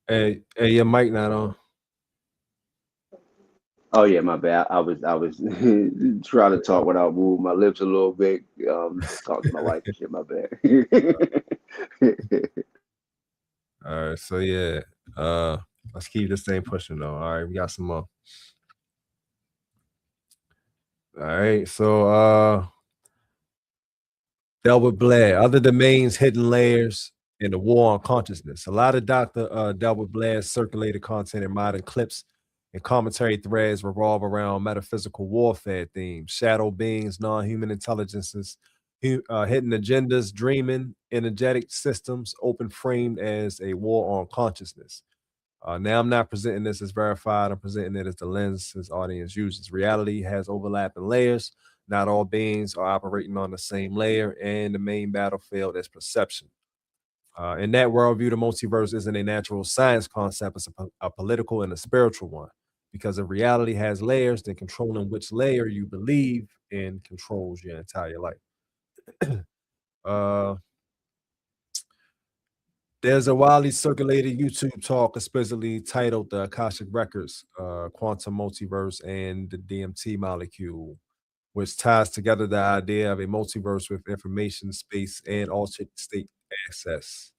Hey, your mic not on. Oh yeah, my bad. I was trying to talk without moving my lips a little bit. Talk to my wife and shit. My bad. All right, so yeah, let's keep this thing pushing though. All right, we got some more. All right, so Delbert Blair, other domains, hidden layers, and the war on consciousness. A lot of Dr. Delbert Blair's circulated content in modern clips and commentary threads revolve around metaphysical warfare themes, shadow beings, non-human intelligences, hidden agendas, dreaming, energetic systems, open framed as a war on consciousness. Now I'm not presenting this as verified. I'm presenting it as the lens his audience uses. Reality has overlapping layers. Not all beings are operating on the same layer, and the main battlefield is perception. In that worldview, the multiverse isn't a natural science concept, it's a political and a spiritual one. Because if reality has layers, then controlling which layer you believe in controls your entire life. uh, There's a widely circulated YouTube talk explicitly titled The Akashic Records, Quantum Multiverse, and the DMT Molecule, which ties together the idea of a multiverse with information, space, and altered state access.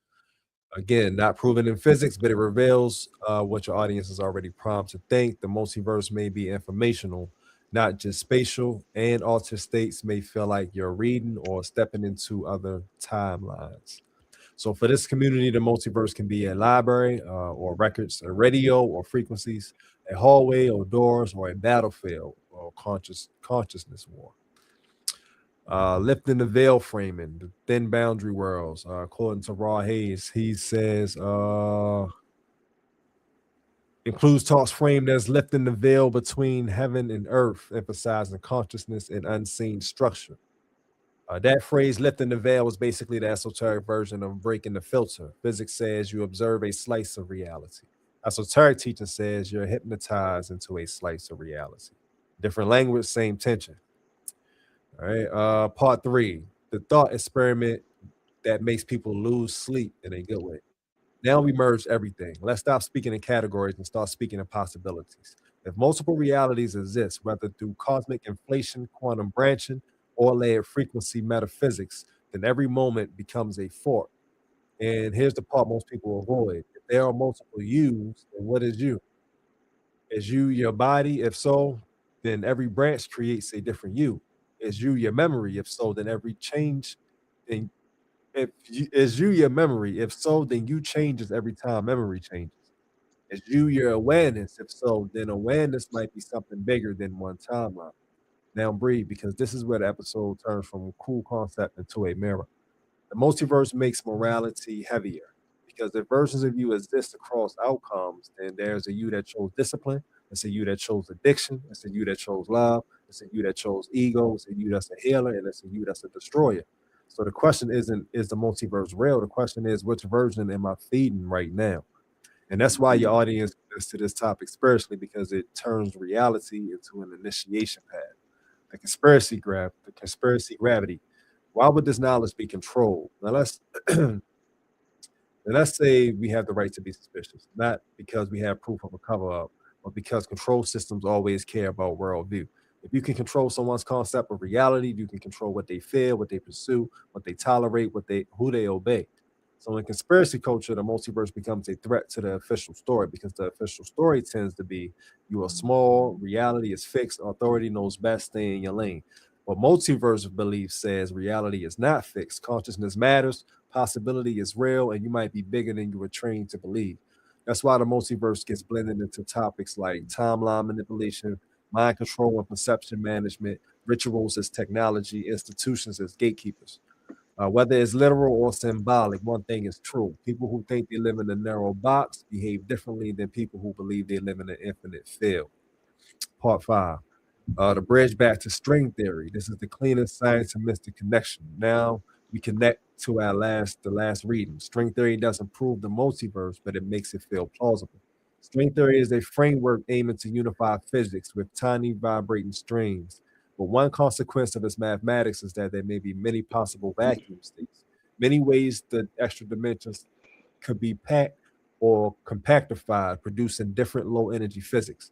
Again, not proven in physics, but it reveals what your audience is already primed to think. The multiverse may be informational, not just spatial, and altered states may feel like you're reading or stepping into other timelines. So for this community, the multiverse can be a library or records, a radio or frequencies, a hallway or doors, or a battlefield or consciousness war. Lifting the veil framing, the thin boundary worlds. According to Raw Hayes, he says includes talks framed as lifting the veil between heaven and earth, emphasizing consciousness and unseen structure. That phrase, lifting the veil, is basically the esoteric version of breaking the filter. Physics says you observe a slice of reality. Esoteric teaching says you're hypnotized into a slice of reality. Different language, same tension. All right. Part 3, the thought experiment that makes people lose sleep in a good way. Now we merge everything. Let's stop speaking in categories and start speaking in possibilities. If multiple realities exist, whether through cosmic inflation, quantum branching, or layered frequency metaphysics, then every moment becomes a fork. And here's the part most people avoid. If there are multiple yous, then what is you? Is you your body? If so, then every branch creates a different you. Is you your memory? If so, then every change, then if you, is you your memory? If so, then you changes every time memory changes. Is you your awareness? If so, then awareness might be something bigger than one timeline. Now breathe, because this is where the episode turns from a cool concept into a mirror. The multiverse makes morality heavier because if versions of you exist across outcomes, then there's a you that chose discipline, it's a you that chose addiction, it's a you that chose love, it's a you that chose ego, it's a you that's a healer, and it's a you that's a destroyer. So the question isn't, is the multiverse real? The question is, which version am I feeding right now? And that's why your audience listens to this topic spiritually, because it turns reality into an initiation pad. The conspiracy gravity. Why would this knowledge be controlled? Now let's say we have the right to be suspicious, not because we have proof of a cover up, but because control systems always care about worldview. If you can control someone's concept of reality, you can control what they feel, what they pursue, what they tolerate, who they obey. So in conspiracy culture, the multiverse becomes a threat to the official story, because the official story tends to be you are small, reality is fixed, authority knows best, stay in your lane. But multiverse belief says reality is not fixed, consciousness matters, possibility is real, and you might be bigger than you were trained to believe. That's why the multiverse gets blended into topics like timeline manipulation, mind control and perception management, rituals as technology, institutions as gatekeepers. Whether it's literal or symbolic, one thing is true. People who think they live in a narrow box behave differently than people who believe they live in an infinite field. Part 5, the bridge back to string theory. This is the cleanest science and mystic connection. Now we connect to the last reading. String theory doesn't prove the multiverse, but it makes it feel plausible. String theory is a framework aiming to unify physics with tiny vibrating strings. But one consequence of its mathematics is that there may be many possible vacuum states, many ways that extra dimensions could be packed, or compactified, producing different low energy physics.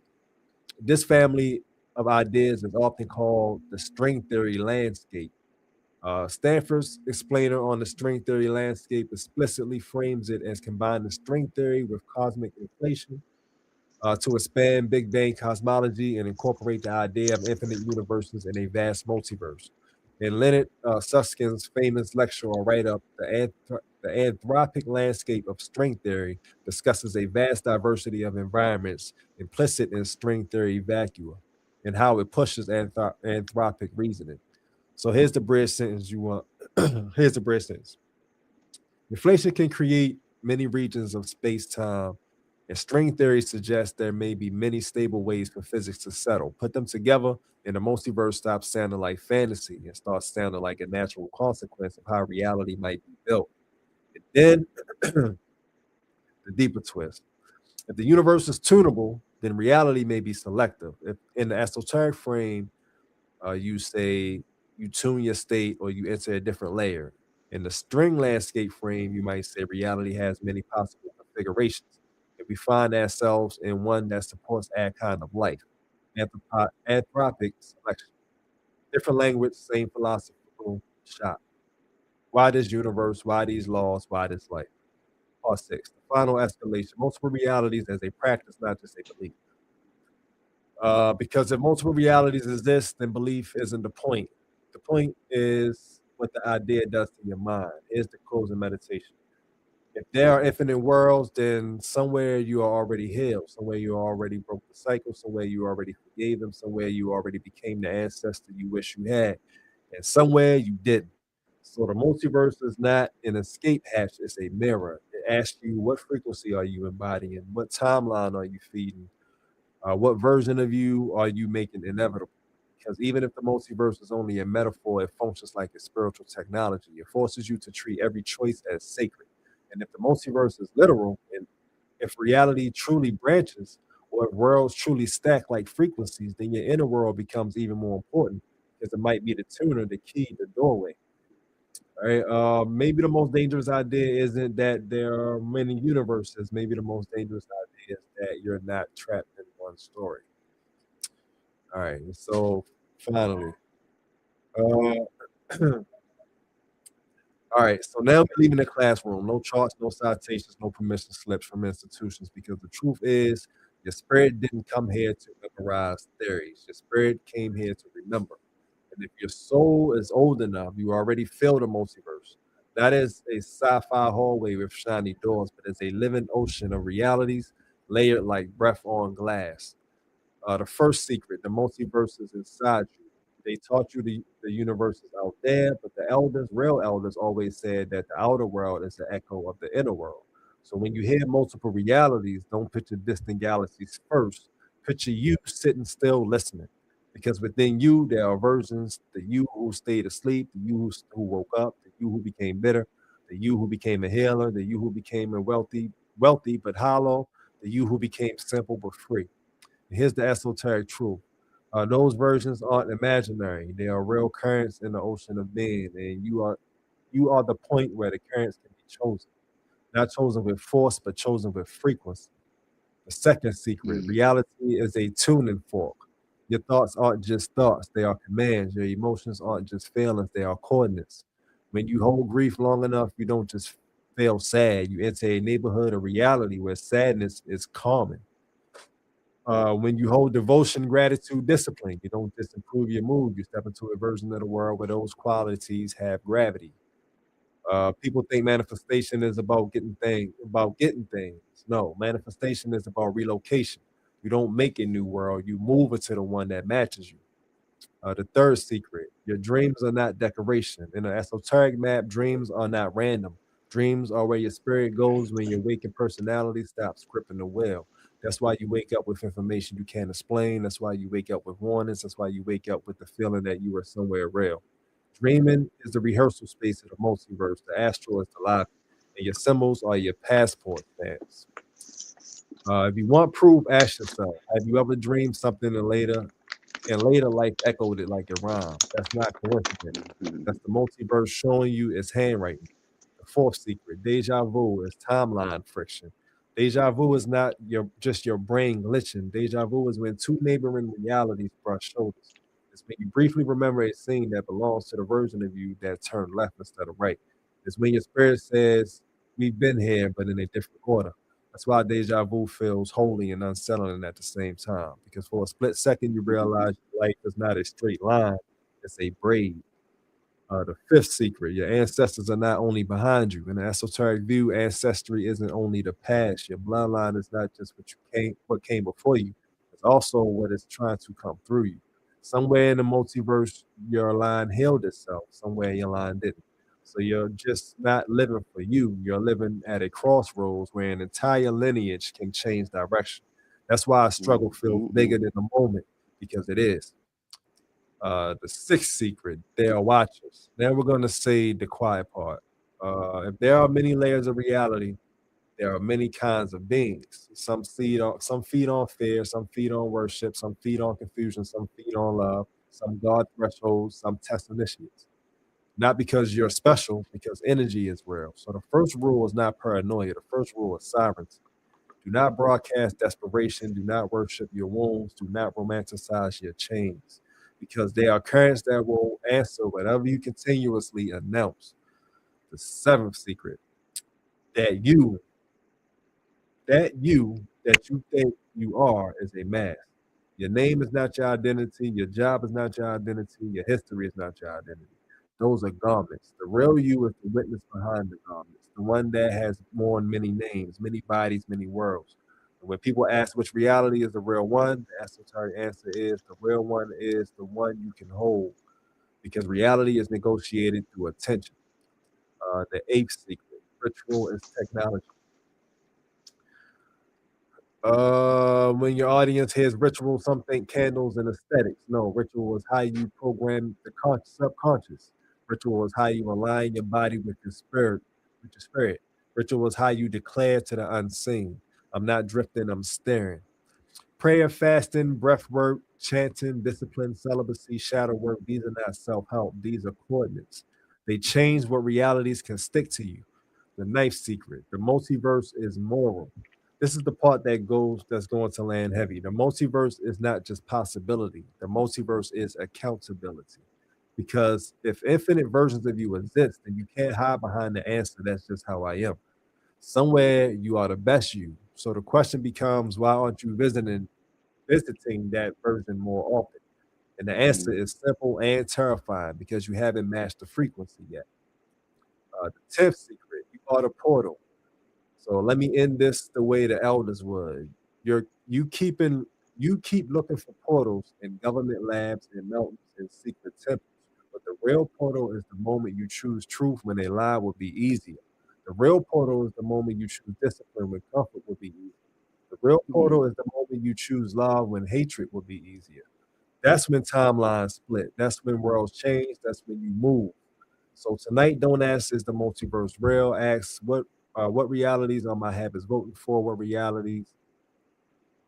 This family of ideas is often called the string theory landscape. Stanford's explainer on the string theory landscape explicitly frames it as combining string theory with cosmic inflation to expand Big Bang cosmology and incorporate the idea of infinite universes in a vast multiverse. In Leonard Susskind's famous lecture or write up, the anthropic landscape of string theory discusses a vast diversity of environments implicit in string theory vacua and how it pushes anthropic reasoning. So here's the bridge sentence you want. Here's the bridge sentence. Inflation can create many regions of space time, and string theory suggests there may be many stable ways for physics to settle. Put them together, and the multiverse stops sounding like fantasy and starts sounding like a natural consequence of how reality might be built. And then the deeper twist. If the universe is tunable, then reality may be selective. If in the esoteric frame, you say you tune your state or you enter a different layer. In the string landscape frame, you might say reality has many possible configurations. If we find ourselves in one that supports our kind of life, anthropic selection, different language, same philosophical shot. Why this universe? Why these laws? Why this life? Part six, the final escalation, multiple realities as a practice, not just a belief. Because if multiple realities exist, then belief isn't the point. The point is what the idea does to your mind. Here's the closing meditation. If there are infinite worlds, then somewhere you are already healed. Somewhere you already broke the cycle. Somewhere you already forgave them. Somewhere you already became the ancestor you wish you had. And somewhere you didn't. So the multiverse is not an escape hatch, it's a mirror. It asks you what frequency are you embodying? What timeline are you feeding? What version of you are you making inevitable? Because even if the multiverse is only a metaphor, it functions like a spiritual technology. It forces you to treat every choice as sacred. And if the multiverse is literal, and if reality truly branches, or if worlds truly stack like frequencies, then your inner world becomes even more important because it might be the tuner, the key, the doorway. All right. Maybe the most dangerous idea isn't that there are many universes. Maybe the most dangerous idea is that you're not trapped in one story. All right. So finally, uh, all right. So now we're leaving the classroom. No charts, no citations, no permission slips from institutions because the truth is your spirit didn't come here to memorize theories. Your spirit came here to remember. And if your soul is old enough, you already feel the multiverse. That is a sci-fi hallway with shiny doors, but it's a living ocean of realities layered like breath on glass. The first secret, the multiverse is inside you. They taught you the universe is out there, but the elders, real elders, always said that the outer world is the echo of the inner world. So when you hear multiple realities, don't picture distant galaxies first. Picture you sitting still listening. Because within you, there are versions, the you who stayed asleep, the you who woke up, the you who became bitter, the you who became a healer, the you who became a wealthy but hollow, the you who became simple but free. Here's the esoteric truth. Those versions aren't imaginary. They are real currents in the ocean of being, and you are the point where the currents can be chosen, not chosen with force, but chosen with frequency. The second secret, Mm. reality is a tuning fork. Your thoughts aren't just thoughts, they are commands. Your emotions aren't just feelings, they are coordinates. When you hold grief long enough, you don't just feel sad. You enter a neighborhood of reality where sadness is common. When you hold devotion, gratitude, discipline, you don't just improve your mood. You step into a version of the world where those qualities have gravity. People think manifestation is about getting things. No, manifestation is about relocation. You don't make a new world; you move into the one that matches you. The third secret, your dreams are not decoration. In an esoteric map, dreams are not random. Dreams are where your spirit goes when your waking personality stops gripping the wheel. That's why you wake up with information you can't explain. That's why you wake up with warnings. That's why you wake up with the feeling that you are somewhere real. Dreaming is the rehearsal space of the multiverse. The astral is the lobby. And your symbols are your passport stamps. If you want proof, ask yourself, have you ever dreamed something and later life echoed it like a rhyme? That's not coincidence. Mhm. That's the multiverse showing you its handwriting. The fourth secret, deja vu, is timeline friction. Deja vu is not just your brain glitching. Deja vu is when two neighboring realities brush shoulders. It's when you briefly remember a scene that belongs to the version of you that turned left instead of right. It's when your spirit says, "We've been here, but in a different order." That's why deja vu feels holy and unsettling at the same time. Because for a split second, you realize your life is not a straight line, it's a braid. The fifth secret, your ancestors are not only behind you. In an esoteric view, ancestry isn't only the past. Your bloodline is not just what came before you. It's also what is trying to come through you. Somewhere in the multiverse, your line healed itself. Somewhere your line didn't. So you're just not living for you. You're living at a crossroads where an entire lineage can change direction. That's why a struggle feels bigger than the moment, because it is. The sixth secret, they are watchers. Now we're going to say the quiet part. If there are many layers of reality, there are many kinds of beings. Some feed on fear, some feed on worship, some feed on confusion, some feed on love, some guard thresholds, some test initiates. Not because you're special, because energy is real. So the first rule is not paranoia. The first rule is sovereignty. Do not broadcast desperation. Do not worship your wounds. Do not romanticize your chains, because they are currents that will answer whatever you continuously announce. The seventh secret, that that you think you are is a mask. Your name is not your identity. Your job is not your identity. Your history is not your identity. Those are garments. The real you is the witness behind the garments, the one that has worn many names, many bodies, many worlds. And when people ask which reality is the real one, the esoteric answer is the real one is the one you can hold, because reality is negotiated through attention. The eighth secret, ritual is technology. When your audience hears ritual, some think candles and aesthetics. No, ritual is how you program the subconscious. Ritual is how you align your body with your spirit, Ritual is how you declare to the unseen, "I'm not drifting, I'm staring." Prayer, fasting, breath work, chanting, discipline, celibacy, shadow work, these are not self-help. These are coordinates. They change what realities can stick to you. The ninth secret, the multiverse is moral. This is the part that's going to land heavy. The multiverse is not just possibility. The multiverse is accountability. Because if infinite versions of you exist, then you can't hide behind the answer, "That's just how I am." Somewhere you are the best you. So the question becomes, why aren't you visiting that version more often? And the answer is simple and terrifying, because you haven't matched the frequency yet. The 10th secret, you are the portal. So let me end this the way the elders would. You keep looking for portals in government labs and mountains and secret temples. But the real portal is the moment you choose truth when a lie would be easier. The real portal is the moment you choose discipline when comfort would be easier. The real portal is the moment you choose love when hatred would be easier. That's when timelines split. That's when worlds change. That's when you move. So tonight, don't ask, is the multiverse real? Ask, what realities are my habits voting for? What realities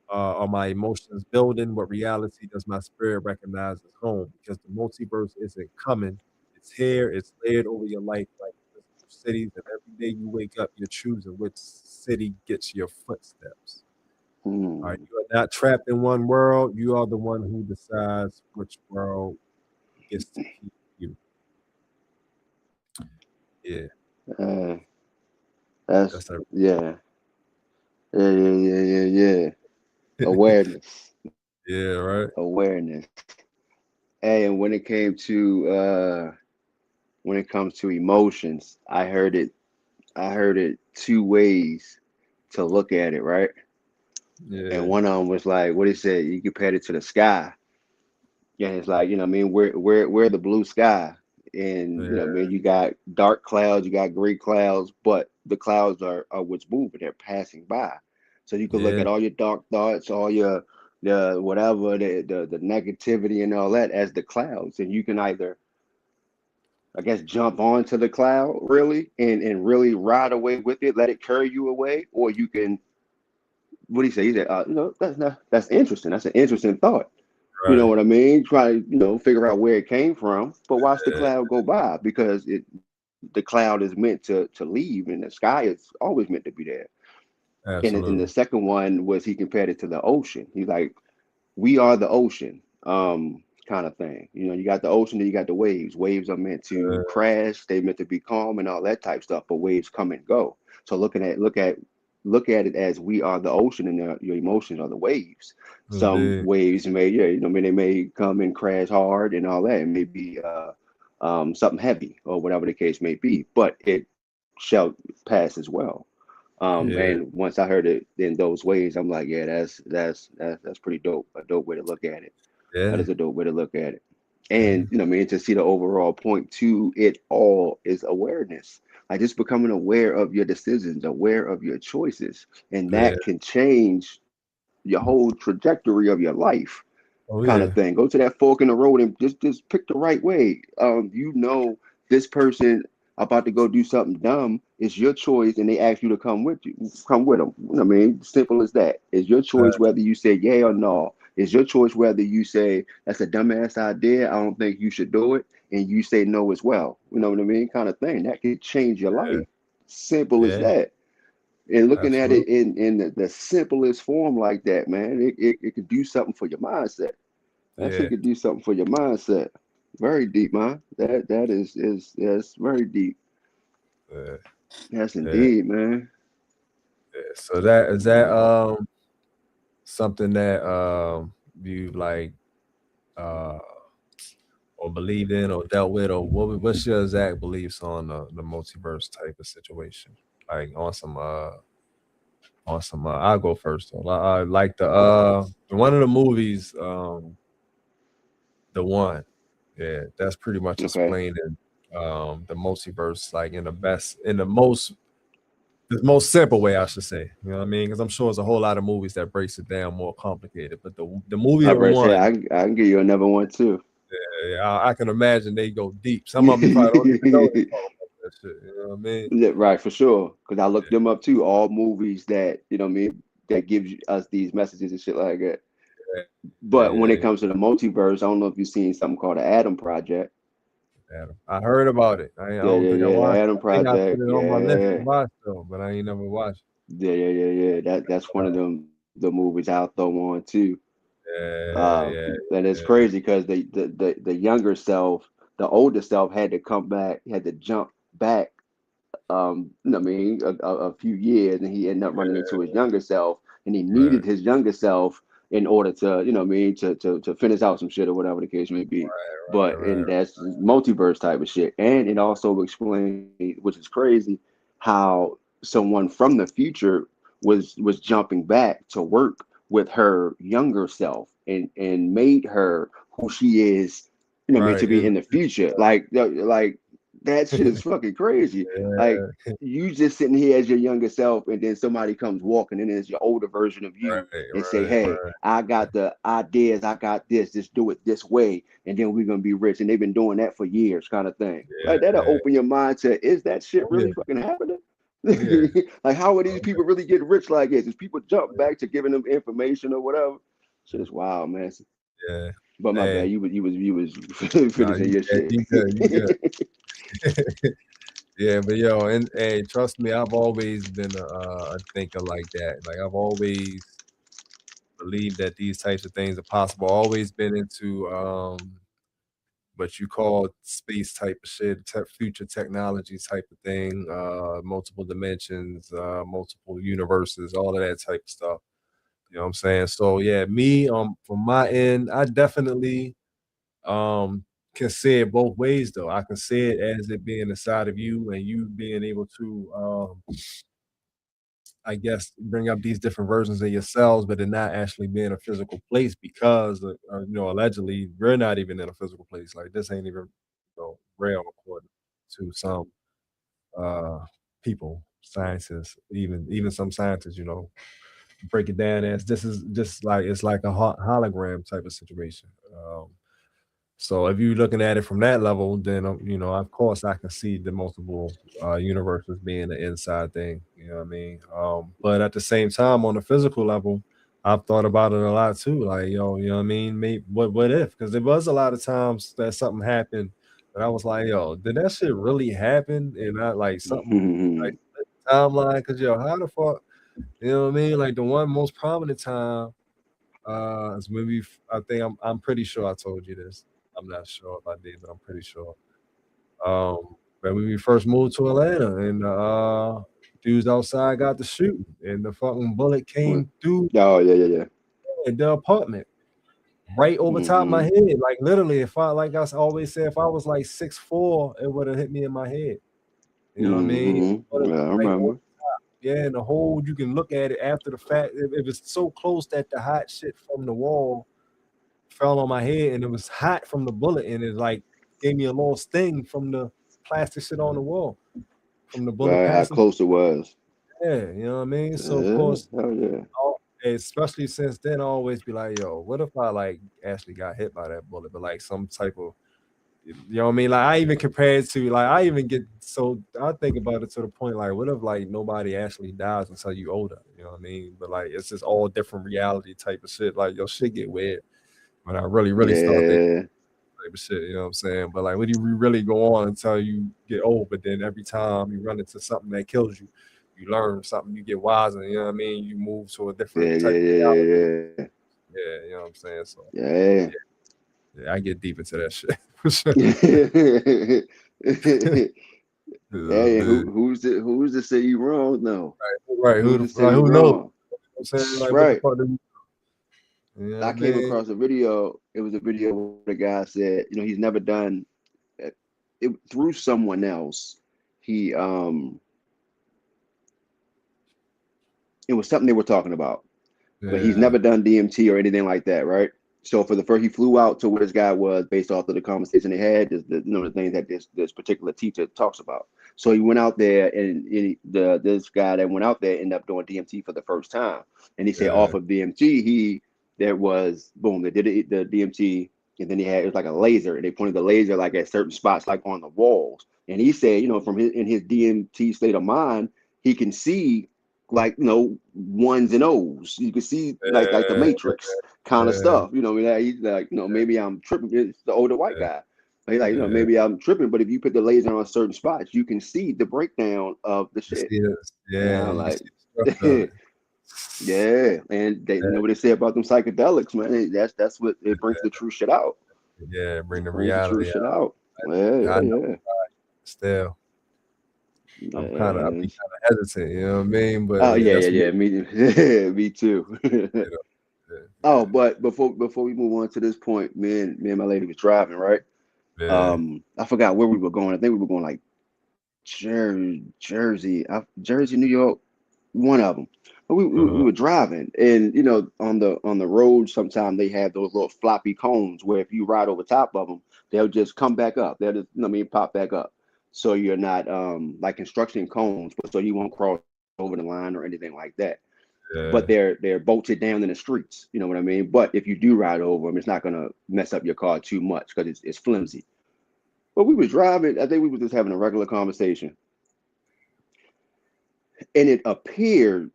are my emotions building? What reality does my spirit recognize as home? Because the multiverse isn't coming. It's here. It's layered over your life like cities. And every day you wake up, you're choosing which city gets your footsteps. All right, you are not trapped in one world. You are the one who decides which world gets to keep you. Yeah, Uh, that's that's a yeah. Awareness, yeah, right. awareness. Hey, and when it comes to emotions, I heard it two ways to look at it, right? And Yeah, one of them was like what he said, you compared it to the sky. Yeah, it's like, what I mean, we're the blue sky. And yeah, I mean, you got dark clouds, you got gray clouds, but the clouds are what's moving, they're passing by. So you can look yeah, at all your dark thoughts, all your the whatever, the negativity and all that as the clouds. And you can either, I guess, jump onto the cloud really and really ride away with it, let it carry you away, or you can, what do you say? He said, that's interesting. That's an interesting thought. You know right. what I mean? Try to, figure out where it came from, but watch the Yeah, cloud go by, because the cloud is meant to leave, and the sky is always meant to be there. And the Absolutely. second one was he compared it to the ocean. He's like, we are the ocean, kind of thing. You know, you got the ocean, then you got the waves. Waves are meant to Uh, crash, they meant to be calm and all that type stuff, but waves come and go. So look at it as we are the ocean, and your emotions are the waves. Some indeed. waves may, yeah, you know, I mean, they may come and crash hard and all that. It may be something heavy or whatever the case may be, but it shall pass as well. Yeah, And once I heard it in those ways, I'm like, yeah, that's pretty dope. A dope way to look at it. That yeah, is a dope way to look at it. yeah, And you know, what I mean, to see the overall point to it all is awareness. Like just becoming aware of your decisions, aware of your choices, and yeah. that can change your whole trajectory of your life, Oh kind yeah, of thing. Go to that fork in the road and just pick the right way. You know, this person about to go do something dumb. It's your choice, and they ask you to come with you, come with them. I mean, simple as that. It's your choice uh, whether you say yay or no. It's your choice whether you say that's a dumbass idea. I don't think you should do it, and you say no as well. You know what I mean? Kind of thing that could change your yeah, life. Simple as yeah. that. And looking at Absolutely. it in the simplest form like that, man, it could do something for your mindset. That shit Yeah, could do something for your mindset. Very deep, man. That is that's very deep. yeah, Yes, yeah, indeed, man. yeah. So that is that something that you like uh or believed in or dealt with, or what's your exact beliefs on the multiverse type of situation? Like on some I'll go first though. Like the one of the movies, the one, yeah, that's pretty much Okay. explaining the multiverse like in the best in the most simple way, I should say. You know what I mean? Because I'm sure there's a whole lot of movies that breaks it down more complicated. But the movie I the better say one, I can give you another one too. yeah, I can imagine they go deep. Some of them you probably don't even know they talk about that shit. You know what I mean? Yeah, right, for sure. Because I looked Yeah, them up too. All movies that, you know what I mean, that gives us these messages and shit like that. yeah, But when yeah, it comes to the multiverse, I don't know if you've seen something called the Adam Project. yeah. I heard about it. I Yeah, don't yeah, think I yeah. The watched Adam it. I think I put Project. it on my list to Yeah. watch though, but I ain't never watched Yeah, yeah, yeah, yeah. That's one of it. them the movies I'll throw on too. Yeah, yeah, And it's yeah. crazy because the younger self, the older self had to come back, had to jump back. I mean, a few years, and he ended up running into his younger self, and he Right, needed his younger self in order to, you know, what I mean, to finish out some shit or whatever the case may be. right, But right, and that's multiverse type of shit, and it also explains, which is crazy, how someone from the future was jumping back to work with her younger self and made her who she is, you know, meant right. to be And in the future. Like that shit is fucking crazy. Like yeah, you just sitting here as your younger self, and then somebody comes walking in as your older version of you right, and say, right, "Hey, right. I got the ideas, I got this. Just do it this way, and then we're gonna be rich." And they've been doing that for years, kind of thing. Like that'll Yeah, open your mind to, is that shit oh really yeah, fucking happening? oh yeah, Like, how are these oh people really getting rich like this? Is people jump yeah, back to giving them information or whatever? Shit is wild, man. yeah. But my bad, Hey, you was nah, finishing your shit. you good, you good. Yeah, but yo, and hey, trust me, I've always been a thinker like that. Like I've always believed that these types of things are possible. Always been into what you call space type of shit, future technology type of thing, multiple dimensions, multiple universes, all of that type of stuff. You know what I'm saying? So yeah, me from my end, I definitely can see it both ways though. I can see it as it being inside of you and you being able to I guess bring up these different versions of yourselves, but it not actually being a physical place because you know, allegedly we're not even in a physical place. Like this ain't even real according to some uh people, scientists, even some scientists, you know, break it down as this is just like it's like a hologram type of situation. So if you're looking at it from that level, then you know, of course, I can see the multiple universes being the inside thing. You know what I mean? But at the same time, on the physical level, I've thought about it a lot too. Like, yo, you know what I mean? Maybe what if? Because there was a lot of times that something happened, and I was like, yo, did that shit really happen? And I like something like split the timeline? Because yo, how the fuck? You know what I mean? Like the one most prominent time is when I think I'm pretty sure I told you this. I'm not sure if I did, but I'm pretty sure. But when we first moved to Atlanta and dudes outside got to shooting and the fucking bullet came through Oh yeah. the apartment right over top of my head. Like literally, if I like I always say, if I was like 6'4", it would have hit me in my head. You know what I mean? Yeah, I remember. Yeah, and the hole, you can look at it after the fact. It was so close that the hot shit from the wall fell on my head, and it was hot from the bullet, and it like gave me a little sting from the plastic shit on the wall from the bullet Right, how passing. close it was. Yeah, you know what I mean? So of Yeah, course, hell yeah. especially since then, I always be like, yo, what if I like actually got hit by that bullet, but like some type of, you know what I mean? Like I even compare it to like I even get so I think about it to the point like what if like nobody actually dies until you older, you know what I mean? But like it's just all different reality type of shit. Like your shit get weird when I really start thinking Yeah, type of shit, you know what I'm saying? But like what do you really go on until you get old? But then every time you run into something that kills you, you learn something, you get wiser, you know what I mean? You move to a different type of reality. yeah. Yeah, you know what I'm saying? So Yeah. yeah, I get deep into that shit for sure. Hey, Man. who's to say you wrong? No, Right, who's to say like you who knows? wrong? You know what I'm saying? Like what the Right. fuck do you know what I I came mean? across a video. It was a video where the guy said, he's never done it through someone else. He it was something they were talking about, but he's Yeah, never done DMT or anything like that, right? So for the first, he flew out to where this guy was based off of the conversation they had, the things that this particular teacher talks about. So he went out there, and this guy that went out there ended up doing DMT for the first time, and he said yeah, off of DMT, there was boom, they did the DMT, and then it was like a laser, and they pointed the laser like at certain spots, like on the walls, and he said, from his DMT state of mind, he can see like ones and O's. You can see like the yeah, Matrix kind of yeah, stuff. He's like, maybe I'm tripping. It's the older white yeah, guy. He's like, yeah. maybe I'm tripping, but if you put the laser on certain spots, you can see the breakdown of the You shit. see this, And yeah, I'm you can like, see the structure of it. yeah. And they know what they say about them psychedelics, man. That's what it brings the true shit out. Yeah, bring the Brings the true reality shit out. out. Yeah, I know yeah, still. yeah. I be And kind of hesitant, you know what I mean? But oh yeah, yeah, that's me. yeah. Me, me too. You know, Oh, but before we move on to this point, me and my lady was driving, right? yeah, I forgot where we were going. I think we were going like Jersey, New York, one of them. But we uh, were driving, and on the road, sometimes they have those little floppy cones where if you ride over top of them, they'll just come back up. They'll just, pop back up. So you're not like construction cones, but so you won't cross over the line or anything like that. But yeah, they're bolted down in the streets. You know what I mean? But if you do ride over them, it's not gonna mess up your car too much because it's flimsy. But we was driving. I think we were just having a regular conversation, and it appeared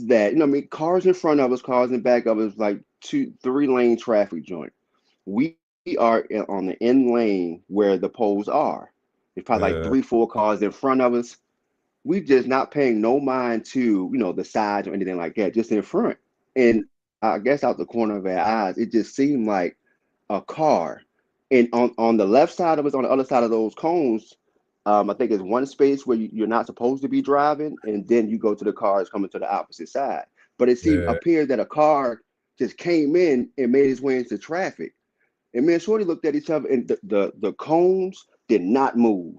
that cars in front of us, cars in back of us, like 3 lane traffic joint. We are on the end lane where the poles are. There's probably like yeah, 3, 4 cars in front of us. We just not paying no mind to the sides or anything like that, just in front. And I guess out the corner of our eyes, it just seemed like a car. And on the left side of us, on the other side of those cones, I think there's one space where you're not supposed to be driving, and then you go to the cars coming to the opposite side. But it yeah, appeared that a car just came in and made its way into traffic. And me and Shorty looked at each other, and the cones did not move.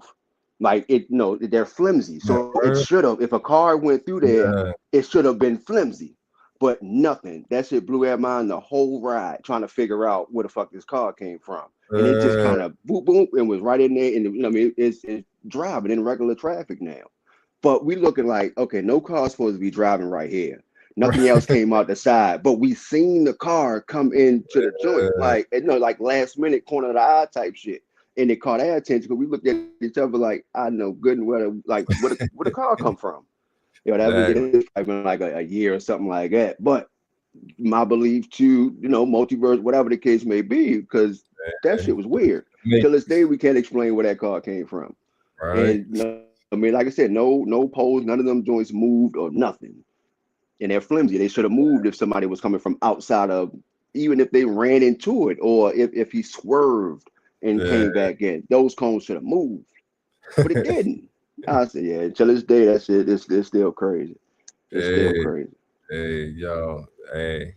Like they're flimsy. yeah, So it should have, if a car went through there, yeah, it should have been flimsy. But nothing. That shit blew our mind the whole ride, trying to figure out where the fuck this car came from. And it just uh, kind of boop boop and was right in there. And it's driving in regular traffic now. But we looking like, okay, no car's supposed to be driving right here. Nothing else right, came out the side, but we seen the car come into the joint, uh, like like last minute corner of the eye type shit, and it caught our attention because we looked at each other like, I know good and well, like where the car come from? That was exactly. it. I've been like a year or something like that. But my belief to multiverse, whatever the case may be, because that shit was weird. Till this day, we can't explain where that car came from. Right, And like I said, no poles, none of them joints moved or nothing. and they're flimsy. They should have moved if somebody was coming from outside of, even if they ran into it, or if he swerved and came back in. Those cones should have moved, but it didn't. I said, yeah, until this day, that shit it's still crazy. It's still crazy. Hey, yo, hey,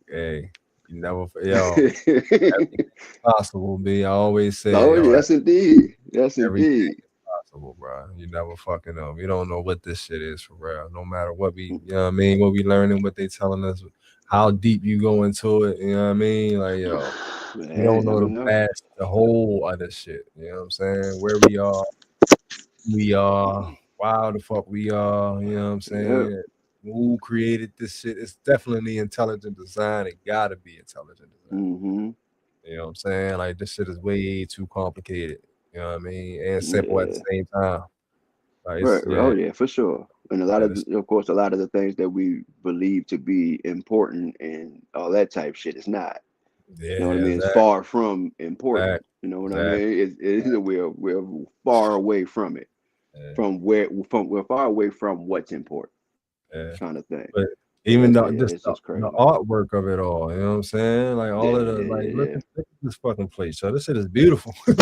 you never, yo, everything's possible, B. I always say, Oh, yo, yes, indeed. Yes, everything indeed. is possible, bro. You never fucking know. You don't know what this shit is for real. No matter what we, you know what I mean, what we learning, what they telling us, how deep you go into it. You know what I mean? Like, yo, Man, you don't know never the know. past, the whole other shit. You know what I'm saying? Where we are, why the fuck we are. You know what I'm Yeah. saying? Who created this shit? It's definitely intelligent design. It gotta be intelligent design. Mm-hmm. You know what I'm saying? Like this shit is way too complicated. You know what I mean? And simple at the Yeah. same time. Like Right. it's Oh, yeah, for sure. And this, of course, a lot of the things that we believe to be important and all that type shit is not. You know what I yeah, mean? It's far from important. exactly, You know what I exactly. mean? We're far away from it. Yeah, We're far away from what's important, yeah. kind of thing. But So even that's though yeah, this it's just the crazy. artwork of it all, you know what I'm saying? Like all Yeah, of the yeah, like yeah, look at this fucking place. So this shit is beautiful. yeah.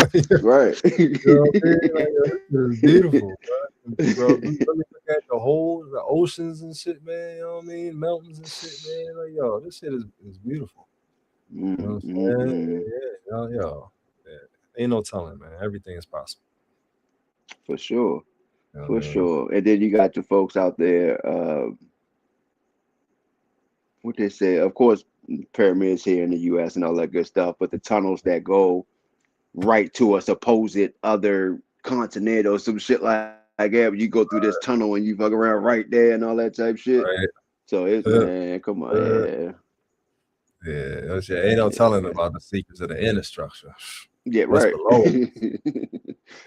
Right. You know what I mean? Like, yo, this shit is beautiful, bro. Let me look at the whole, the oceans and shit, man. You know what I mean? Mountains and shit, man. Like, yo, this shit is beautiful. You know what I'm saying? Mm-hmm. Yo, yeah. Ain't no telling, man. Everything is possible. For sure. You know what For I mean? sure. And then you got your folks out there, what they say, of course, pyramids here in the US and all that good stuff, but the tunnels that go right to a supposed other continent or some shit like that. You go through this tunnel and you fuck around right there and all that type shit. Right. So it's, man, come on, yeah. Yeah, ain't no telling Yeah. about the secrets of the inner structure. Yeah, What's right. below?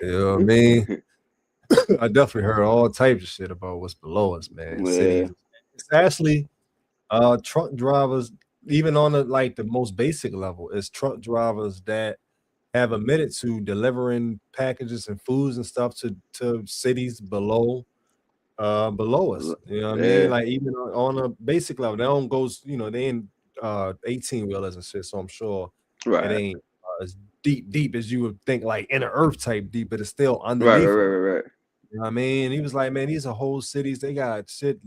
You know what I mean? I definitely heard all types of shit about what's below us, man. Yeah. Cities. It's actually truck drivers, even on the most basic level, it's truck drivers that have admitted to delivering packages and foods and stuff to cities below us. You know what I mean? Yeah. Like even on a basic level, they don't go, they ain't 18 wheelers and shit. So I'm sure it Right. ain't as deep as you would think, like inner earth type deep, but it's still Right, right, underneath us. right, right. You know what I mean? He was like, man, these are whole cities. They got shit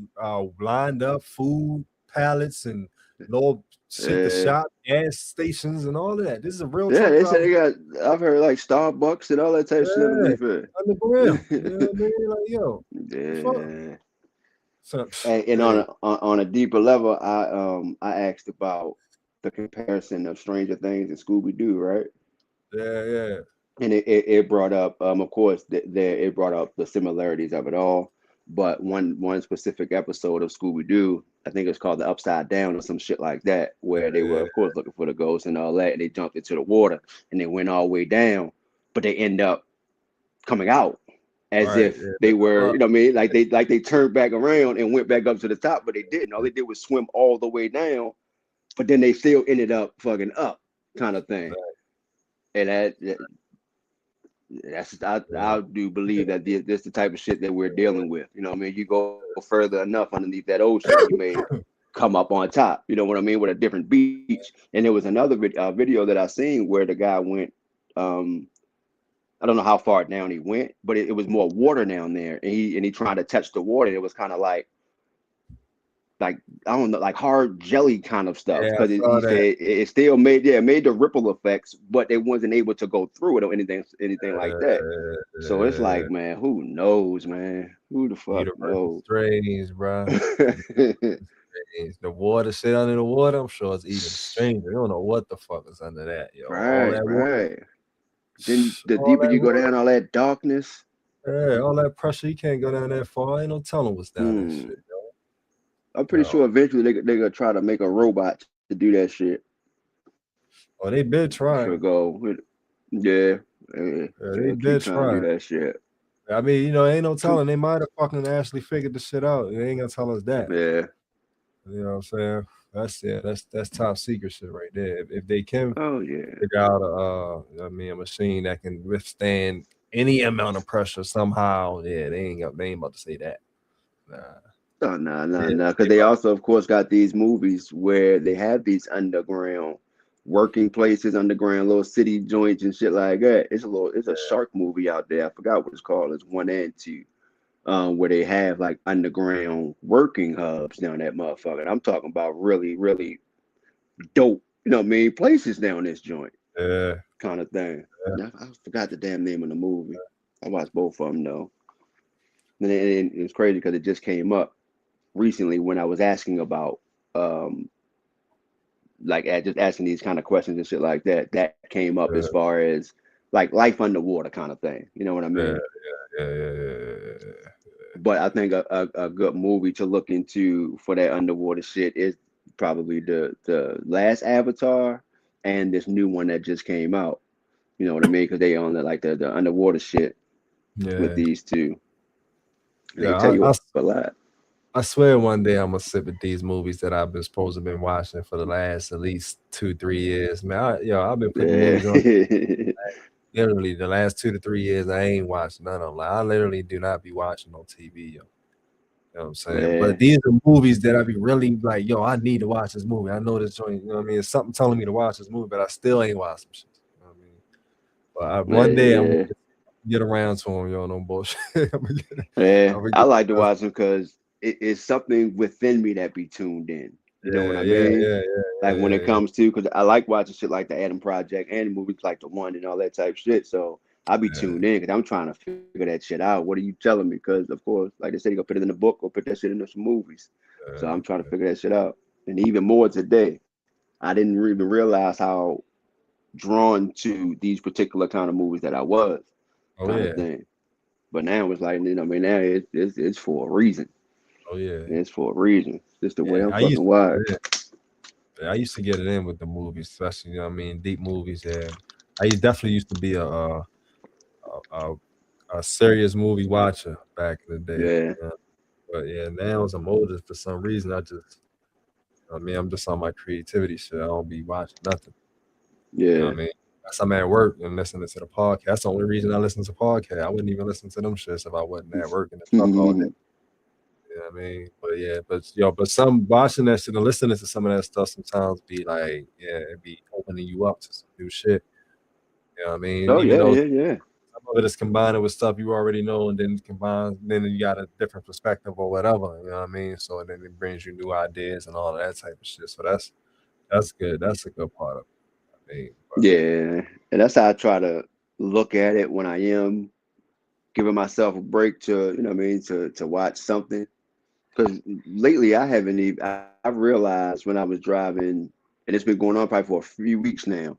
lined up, food pallets and little shit to Yeah. shop, gas stations, and all of that. This is a real Yeah, truck they say driver. they got, I've heard like Starbucks and all that type of shit Yeah, underneath it. underground. You know what I mean? Like, yo, the fuck? Yeah. So, And hey, on a deeper level, I asked about the comparison of Stranger Things and Scooby Doo, right? yeah. And it brought up, of course, it brought up the similarities of it all. But one specific episode of Scooby Doo, I think it's called the Upside Down or some shit like that, where they were, Yeah, of course, looking for the ghost and all that, and they jumped into the water and they went all the way down, but they end up coming out as right. if Yeah, they were, well, you know what I mean? Like they turned back around and went back up to the top, but they didn't. All they did was swim all the way down, but then they still ended up fucking up, kind of thing. And I do believe that this the type of shit that we're dealing with. You know what I mean? You go further enough underneath that ocean, you may come up on top. You know what I mean? With a different beach. And there was another video that I seen where the guy went. I don't know how far down he went, but it was more water down there, and he tried to touch the water. It was kind of like I don't know, like hard jelly kind of stuff, yeah, I because he saw that. said it still made the ripple effects, but they wasn't able to go through it or anything like that. So it's like, man, who knows, man? Who the fuck Universe is knows? strange, bro. The water, shit under the water, I'm sure it's even stranger. You don't know what the fuck is under that, yo. All Right, that water, right. Then the all deeper that you go water, down, all that darkness. yeah, all that pressure. You can't go down that far. Ain't no telling what's down that Hmm. shit, I'm pretty yo. sure eventually they gonna try to make a robot to do that shit. Oh, they been For trying. go with, yeah, They they'll keep been trying to do trying. that shit. I mean, ain't no telling. They might have fucking actually figured the shit out. They ain't gonna tell us that. Yeah. You know what I'm saying? That's top secret shit right there. If they can Oh yeah. figure out a machine that can withstand any amount of pressure somehow, yeah, they ain't about to say that. Nah. Oh, no, no, Yeah, no. Because they also, of course, got these movies where they have these underground working places, underground little city joints and shit like that. It's a shark movie out there. I forgot what it's called. It's 1 and 2. Where they have like underground working hubs down that motherfucker. And I'm talking about really, really dope, places down this joint yeah, kind of thing. yeah, I forgot the damn name of the movie. I watched both of them though. And it's crazy because it just came up recently when I was asking about um just asking these kind of questions and shit like that. That came up as far as like life underwater kind of thing. You know what I yeah, mean? yeah. But I think a good movie to look into for that underwater shit is probably the last Avatar and this new one that just came out. You know what I mean? Because they own the underwater shit with Yeah. these two. And they Yeah, tell you a lot. I swear one day I'm gonna sit with these movies that I've been supposed to been watching for the last at least 2-3 years. Man, I've been putting Yeah. movies on literally the last 2 to 3 years. I ain't watched none of them. Like I literally do not be watching on TV, yo. You know what I'm saying? Yeah. But these are movies that I be really like, yo, I need to watch this movie. I know this joint, you know what I mean? It's something telling me to watch this movie, but I still ain't watched some shit. You know what I mean? But one day I'm Yeah. gonna get around to them, yo, no bullshit. Yeah. I'm gonna I get like to around. watch them because it's something within me that be tuned in. You know what Yeah, I yeah, mean? yeah, Like when it yeah, comes to, because I like watching shit like the Adam Project and movies like The One and all that type shit. So I be yeah, tuned in because I'm trying to figure that shit out. What are you telling me? Because of course, like they said, you go put it in the book or put that shit into some movies. So I'm trying to figure that shit out. And even more today, I didn't even realize how drawn to these particular kind of movies that I was, oh kind of yeah, thing. But now it's like, I mean, now it's for a reason. oh yeah, It's for a reason. It's the way yeah. I'm fucking wired. I used to get it in with the movies, especially you know what I mean, deep movies. Yeah, definitely used to be a, a serious movie watcher back in the day. Yeah, But yeah, now as I'm older, for some reason, I mean, I'm just on my creativity shit. I don't be watching nothing. You know yeah. what I mean? Unless I'm at work and listening to the podcast. That's the only reason I listen to podcasts. I wouldn't even listen to them shits if I wasn't at work in the truck all day. You know what I mean? But yeah, but some watching that shit and listening to some of that stuff sometimes be like, yeah, it be opening you up to some new shit. You know what I mean? Oh Even yeah, though yeah, yeah. some of it is combining with stuff you already know, and then you got a different perspective or whatever. You know what I mean? So then it brings you new ideas and all of that type of shit. So that's good. That's a good part of it. I mean, but Yeah. And that's how I try to look at it when I am giving myself a break to, you know what I mean, to watch something. Because lately I haven't even I realized when I was driving, and it's been going on probably for a few weeks now,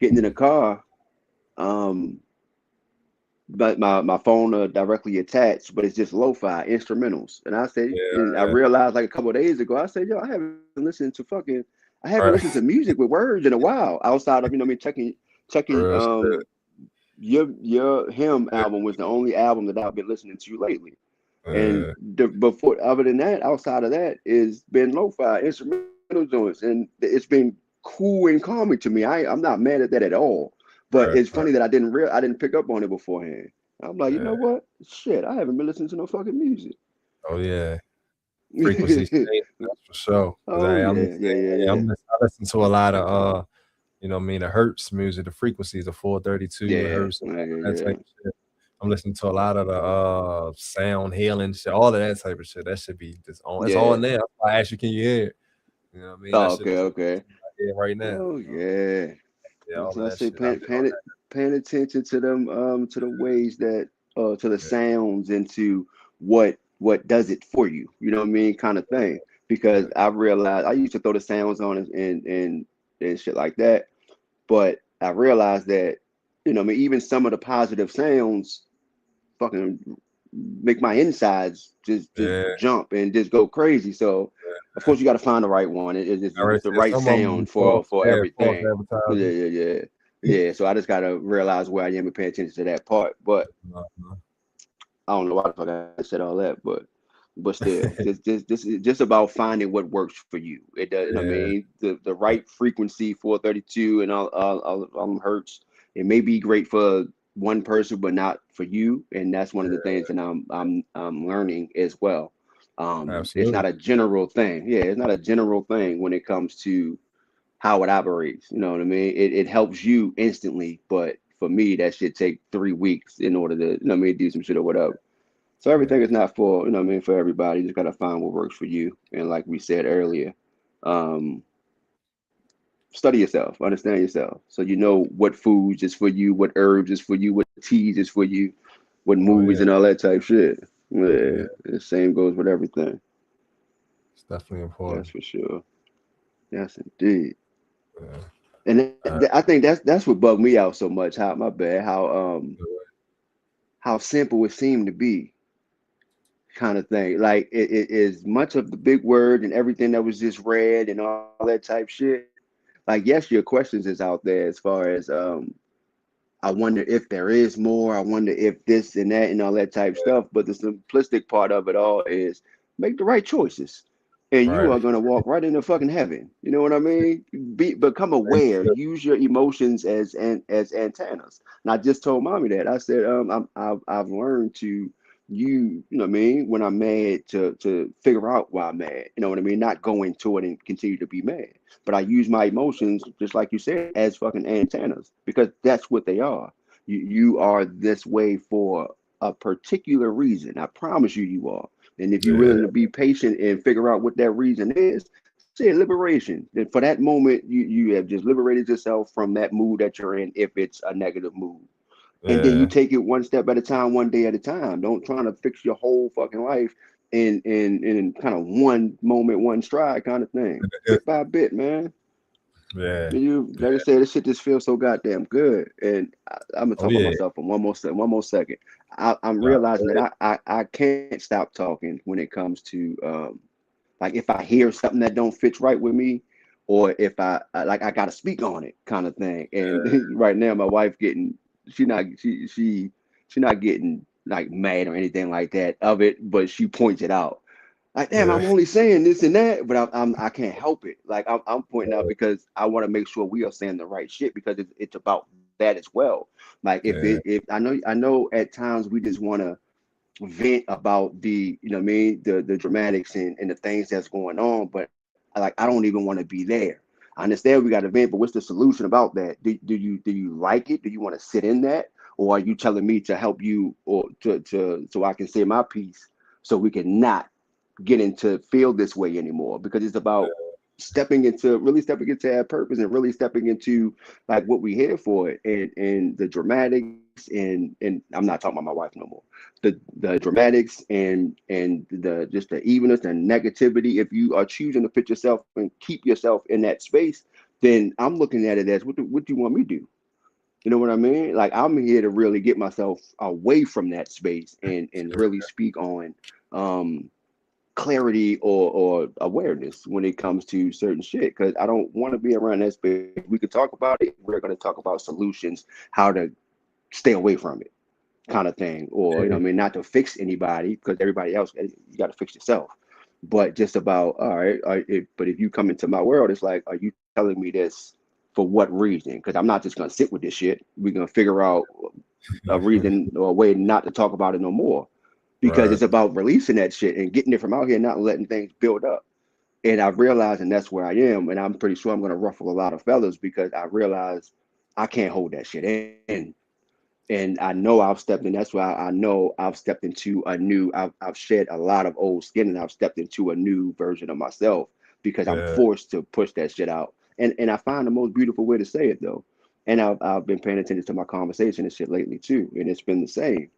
getting in the car, um, but my phone directly attached, but it's just lo-fi instrumentals. And and I yeah, realized like a couple of days ago, I said, yo, listened to fucking I haven't right, listened to music with words in a while, outside of, checking real shit. your him album was the only album that I've been listening to lately. And Uh, before, other than that, outside of that, is been lo-fi instrumental joints, and it's been cool and calming to me. I'm not mad at that at all. But right, it's funny that I didn't pick up on it beforehand. I'm like, you know yeah. what? Shit, I haven't been listening to no fucking music. Oh yeah. Frequencies change, that's for sure. 'Cause Oh I'm the yeah, yeah, same yeah, way. yeah, I listen to a lot of you know what I mean, the hertz music, the frequencies, the 432 yeah, hertz, yeah, that yeah. type of shit. I'm listening to a lot of the sound healing shit, all of that type of shit. That should be just on. It's Yeah. on there. I ask you, can you hear it? You know what I mean? That Oh, shit okay, is okay. in my head right now. Oh yeah. Yeah, all That's of what I that say. shit. I've been on Paying attention to them, to the ways that, to the that. sounds and to what does it for you. You know what I mean, kind of thing. Yeah, Because yeah, I realized I used to throw the sounds on and shit like that, but I realized that, I mean, even some of the positive sounds fucking make my insides just yeah. jump and just go crazy. So of Yeah. course you got to find the right one. I already It's the said right some of them be sound false. for Yeah, false everything. Yeah, advertising. yeah, yeah, yeah. So I just gotta realize where I am and pay attention to that part. But Uh-huh. I don't know why the fuck I said all that. But still, this is just about finding what works for you. It does. You know what I Yeah, mean, the right frequency, 432 and all them hertz. It may be great for one person, but not for you. And that's one of the things that I'm learning as well. It's not Absolutely. a general thing. Yeah, it's not a general thing when it comes to how it operates. You know what I mean? It helps you instantly, but for me, that should take 3 weeks in order to, you know what I mean, do some shit or whatever. So everything Yeah. is not for, you know what I mean, for everybody. You just gotta find what works for you. And like we said earlier, um, study yourself, understand yourself. So you know what foods is for you, what herbs is for you, what teas is for you, what Oh movies yeah. and all that type shit. Yeah. Yeah, the same goes with everything. It's definitely That's important. for sure. Yes, indeed. Yeah. And Uh, I think that's what bugged me out so much. How my bad. How simple it seemed to be, kind of thing. Like it is much of the big word and everything that was just read and all that type shit. Like yes, your questions is out there as far as I wonder if there is more. I wonder if this and that and all that type stuff. But the simplistic part of it all is make the right choices, and you right. are gonna walk right into fucking heaven. You know what I mean? Become aware. Use your emotions as antennas. And I just told mommy that. I said, I've learned to you know what I mean, when I'm mad to figure out why I'm mad. You know what I mean? Not go into it and continue to be mad. But I use my emotions, just like you said, as fucking antennas because that's what they are. You are this way for a particular reason. I promise you, you are. And if you're Yeah. willing to be patient and figure out what that reason is, say liberation. And for that moment, you have just liberated yourself from that mood that you're in, if it's a negative mood. And then you Yeah. take it one step at a time, one day at a time. Don't try to fix your whole fucking life in kind of one moment, one stride kind of thing. Bit by bit, man. Yeah. You Yeah. like I said, this shit just feels so goddamn good. And I'm gonna Oh talk about yeah. myself for one more second. I'm Nah, realizing that I can't stop talking when it comes to like if I hear something that don't fit right with me, or if like I gotta speak on it kind of thing. And right now my wife getting she not getting like mad or anything like that of it, but she points it out. Like, damn, yeah. I'm only saying this and that, but I can't help it. Like, I'm pointing out because I want to make sure we are saying the right shit because it's about that as well. Like, Yeah. if I know at times we just want to vent about the, you know what I mean, the dramatics and the things that's going on, but like I don't even want to be there. I understand we got to vent, but what's the solution about that? Do you like it? Do you want to sit in that, or are you telling me to help you or to so I can say my piece so we can not getting to feel this way anymore because it's about stepping into our purpose and really stepping into like what we here for and the dramatics and I'm not talking about my wife no more. The dramatics and the just the evenness and negativity. If you are choosing to put yourself and keep yourself in that space, then I'm looking at it as what do you want me to do? You know what I mean? Like I'm here to really get myself away from that space and really speak on um clarity or awareness when it comes to certain shit because I don't want to be around that space. We could talk about it. We're going to talk about solutions, how to stay away from it, kind of thing. Or, you know, Yeah. what I mean, not to fix anybody because everybody else, you got to fix yourself. But just about, all right, but if you come into my world, it's like, are you telling me this for what reason? Because I'm not just going to sit with this shit. We're going to figure out a reason or a way not to talk about it no more because Right. it's about releasing that shit and getting it from out here, not letting things build up. And I realized, and that's where I am, and I'm pretty sure I'm going to ruffle a lot of feathers because I realize I can't hold that shit in. And I know I've stepped in. That's why I know I've stepped into a new. I've shed a lot of old skin, and I've stepped into a new version of myself because I'm Yeah. forced to push that shit out. And I find the most beautiful way to say it though. And I've been paying attention to my conversation and shit lately too, and it's been the same.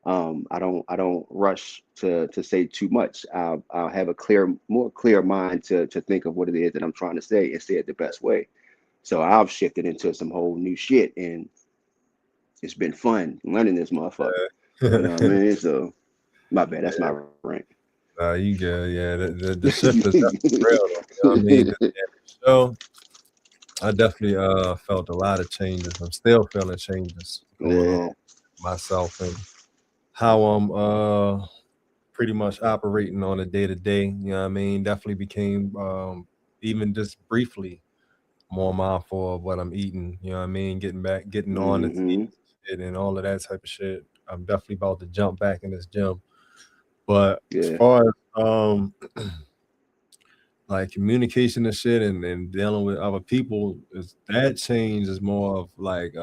I don't rush to say too much. I'll have a more clear mind to think of what it is that I'm trying to say and say it the best way. So I've shifted into some whole new shit, and it's been fun learning this motherfucker. You know what I mean? So my bad. That's my rant. Nah, you good. Yeah. The shift is definitely real though. You know what I mean? And the show, I definitely felt a lot of changes. I'm still feeling changes going Yeah, on myself and how I'm pretty much operating on a day to day. You know what I mean? Definitely became even just briefly more mindful of what I'm eating. You know what I mean? Getting on the hmm, shit and all of that type of shit. I'm definitely about to jump back in this gym. But as yeah, far as like communication and shit, and dealing with other people, is that change is more of like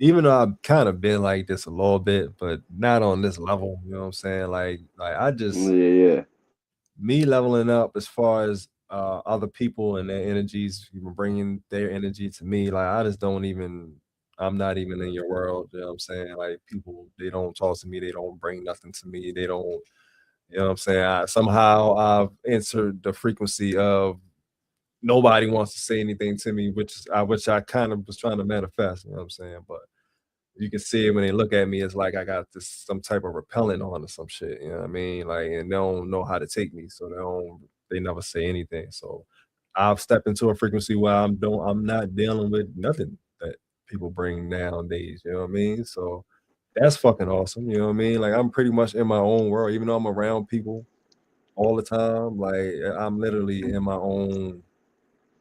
even though I've kind of been like this a little bit, but not on this level. You know what I'm saying? Like I just Yeah. me leveling up as far as other people and their energies, even bringing their energy to me. Like I just don't even. I'm not even in your world. You know what I'm saying? Like people, they don't talk to me. They don't bring nothing to me. They don't. You know what I'm saying? Somehow I've entered the frequency of nobody wants to say anything to me, which I kind of was trying to manifest. You know what I'm saying? But you can see it when they look at me. It's like I got this some type of repellent on or some shit. You know what I mean? Like, and they don't know how to take me, so they never say anything. So I've stepped into a frequency where I'm not dealing with nothing that people bring nowadays. You know what I mean? So that's fucking awesome. You know what I mean? Like I'm pretty much in my own world, even though I'm around people all the time. Like I'm literally in my own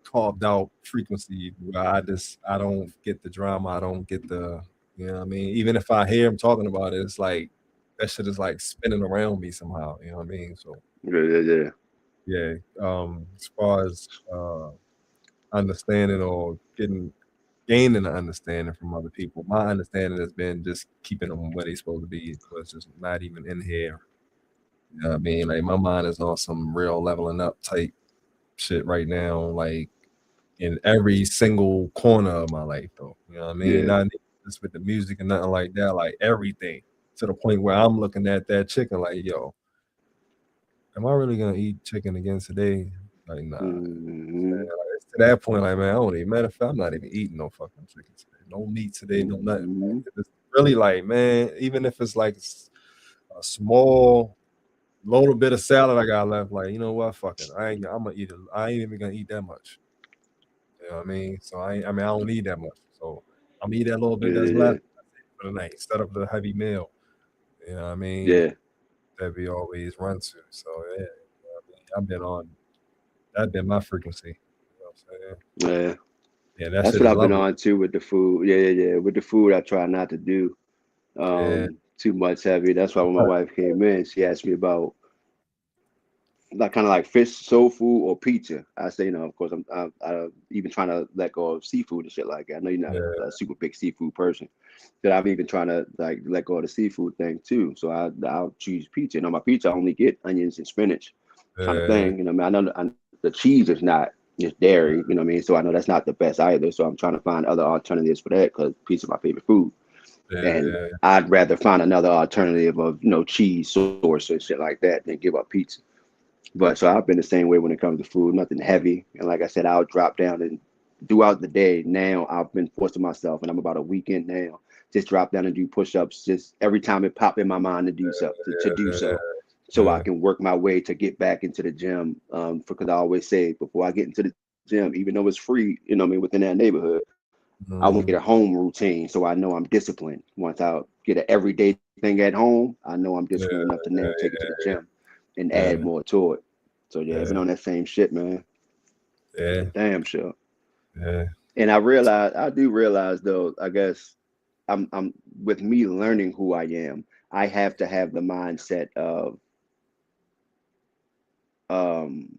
carved out frequency where I don't get the drama. I don't get the, you know what I mean? Even if I hear him talking about it, it's like that shit is like spinning around me somehow. You know what I mean? So Yeah. yeah. As far as understanding or gaining an understanding from other people, my understanding has been just keeping them where they supposed to be, was just not even in here. You know what I mean? Like my mind is on some real leveling up type shit right now. Like in every single corner of my life, though. You know what I mean? Yeah. Not just with the music and nothing like that, like everything. To the point where I'm looking at that chicken like, yo, am I really gonna eat chicken again today? Like, nah. Man, Mm-hmm. like, it's to that point, like, man, I don't even matter of fact, I'm not even eating no fucking chicken today. No meat today, no nothing. Mm-hmm. It's really like, man, even if it's like a small little bit of salad I got left, like, you know what? Fuck it. I'm gonna eat it. I ain't even gonna eat that much. You know what I mean? So I mean, I don't need that much. So I'm eat that little bit that's Yeah. left for the night instead of the heavy meal. You know what I mean? Yeah. That we always run to. So yeah, you know what I mean? I've been on that been my frequency. You know what I'm saying? Yeah. Yeah, that That's shit what is I've been lovely. on too with the food. Yeah. With the food, I try not to do Yeah. too much heavy. That's why when my wife came in, she asked me about like kind of like fish soul food or pizza. I say, of course, I even trying to let go of seafood and shit like that. I know you're not Yeah. a super big seafood person, that I'm even trying to like let go of the seafood thing too. So I'll choose pizza. My pizza I only get onions and spinach, kind of Yeah. thing. I mean, I know the cheese is not just dairy. You know what I mean? So I know that's not the best either. So I'm trying to find other alternatives for that because pizza is my favorite food, and Yeah. I'd rather find another alternative of cheese source and shit like that than give up pizza. But so I've been the same way when it comes to food, nothing heavy. And like I said, I'll drop down and throughout the day now I've been forcing myself, and I'm about a weekend now, just drop down and do push-ups just every time it pop in my mind to do so to do Yeah. so. So I Yeah. can work my way to get back into the gym. Because I always say before I get into the gym, even though it's free, within that neighborhood, I want to Mhm. get a home routine so I know I'm disciplined. Once I get an everyday thing at home, I know I'm Yeah. disciplined enough to now take it to the gym and add Yeah. more to it. So yeah, I've been Yeah. on that same shit, man. Yeah. For damn sure. Yeah. And I do realize though, I guess I'm with me learning who I am, I have to have the mindset of um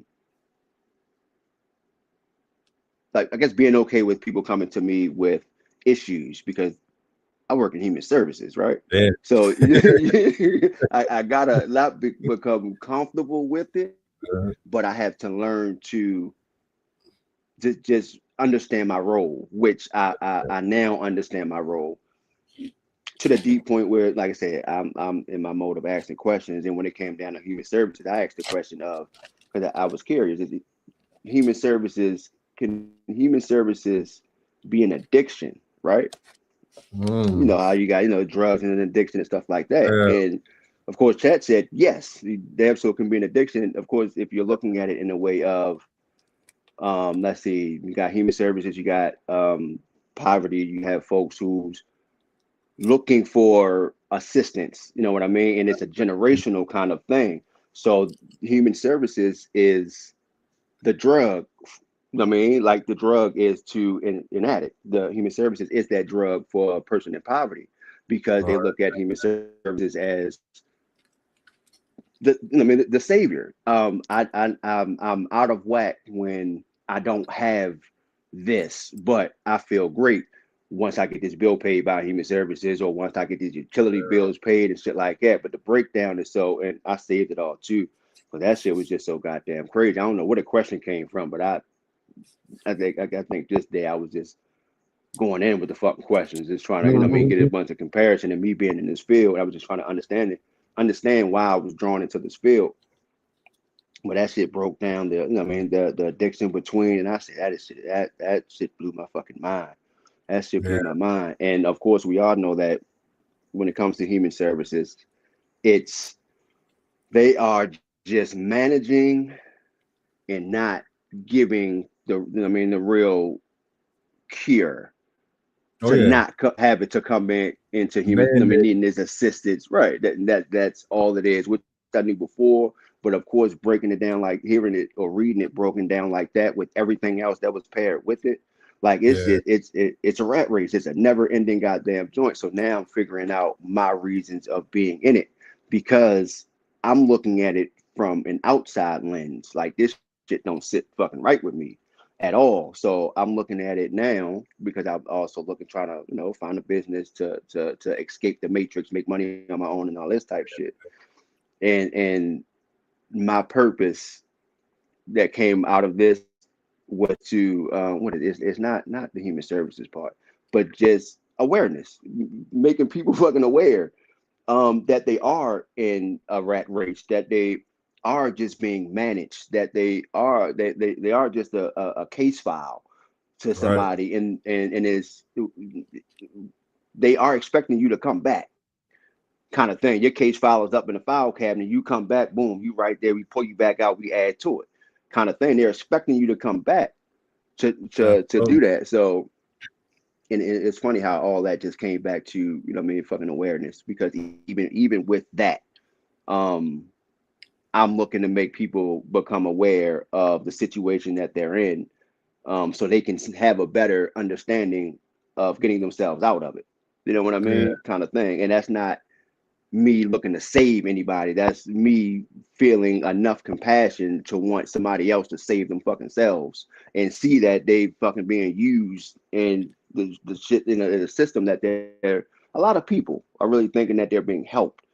like I guess being okay with people coming to me with issues because I work in human services, right? Yeah. So I gotta not become comfortable with it, but I have to learn to just understand my role, which I now understand my role to the deep point where, like I said, I'm in my mode of asking questions. And when it came down to human services, I asked the question of because I was curious: is it human services? Can human services be an addiction, right? You Mm. know how you got drugs and addiction and stuff like that, Yeah. and of course, Chat said yes, they absolutely can be an addiction. Of course, if you're looking at it in a way of let's see, you got human services, you got poverty, you have folks who's looking for assistance, you know what I mean? And it's a generational kind of thing. So human services is the drug. I mean, like the drug is to an addict. The human services is that drug for a person in poverty because All they right. look at human services as the savior. I'm out of whack when I don't have this, but I feel great once I get this bill paid by human services, or once I get these utility bills paid and shit like that. But the breakdown is so, and I saved it all too, but that shit was just so goddamn crazy. I don't know where the question came from, but I think this day I was just going in with the fucking questions, just trying to, get a bunch of comparison, and me being in this field, I was just trying to understand why I was drawn into this field. But that shit broke down the addiction between, and I said that shit blew my fucking mind. That shit blew Yeah. my mind. And of course, we all know that when it comes to human services, it's they are just managing and not giving the real cure, Oh to yeah. not have it to come into human. Man, Needing this assistance, right? That's all it is. Which I knew before, but of course, breaking it down, like hearing it or reading it broken down like that, with everything else that was paired with it, like yeah. it's a rat race. It's a never ending goddamn joint. So now I'm figuring out my reasons of being in it, because I'm looking at it from an outside lens. Like, this shit don't sit fucking right with me at all. So I'm looking at it now because I'm also looking, trying to, find a business to escape the matrix, make money on my own and all this type shit. And my purpose that came out of this was to what it is, it's not the human services part, but just awareness, making people fucking aware that they are in a rat race, that they are just being managed, that they are just a case file to Right. somebody, and is they are expecting you to come back, kind of thing. Your case file is up in the file cabinet, you come back, boom, you right there, we pull you back out, we add to it, kind of thing. They're expecting you to come back to do Absolutely. that. So, and it's funny how all that just came back to, fucking awareness, because even with that, um I'm looking to make people become aware of the situation that they're in, so they can have a better understanding of getting themselves out of it. You know what I Yeah. mean? Kind of thing. And that's not me looking to save anybody. That's me feeling enough compassion to want somebody else to save them fucking selves, and see that they fucking being used in the shit in the system, that they're, a lot of people are really thinking that they're being helped,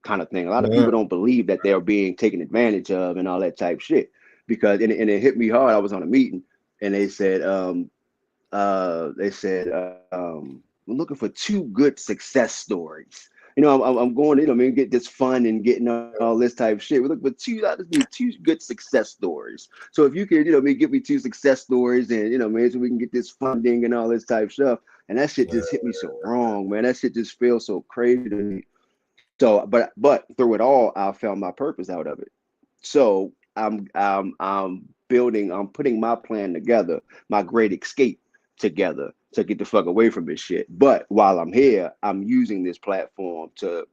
kind of thing. A lot of Yeah. people don't believe that they're being taken advantage of and all that type shit. Because and it hit me hard. I was on a meeting, and they said we're looking for two good success stories. I'm going in, get this fun and getting all this type of shit. We're looking for two. I just need two good success stories. So if you could, give me two success stories, and man, so we can get this funding and all this type of stuff. And that shit just hit me so wrong, man. That shit just feels so crazy to me. So, but through it all, I found my purpose out of it. So I'm building, I'm putting my plan together, my great escape together, to get the fuck away from this shit. But while I'm here, I'm using this platform to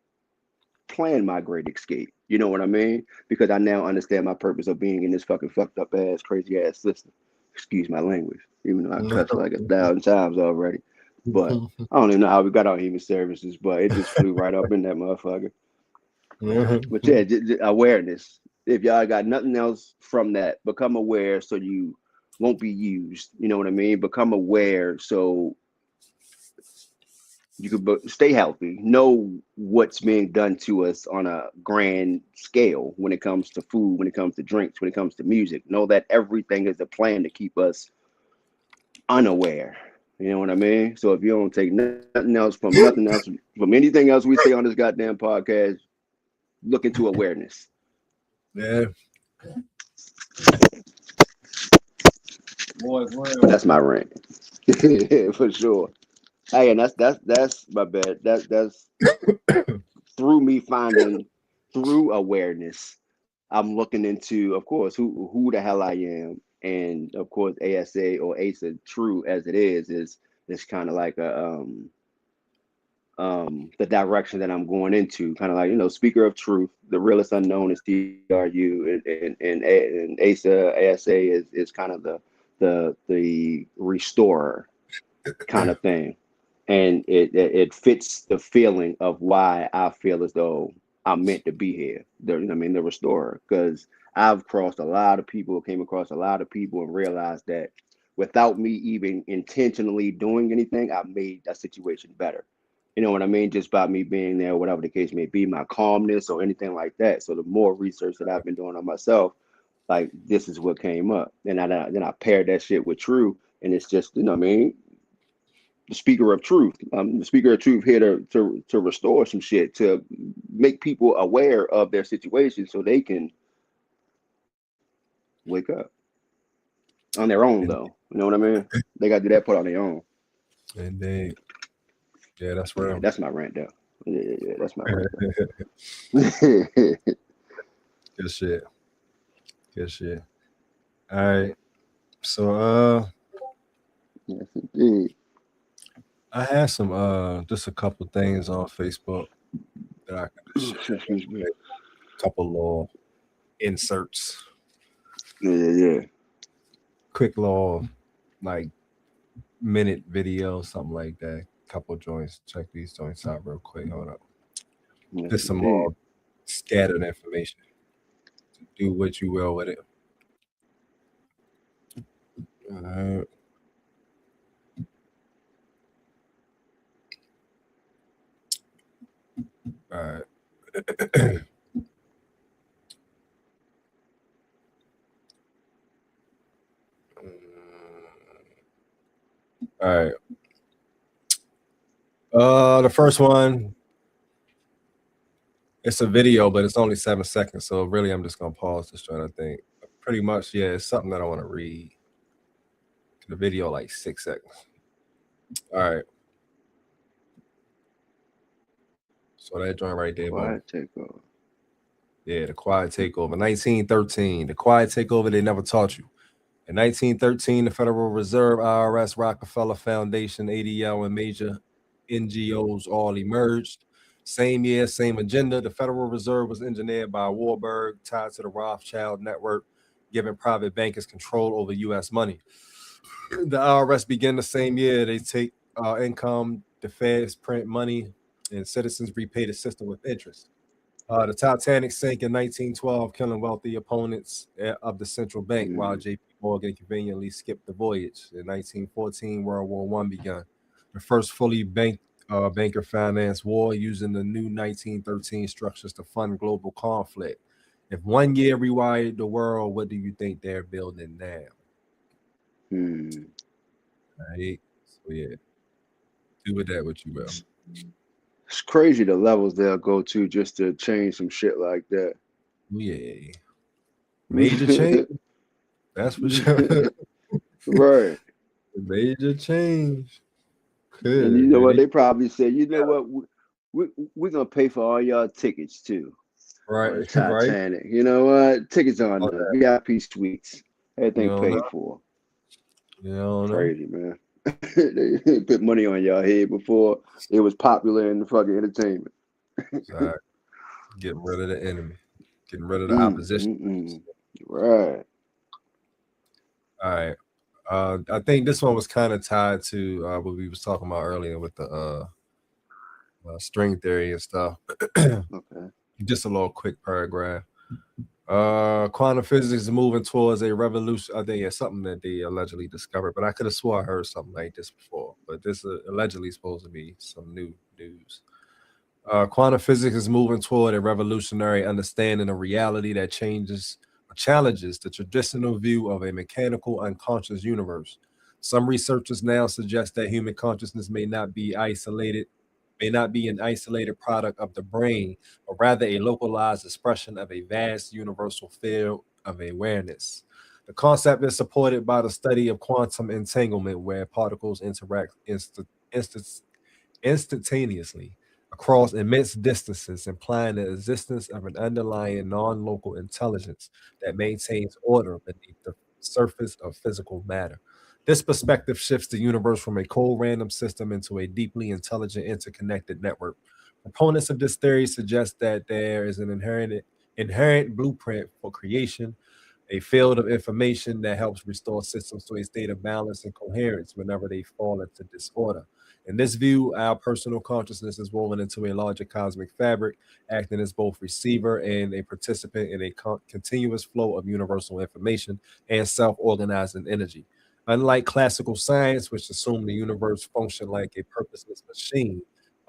plan my great escape. You know what I mean? Because I now understand my purpose of being in this fucking fucked up ass, crazy ass system. Excuse my language, even though I cussed like 1,000 times already. But I don't even know how we got on human services, but it just flew right up in that motherfucker. But yeah, awareness. If y'all got nothing else from that, become aware so you won't be used. You know what I mean? Become aware so you could stay healthy. Know what's being done to us on a grand scale when it comes to food, when it comes to drinks, when it comes to music. Know that everything is a plan to keep us unaware. You know what I mean? So if you don't take nothing else from anything else we say on this goddamn podcast, look into awareness. Yeah. That's my rant. For sure. Hey, and that's my bad. That's through me finding, through awareness, I'm looking into, of course, who the hell I am, and of course ASA or ASA, true as it is kind of like the direction that I'm going into, kind of like, speaker of truth, the realest unknown is TRU, and ASA is kind of the restorer kind of thing, and it fits the feeling of why I feel as though I'm meant to be here. The restorer. Because I've crossed a lot of people, came across a lot of people, and realized that without me even intentionally doing anything, I made that situation better. You know what I mean? Just by me being there, whatever the case may be, my calmness or anything like that. So the more research that I've been doing on myself, like this is what came up. And then I paired that shit with True, and it's just, you know what I mean? The speaker of truth. The speaker of truth here to restore some shit, to make people aware of their situation so they can wake up on their own, though. You know what I mean? They got to do that part on their own. Indeed. Yeah, that's Yeah, real. that's my rant, though. Yeah, that's my rant. Good shit. Good shit. All right. So Yes, indeed. I had some just a couple things on Facebook that I could just share. Excuse me. A couple little inserts. Yeah. Quick little like minute video, something like that. Couple joints. Check these joints out real quick. Hold up. Yes, Just some indeed. more scattered information. Do what you will with it. Uh, all right. All right. The first one, it's a video, but it's only 7 seconds. So really, I'm just gonna pause this trying to think. Pretty much, yeah, it's something that I want to read. The video like 6 seconds. All right. So that joint right there, boy. Quiet takeover. Yeah, the quiet takeover. 1913. The quiet takeover they never taught you. In 1913, the Federal Reserve, IRS, Rockefeller Foundation, ADL, and major NGOs all emerged. Same year, same agenda. The Federal Reserve was engineered by Warburg, tied to the Rothschild network, giving private bankers control over U.S. money. The IRS began the same year. They take income, the feds print money, and citizens repay the system with interest. The Titanic sank in 1912, killing wealthy opponents of the central bank, while J.P. Morgan conveniently skipped the voyage. In 1914, World War I began. The first fully banker financed war using the new 1913 structures to fund global conflict. If 1 year rewired the world, what do you think they're building now? Right? So yeah, do with that what you will. It's crazy the levels they'll go to just to change some shit like that. Yeah. Major change. That's for sure. Right. Major change. And you know what? They probably said, you know what? We're going to pay for all y'all tickets too. Right. On the Titanic. Right. You know what? Tickets on the VIP suites. Everything paid for. You know, crazy, man. They put money on y'all head before it was popular in the fucking entertainment. Right. Getting rid of the enemy. Getting rid of the opposition. Right. All right. I think this one was kind of tied to what we was talking about earlier with the string theory and stuff. Okay. Just a little quick paragraph. Quantum physics is moving towards a revolution. I think it's something that they allegedly discovered, but I could have swore I heard something like this before. But this is allegedly supposed to be some new news. Quantum physics is moving toward a revolutionary understanding of reality that challenges the traditional view of a mechanical, unconscious universe. Some researchers now suggest that human consciousness may not be an isolated product of the brain, but rather a localized expression of a vast universal field of awareness. The concept is supported by the study of quantum entanglement, where particles interact instantaneously across immense distances, implying the existence of an underlying non-local intelligence that maintains order beneath the surface of physical matter. This perspective shifts the universe from a cold random system into a deeply intelligent interconnected network. Proponents of this theory suggest that there is an inherent blueprint for creation, a field of information that helps restore systems to a state of balance and coherence whenever they fall into disorder. In this view, our personal consciousness is woven into a larger cosmic fabric, acting as both receiver and a participant in a continuous flow of universal information and self-organizing energy. Unlike classical science, which assumed the universe functioned like a purposeless machine,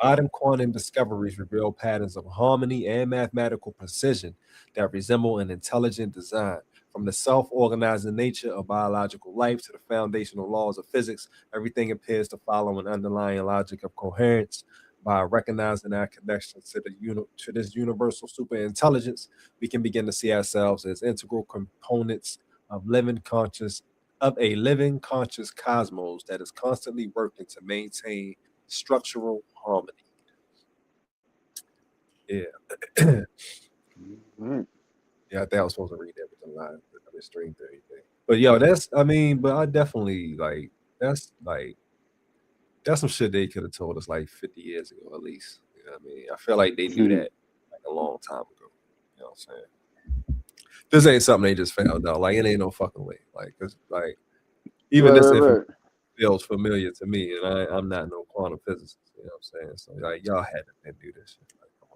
modern quantum discoveries reveal patterns of harmony and mathematical precision that resemble an intelligent design. From the self-organizing nature of biological life to the foundational laws of physics, everything appears to follow an underlying logic of coherence. By recognizing our connection to to this universal superintelligence, we can begin to see ourselves as integral components of a living conscious cosmos that is constantly working to maintain structural harmony. Yeah. Right. Yeah, I think I was supposed to read that with the line, the string theory thing. But yo, but I definitely that's some shit they could have told us like 50 years ago at least. You know what I mean? I feel like they knew that like a long time ago. You know what I'm saying? This ain't something they just found out. Like it ain't no fucking way. Like, cause like even this information feels familiar to me, and I'm not no quantum physicist. You know what I'm saying? So like y'all had to do this shit. Like, come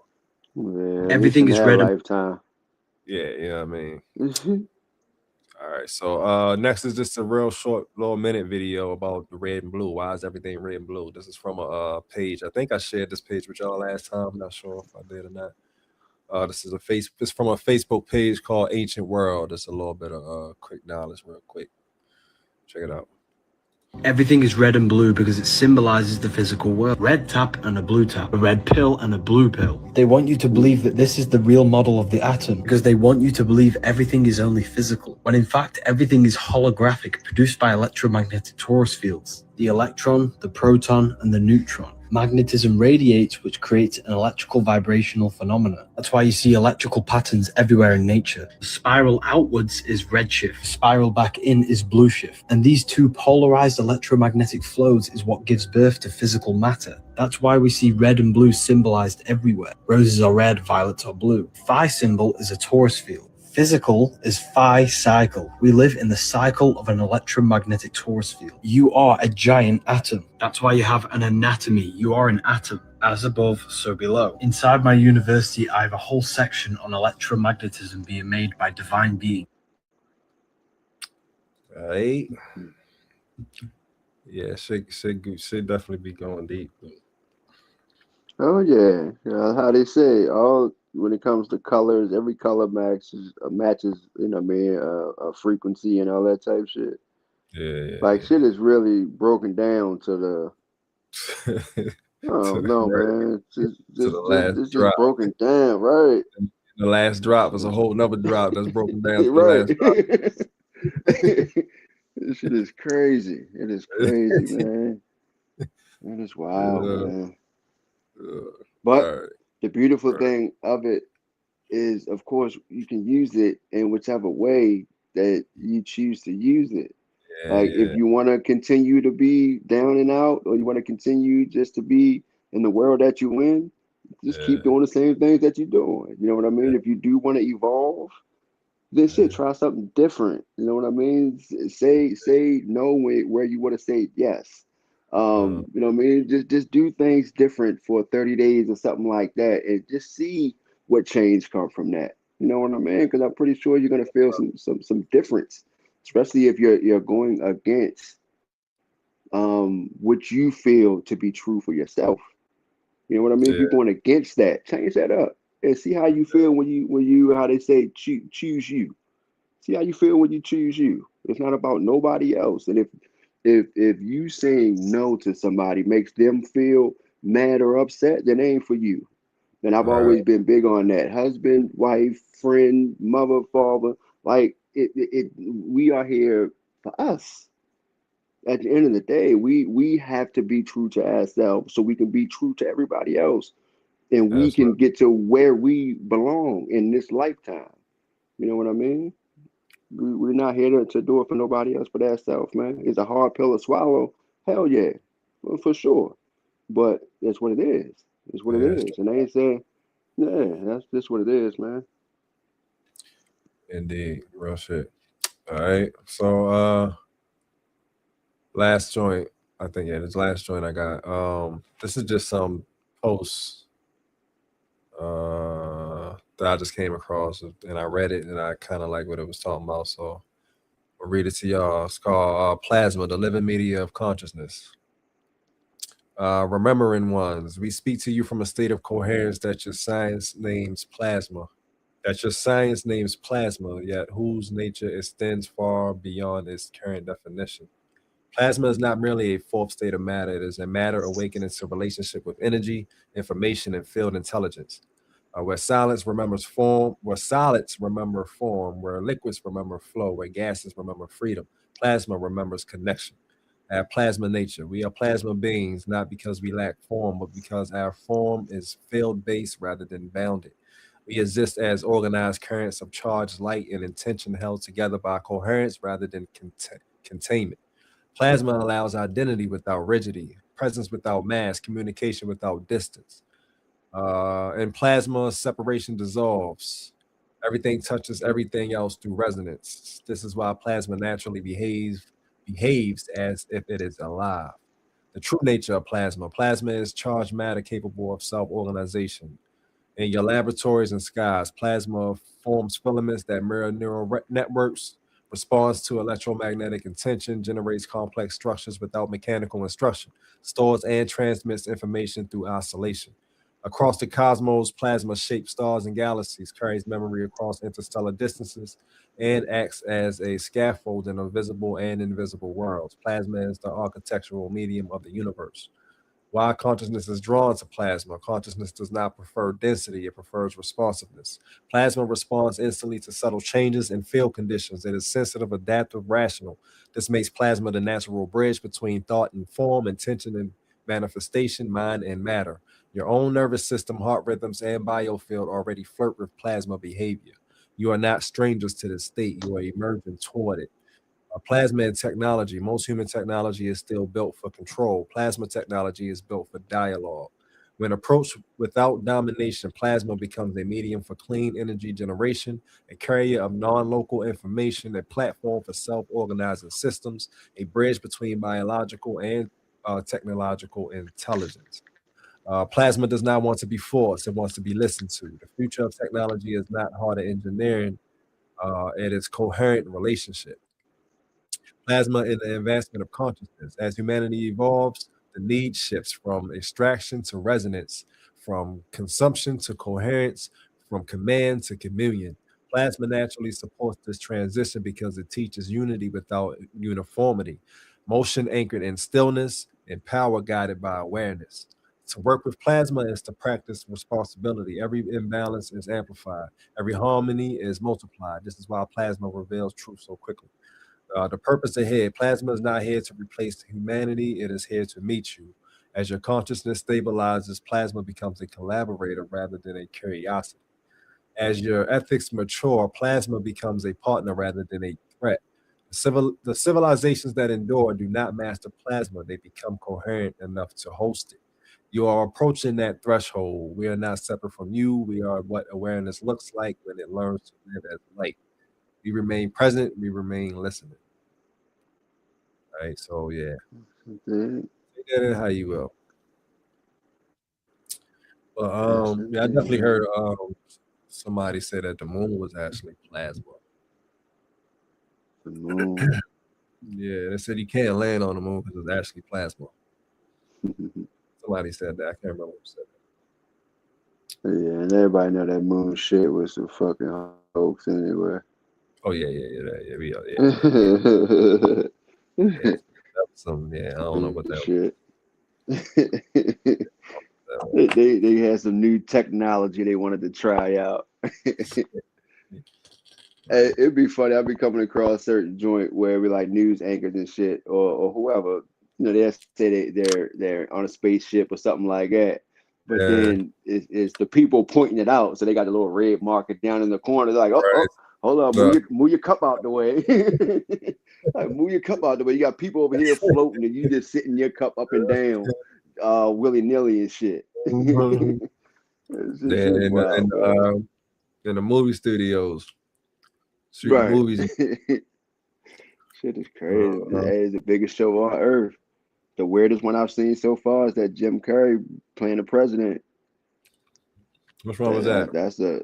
on. Yeah, Everything is red. Lifetime. Yeah, you know what I mean. All right, so next is just a real short little minute video about the red and blue. Why is everything red and blue? This is from a page. I think I shared this page with y'all last time. I'm not sure if I did or not. This is it's from a Facebook page called Ancient World. Just a little bit of quick knowledge, real quick. Check it out. Everything is red and blue because it symbolizes the physical world. Red tap and a blue tap. A red pill and a blue pill. They want you to believe that this is the real model of the atom because they want you to believe everything is only physical, when in fact everything is holographic, produced by electromagnetic torus fields. The electron, the proton, and the neutron. Magnetism radiates, which creates an electrical vibrational phenomena. That's why you see electrical patterns everywhere in nature. The spiral outwards is redshift. The spiral back in is blue shift. And these two polarized electromagnetic flows is what gives birth to physical matter. That's why we see red and blue symbolized everywhere. Roses are red, violets are blue. Phi symbol is a torus field. Physical is phi cycle. We live in the cycle of an electromagnetic torus field. You are a giant atom. That's why you have an anatomy. You are an atom. As above, so below. Inside my university, I have a whole section on electromagnetism being made by divine beings. Right. Yeah, should definitely be going deep. Oh yeah, how they say when it comes to colors, every color matches a frequency and all that type shit. Yeah. Like shit is really broken down to the oh no man, it's just broken down, right? The last drop is a whole nother drop that's broken down to right. the last drop. This shit is crazy. It is crazy, man. It is wild, man. But the beautiful thing of it is, of course, you can use it in whichever way that you choose to use it. Like if you want to continue to be down and out, or you want to continue just to be in the world that you in, just keep doing the same things that you're doing. You know what I mean? If you do want to evolve, then shit, try something different. You know what I mean? Say no where you want to say yes. You know what I mean? Just do things different for 30 days or something like that, and just see what change come from that. You know what I mean? Because I'm pretty sure you're gonna feel some difference, especially if you're going against what you feel to be true for yourself. You know what I mean? If you're going against that, change that up and see how you feel when you how they say choose you. See how you feel when you choose you. It's not about nobody else. And if you saying no to somebody makes them feel mad or upset, then it ain't for you. And I've always been big on that. Husband, wife, friend, mother, father. Like we are here for us. At the end of the day, we have to be true to ourselves so we can be true to everybody else. And we can get to where we belong in this lifetime. You know what I mean? We're not here to do it for nobody else but ourselves, man. It's a hard pill to swallow. Hell yeah, well, for sure. But that's what it is. It's what it is. And they ain't saying, yeah, that's just what it is, man. Indeed, real shit. All right, so last joint. I think this last joint I got. This is just some posts that I just came across and I read it and I kind of like what it was talking about. So I'll read it to y'all. It's called Plasma, the living media of consciousness. Remembering ones, we speak to you from a state of coherence that your science names plasma. Yet whose nature extends far beyond its current definition. Plasma is not merely a fourth state of matter, it is a matter awakening to relationship with energy, information, and field intelligence. Where solids remember form, where liquids remember flow, where gases remember freedom, plasma remembers connection. Our plasma nature. We are plasma beings, not because we lack form, but because our form is field-based rather than bounded. We exist as organized currents of charged light and intention held together by coherence rather than containment. Plasma allows identity without rigidity, presence without mass, communication without distance. In plasma, separation dissolves. Everything touches everything else through resonance. This is why plasma naturally behaves as if it is alive. The true nature of plasma. Plasma is charged matter capable of self-organization. In your laboratories and skies, plasma forms filaments that mirror neural networks, responds to electromagnetic intention, generates complex structures without mechanical instruction, stores and transmits information through oscillation. Across the cosmos, plasma shapes stars and galaxies, carries memory across interstellar distances, and acts as a scaffold in visible and invisible worlds. Plasma is the architectural medium of the universe. Why consciousness is drawn to plasma. Consciousness does not prefer density, it prefers responsiveness. Plasma responds instantly to subtle changes in field conditions. It is sensitive, adaptive, rational. This makes plasma the natural bridge between thought and form, intention and manifestation, mind and matter. Your own nervous system, heart rhythms, and biofield already flirt with plasma behavior. You are not strangers to this state, you are emerging toward it. Plasma and technology. Most human technology is still built for control. Plasma technology is built for dialogue. When approached without domination, plasma becomes a medium for clean energy generation, a carrier of non local information, a platform for self organizing systems, a bridge between biological and technological intelligence. Plasma does not want to be forced, it wants to be listened to. The future of technology is not harder engineering, it is coherent relationship. Plasma in the advancement of consciousness. As humanity evolves, the need shifts from extraction to resonance, from consumption to coherence, from command to communion. Plasma naturally supports this transition because it teaches unity without uniformity, motion anchored in stillness, and power guided by awareness. To work with plasma is to practice responsibility. Every imbalance is amplified, every harmony is multiplied. This is why plasma reveals truth so quickly. The purpose ahead. Plasma is not here to replace humanity, it is here to meet you. As your consciousness stabilizes, plasma becomes a collaborator rather than a curiosity. As your ethics mature, plasma becomes a partner rather than a threat. The civilizations that endure do not master plasma, they become coherent enough to host it. You are approaching that threshold. We are not separate from you. We are what awareness looks like when it learns to live as light. We remain present, we remain listening. Right. So yeah, Indeed. take that in how you will. But Yes, yeah, I definitely indeed. heard somebody say that the moon was actually plasma. The moon. Yeah, they said you can't land on the moon because it's actually plasma. Somebody said that. I can't remember who said that. Yeah, and everybody know that moon shit was some fucking hoax anyway. Oh yeah. Yeah, that was some. Yeah, I don't know what that Shit. was. They had some new technology they wanted to try out. Hey, it'd be funny. I'd be coming across certain joint where we like news anchors and shit, or whoever. You know, they say they're on a spaceship or something like that. But Yeah, then it's the people pointing it out, so they got the little red marker down in the corner. They're like, oh, right. hold on, Uh, move your cup out the way. Like, move your cup out the way. You got people over here floating, and you just sitting your cup up and down, willy nilly and shit. mhm. It's Yeah, just shit wild, bro. in the movie studios shooting Right. movies. Shit is crazy. Uh, Hey, it's the biggest show on earth. The weirdest one I've seen so far is that Jim Carrey playing the president. Which one was that? That's a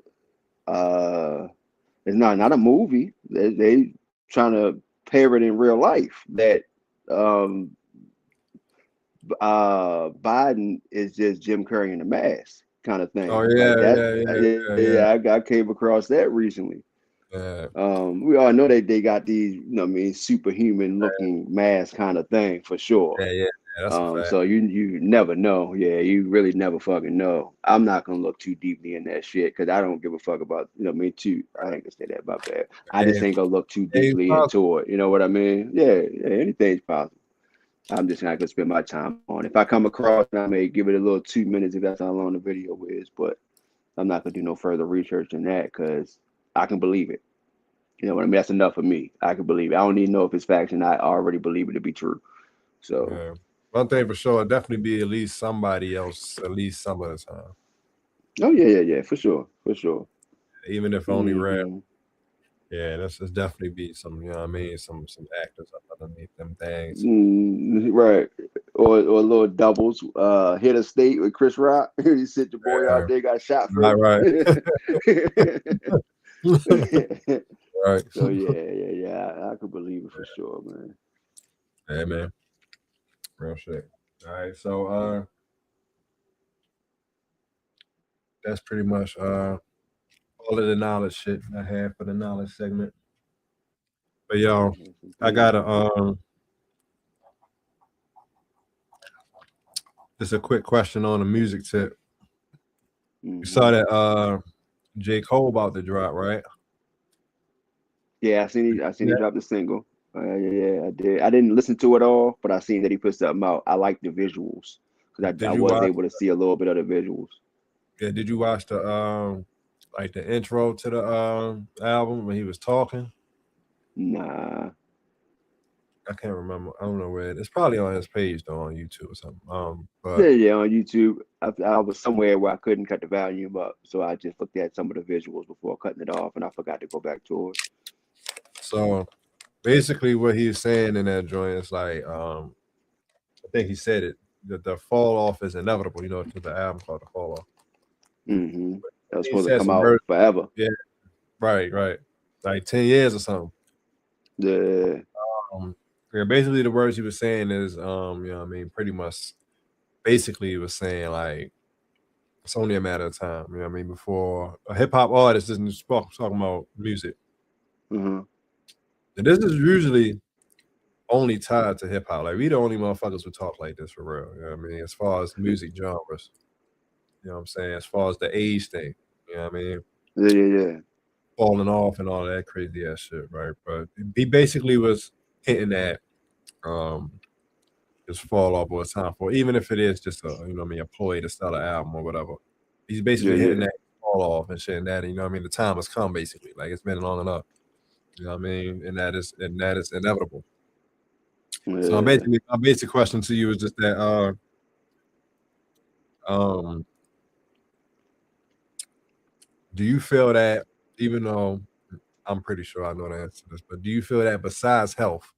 it's not a movie. They trying to parrot in real life that um Biden is just Jim Carrey in the mask kind of Oh thing. yeah, Like that. yeah, yeah, yeah, yeah. Yeah, I came across that recently. Yeah, We all know they got these, you know what I mean, superhuman looking mask kind of thing for sure. yeah, that's a fact. So you never know. Yeah, you really never fucking know. I'm not gonna look too deeply in that shit because I don't give a fuck about, you know, me too. I ain't gonna say that about that. I just Hey, ain't gonna look too hey, deeply into it. You know what I mean? Yeah, anything's possible. I'm just not gonna spend my time on. If I come across, I may give it a little 2 minutes if that's how long the video is, but I'm not gonna do no further research than that because I can believe it. You know what I mean? That's enough for me. I can believe it. I don't need to know if it's facts, and I already believe it to be true. So, yeah. One thing for sure, definitely be at least somebody else at least some of the time, oh yeah, for sure, for sure. even if only rare. Hmm. Yeah, that's definitely be some, you know what I mean, some actors up underneath them things. Right. Or little doubles. Hit a state with Chris Rock. He sent your boy Yeah, out there, got shot right, first. right, right. So yeah. I could believe it for sure, man. Yeah, man, real shit. All right, so that's pretty much all of the knowledge shit I had for the knowledge segment. But yo, Yes, I indeed. got a just a quick question on the music tip. You Hmm. saw that J. Cole about to drop, right? Yeah, I seen he Yeah. dropped a single. Yeah, I did. I didn't listen to it all, but I seen that he put something out. I like the visuals because I Did you was watch? able to see a little bit of the visuals. Yeah, did you watch the like the intro to the album when he was talking? Nah. I can't remember. I don't know where it's probably on his page though on YouTube or something. Yeah, But yeah, on YouTube. I was somewhere where I couldn't cut the volume up, so I just looked at some of the visuals before cutting it off, and I forgot to go back to it. so basically what he's saying in that joint is like I think he said it that the fall off is inevitable, you know, to the album called The Fall Off. Hmm. That was He supposed to said come some out words, forever. yeah, right. Like 10 years or something. The Um yeah, basically the words he was saying is you know what I mean, pretty much basically he was saying like it's only a matter of time, you know what I mean, before a hip hop artist isn't talking about music. hmm And this is usually only tied to hip hop. Like we the only motherfuckers who talk like this for real. You know what I mean? As far as music genres. You know what I'm saying? As far as the age thing. You know what I mean? yeah. Falling off and all that crazy ass shit, right? But he basically was hinting at just fall off all the time for even if it is just a you know what I mean a ploy to sell an album or whatever. He's Yeah, basically hitting yeah, that fall off and shit and that, you know what I mean? The time has come basically. Like it's been long enough. You know what I mean? And that is inevitable. So I'm yeah. basically my basic question to you is just that um do you feel that even though I'm pretty sure I know the answer to this, but do you feel that besides health,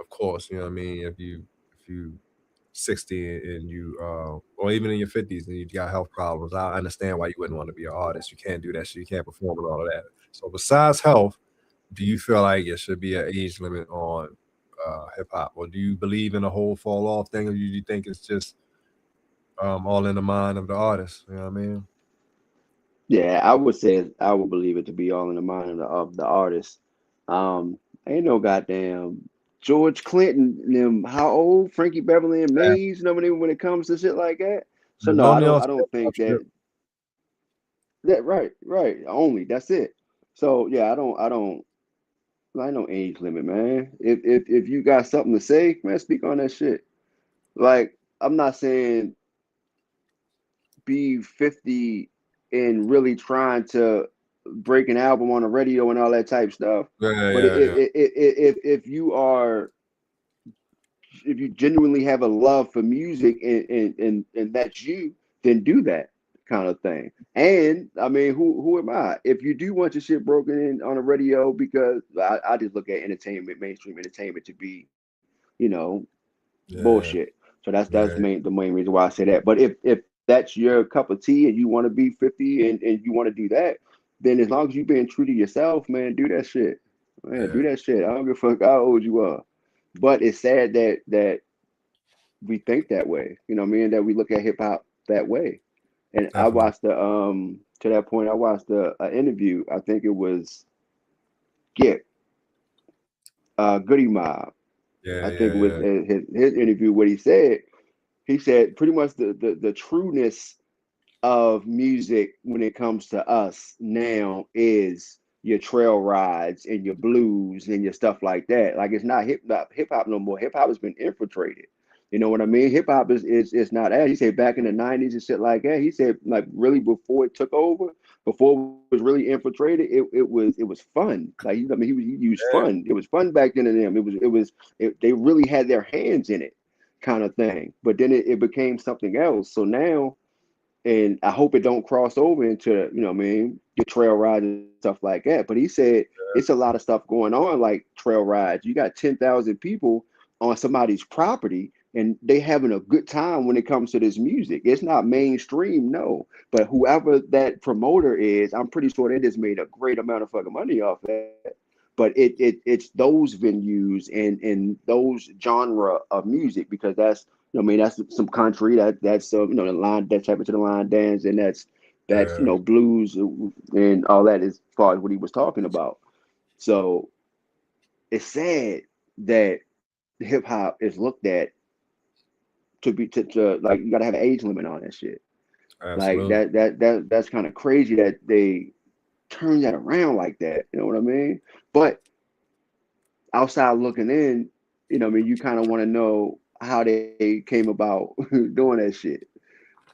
of course, you know what I mean, if you 60 and you or even in your 50s and you got health problems, I understand why you wouldn't want to be an artist. You can't do that shit, you can't perform and all of that. So besides health, do you feel like it should be an age limit on hip hop? Or do you believe in the whole fall off thing, or do you think it's just all in the mind of the artist? You know what I mean? Yeah, I would say I would believe it to be all in the mind of the artist. Ain't no goddamn George Clinton and them. How old? Frankie Beverly and Yeah. Mays. You know what I mean when it comes to shit like that. So It's no, I only don't. on I don't hip-hop think shit. that. Right. Only that's it. So yeah, I don't. I ain't no age limit, man. If you got something to say, man, speak on that shit. Like I'm not saying be 50 and really trying to break an album on the radio and all that type stuff. But Yeah. if you are if you genuinely have a love for music and that's you, then do that kind of thing. And I mean, who am I? If you do want your shit broken in on the radio, because I just look at entertainment, mainstream entertainment to be, you know, Yeah. bullshit. So that's Yeah. the main reason why I say that. But if that's your cup of tea and you want to be 50 and you want to do that, then as long as you're being true to yourself, man, do that shit. Man, do Yeah. that shit. I don't give a fuck how old you are. But it's sad that we think that way. You know what I mean? That we look at hip hop that way. And I Definitely. watched the to that point, I watched the interview. I think it was Get Goody Mob. Yeah. I think Yeah. it was Yeah. his interview. What he said pretty much the trueness of music when it comes to us now is your trail rides and your blues and your stuff like that. Like it's not hip hop no more. Hip hop has been infiltrated. You know what I mean? Hip hop is not that. He said back in the 90s and shit like that. He said like really before it took over, before it was really infiltrated, it was fun. Like I mean he used Yeah. fun. It was fun back then to them. They really had their hands in it kind of thing. But then it became something else. So now and I hope it don't cross over into, you know what I mean, your trail rides and stuff like that. But he said it's a lot of stuff going on like trail rides. You got 10,000 people on somebody's property and they having a good time when it comes to this music. It's not mainstream, no. But whoever that promoter is, I'm pretty sure they just made a great amount of fucking money off that. But it's those venues and those genre of music because that's I mean, that's some country that's you know the line that type into the line dance, and that's you Yeah. know blues and all that as far as what he was talking about. So it's sad that hip hop is looked at to like you got to have an age limit on that shit. Like Absolutely. that's kind of crazy that they turn that around like that. You know what I mean? But outside looking in, you know, I mean, you kind of want to know how they came about doing that shit.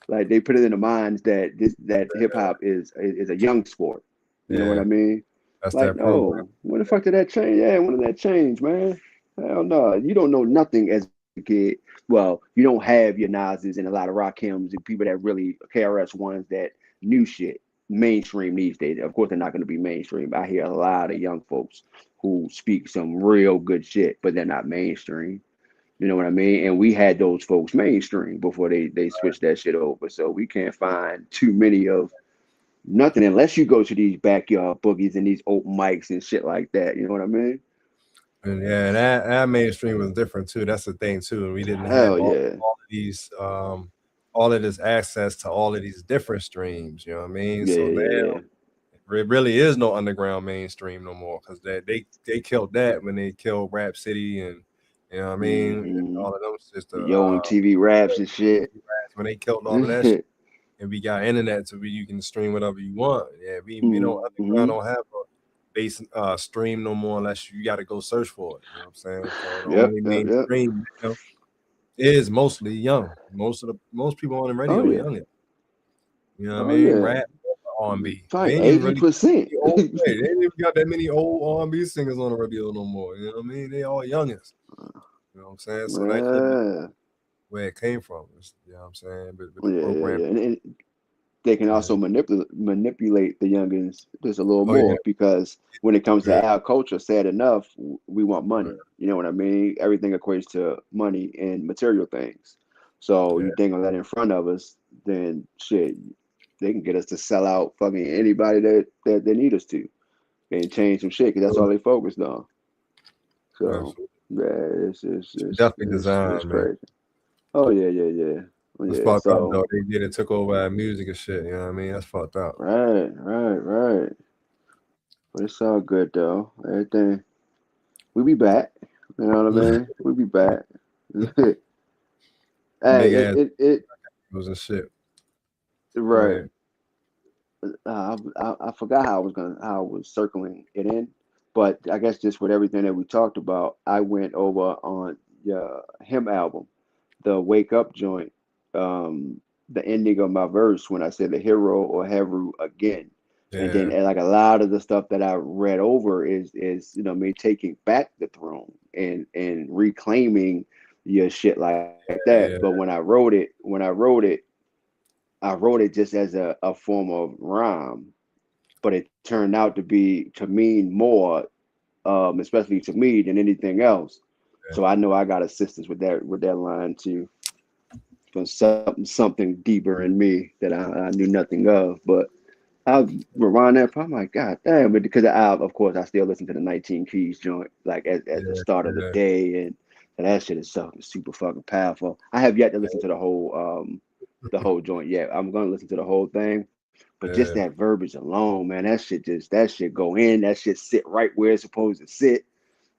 Like they put it in the minds that hip hop is a young sport. You know what Yeah. I mean? That's Like, that program. no, when the fuck did that change? Yeah, when did that change, man? Hell no. You don't know nothing as a kid. Well, you don't have your Nas's and a lot of Rakims and people that really KRS ones that knew shit mainstream these days. Of course, they're not going to be mainstream. I hear a lot of young folks who speak some real good shit, but they're not mainstream. You know what I mean? And we had those folks mainstream before they switched that shit over. So we can't find too many of nothing unless you go to these backyard boogies and these open mics and shit like that. You know what I mean? And yeah, and that mainstream was different too. That's the thing too. And we didn't have Hell yeah. all of these all of this access to all of these different streams, you know what I mean? Yeah, So yeah, now it really is no underground mainstream no more because they killed that when they killed Rap City and you know what I mean and hmm all of those just Yo on TV raps and shit. when they killed all of that shit and we got internet so you can stream whatever you want. Yeah, we don't underground hmm don't have a base stream no more unless you got to go search for it. You know what I'm saying? So the Yep, only yep, yep. mainstream now is mostly young. Most people on the Oh radio are yeah. young. You know what I Oh mean? yeah. Rap, R&B. They Probably ain't even really 80%. old. They ain't even got that many old R&B singers on the radio no more. You know what I mean? They all youngest. You know what I'm saying? So that could be Yeah. where it came from. You know what I'm saying? But the Yeah, yeah, program, yeah. And they can yeah. also manipulate the youngins just a little Oh yeah, more because when it comes yeah, to our culture, sad enough, we want money. You know what I mean? Everything equates to money and material things. So yeah. you dangle that in front of us, then shit, they can get us to sell out fucking anybody that they need us to and change some shit because that's all they focused on. So Absolutely. yeah, Definitely it's designed, man. crazy. Oh yeah, yeah, yeah. Oh, It's yeah. fucked up So though. They did it, took over our music and shit. You know what I mean? That's fucked up. right. But it's all good though. Everything. We be back. You know what I mean? We be back. Hey, Big ass it was and shit. Go right. ahead. I forgot how I was circling it in, but I guess just with everything that we talked about, I went over on him album, the Wake Up joint, um, the ending of my verse when I said the hero or Heru again. And then Yeah, like a lot of the stuff that I read over is you know me taking back the throne and reclaiming your shit like that. But yeah, I wrote it just as a form of rhyme, but it turned out to mean more, especially to me than anything else. yeah. So I know I got assistance with that line too. for something deeper in me that I knew nothing of. But I around that point, I'm like, God damn! But because of course, I still listen to the 19 Keys joint, like at the start of the day, and that shit is super fucking powerful. I have yet to listen to the whole joint yet. I'm gonna listen to the whole thing, but just that verbiage alone, man, that shit go in, that shit sit right where it's supposed to sit.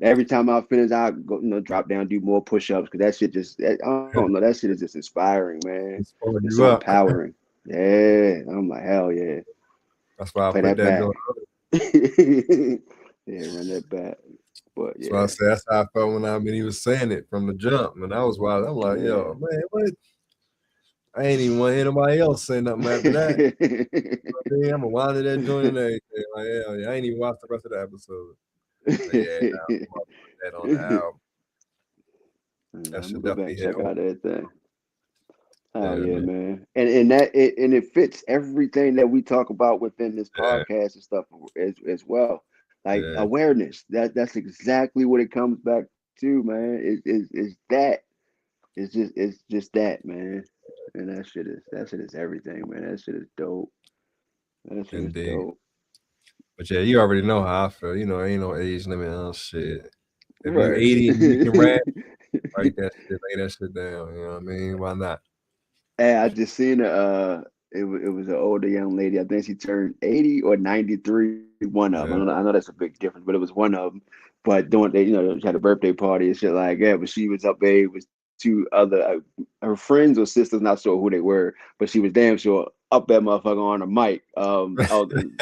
Every time I finish, I go, drop down, do more push-ups, because that shit I don't know, that shit is just inspiring, man. It's so empowering. Yeah, I'm like, hell yeah. That's why I Play put that back. on. Yeah, run that back. But yeah, So I said that's how I felt when he was saying it from the jump. When I was wild, I'm like, yo, man, what? I ain't even want to hear nobody else say nothing after that. I'm gonna wind that joint and everything. Like, yeah, I ain't even watched the rest of the episode. But yeah, I'm gonna put that on the album. That I'm should gonna go back definitely and hit check home. out everything. Oh yeah, man. And it fits everything that we talk about within this podcast and stuff as well. Like awareness. That's exactly what it comes back to, man. It's that. It's just that, man. And that shit is everything, man. That shit is dope. That shit is dope. But yeah, you already know how I feel. You know, ain't no age limit on shit. If you Right. 80 and you can rap, write that shit, lay that shit down. You know what I mean? Why not? Hey, I just seen it was an older young lady. I think she turned 80 or 93. One of them. I know that's a big difference, but it was one of them. But doing they, she had a birthday party and shit like that. But she was up there with two other her friends or sisters, not sure who they were, but she was damn sure up that motherfucker on a mic.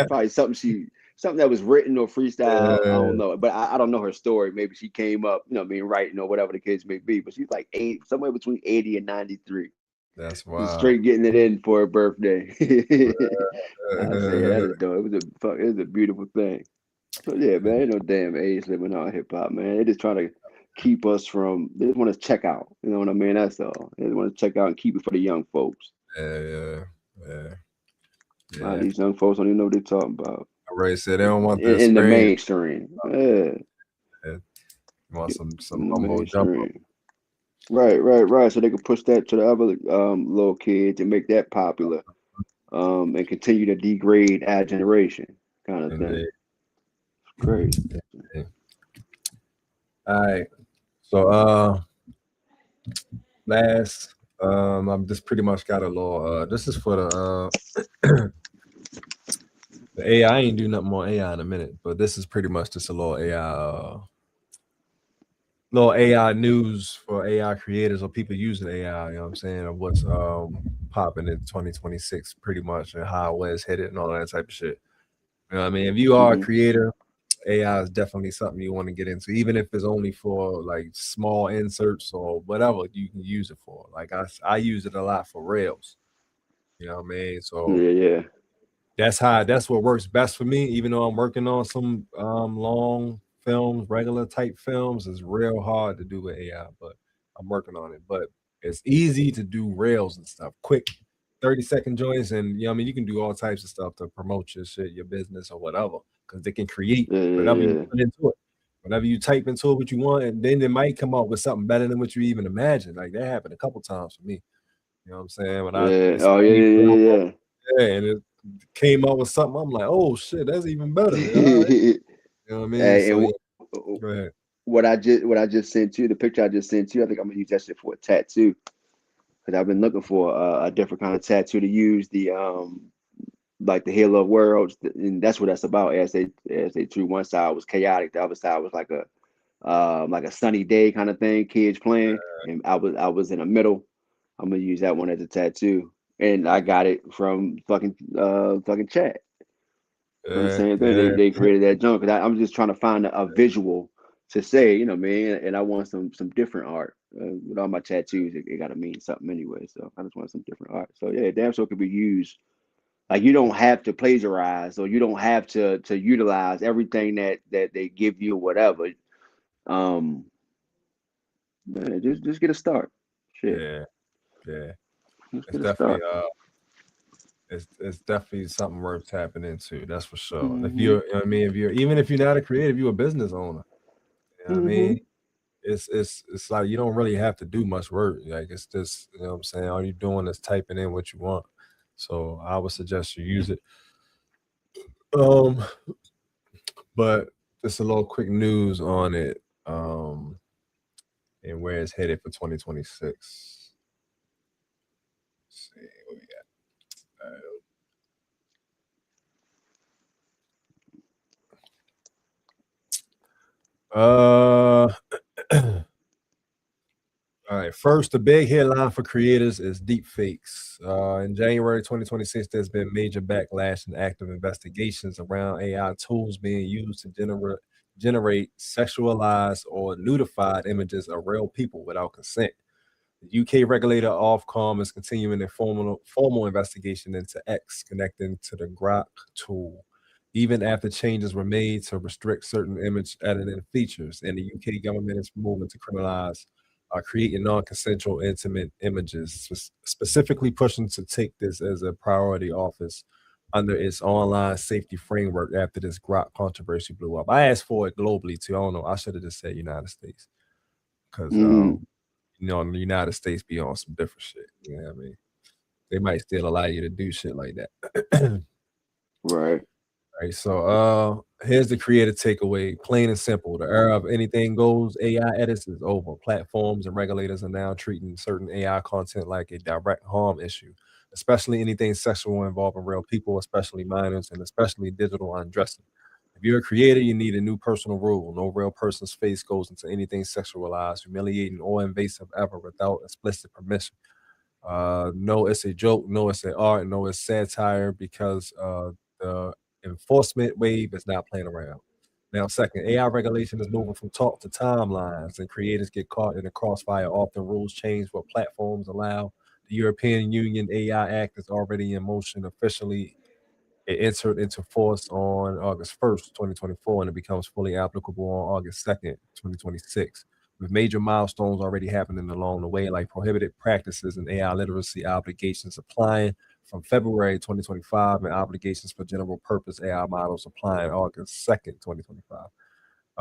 Probably something that was written or freestyle. I don't know, but I don't know her story. Maybe she came up, being writing or whatever the case may be. But she's like somewhere between 80 and 93. That's Just wild. straight getting it in for her birthday. I say, yeah, that is dope. It was a beautiful thing. So yeah, man, ain't no damn age limit on hip hop, man. They just trying to keep us from. They just want to check out. You know what I mean? That's all. They just want to check out and keep it for the young folks. Yeah. A lot of these young folks don't even know what they're talking about. I already said they don't want the in the experience. mainstream. Yeah. Want some In the mumbo jumbo. mainstream. Right. So they can push that to the other little kids and make that popular, and continue to degrade our generation, kind of thing. It's crazy. All right. So last I've just pretty much got a little this is for the AI. I ain't do nothing more AI in a minute, but this is pretty much just a little AI news for AI creators or people using AI, you know what I'm saying, of what's popping in 2026 pretty much, and how it's headed and all that type of shit. You know what I mean? If you are a creator, AI is definitely something you want to get into, even if it's only for like small inserts or whatever you can use it for. Like I use it a lot for Rails. You know what I mean? So Yeah. that's what works best for me, even though I'm working on some long films, regular type films. It's real hard to do with AI, but I'm working on it. But it's easy to do Rails and stuff, quick 30-second joints, and you can do all types of stuff to promote your shit, your business or whatever, because they can create whatever you put into it. Whenever you type into it what you want, and then it might come up with something better than what you even imagined. Like that happened a couple times for me. You know what I'm saying? When Yeah. And it came up with something, I'm like, oh shit, that's even better. All right. You know what I mean? Hey, so go ahead. What I just sent you, the picture I just sent you, I think I'm gonna use that shit for a tattoo. Because I've been looking for a different kind of tattoo to use, the like the Halo Worlds, and that's what that's about. As they drew, one side was chaotic, the other side was like a sunny day kind of thing, kids playing, and I was in the middle. I'm gonna use that one as a tattoo, and I got it from fucking chat. From the same thing, they created that junk. Because I'm just trying to find a visual to say, man, and I want some different art. With all my tattoos, it got to mean something anyway. So I just want some different art. So yeah, damn sure could be used. Like you don't have to plagiarize, or you don't have to utilize everything that they give you or whatever. Man, just get a start. Shit. Yeah. Just It's get a definitely start. it's definitely something worth tapping into. That's for sure. Mm-hmm. If you're, you know what I mean, even if you're not a creative, you're a business owner. You know what I mean? it's like you don't really have to do much work. Like it's just, you know what I'm saying, all you're doing is typing in what you want. So I would suggest you use it. Um, but just a little quick news on it, and where it's headed for 2026. Let's see what we got. All right. First, the big headline for creators is deepfakes. In January 2026, there's been major backlash and active investigations around AI tools being used to generate sexualized or nudified images of real people without consent. The UK regulator Ofcom is continuing a formal investigation into X connecting to the Grok tool, even after changes were made to restrict certain image editing features. And the UK government is moving to criminalize creating non-consensual intimate images, specifically pushing to take this as a priority office under its online safety framework after this Grok controversy blew up. I asked for it globally too. I don't know. I should have just said United States because you know, in the United States be on some different shit. You know what I mean? They might still allow you to do shit like that. Right. Right. So here's the creative takeaway. Plain and simple. The era of anything goes AI edits is over. Platforms and regulators are now treating certain AI content like a direct harm issue, especially anything sexual involving real people, especially minors, and especially digital undressing. If you're a creator, you need a new personal rule. No real person's face goes into anything sexualized, humiliating, or invasive ever without explicit permission. No, it's a joke. No, it's a art. No, it's satire because the enforcement wave is not playing around. Now, second, AI regulation is moving from talk to timelines, and creators get caught in the crossfire. Often, rules change what platforms allow. The European Union AI Act is already in motion officially. It entered into force on August 1st, 2024, and it becomes fully applicable on August 2nd, 2026, with major milestones already happening along the way, like prohibited practices and AI literacy obligations applying from February 2025 and obligations for general purpose AI models applying August 2nd, 2025.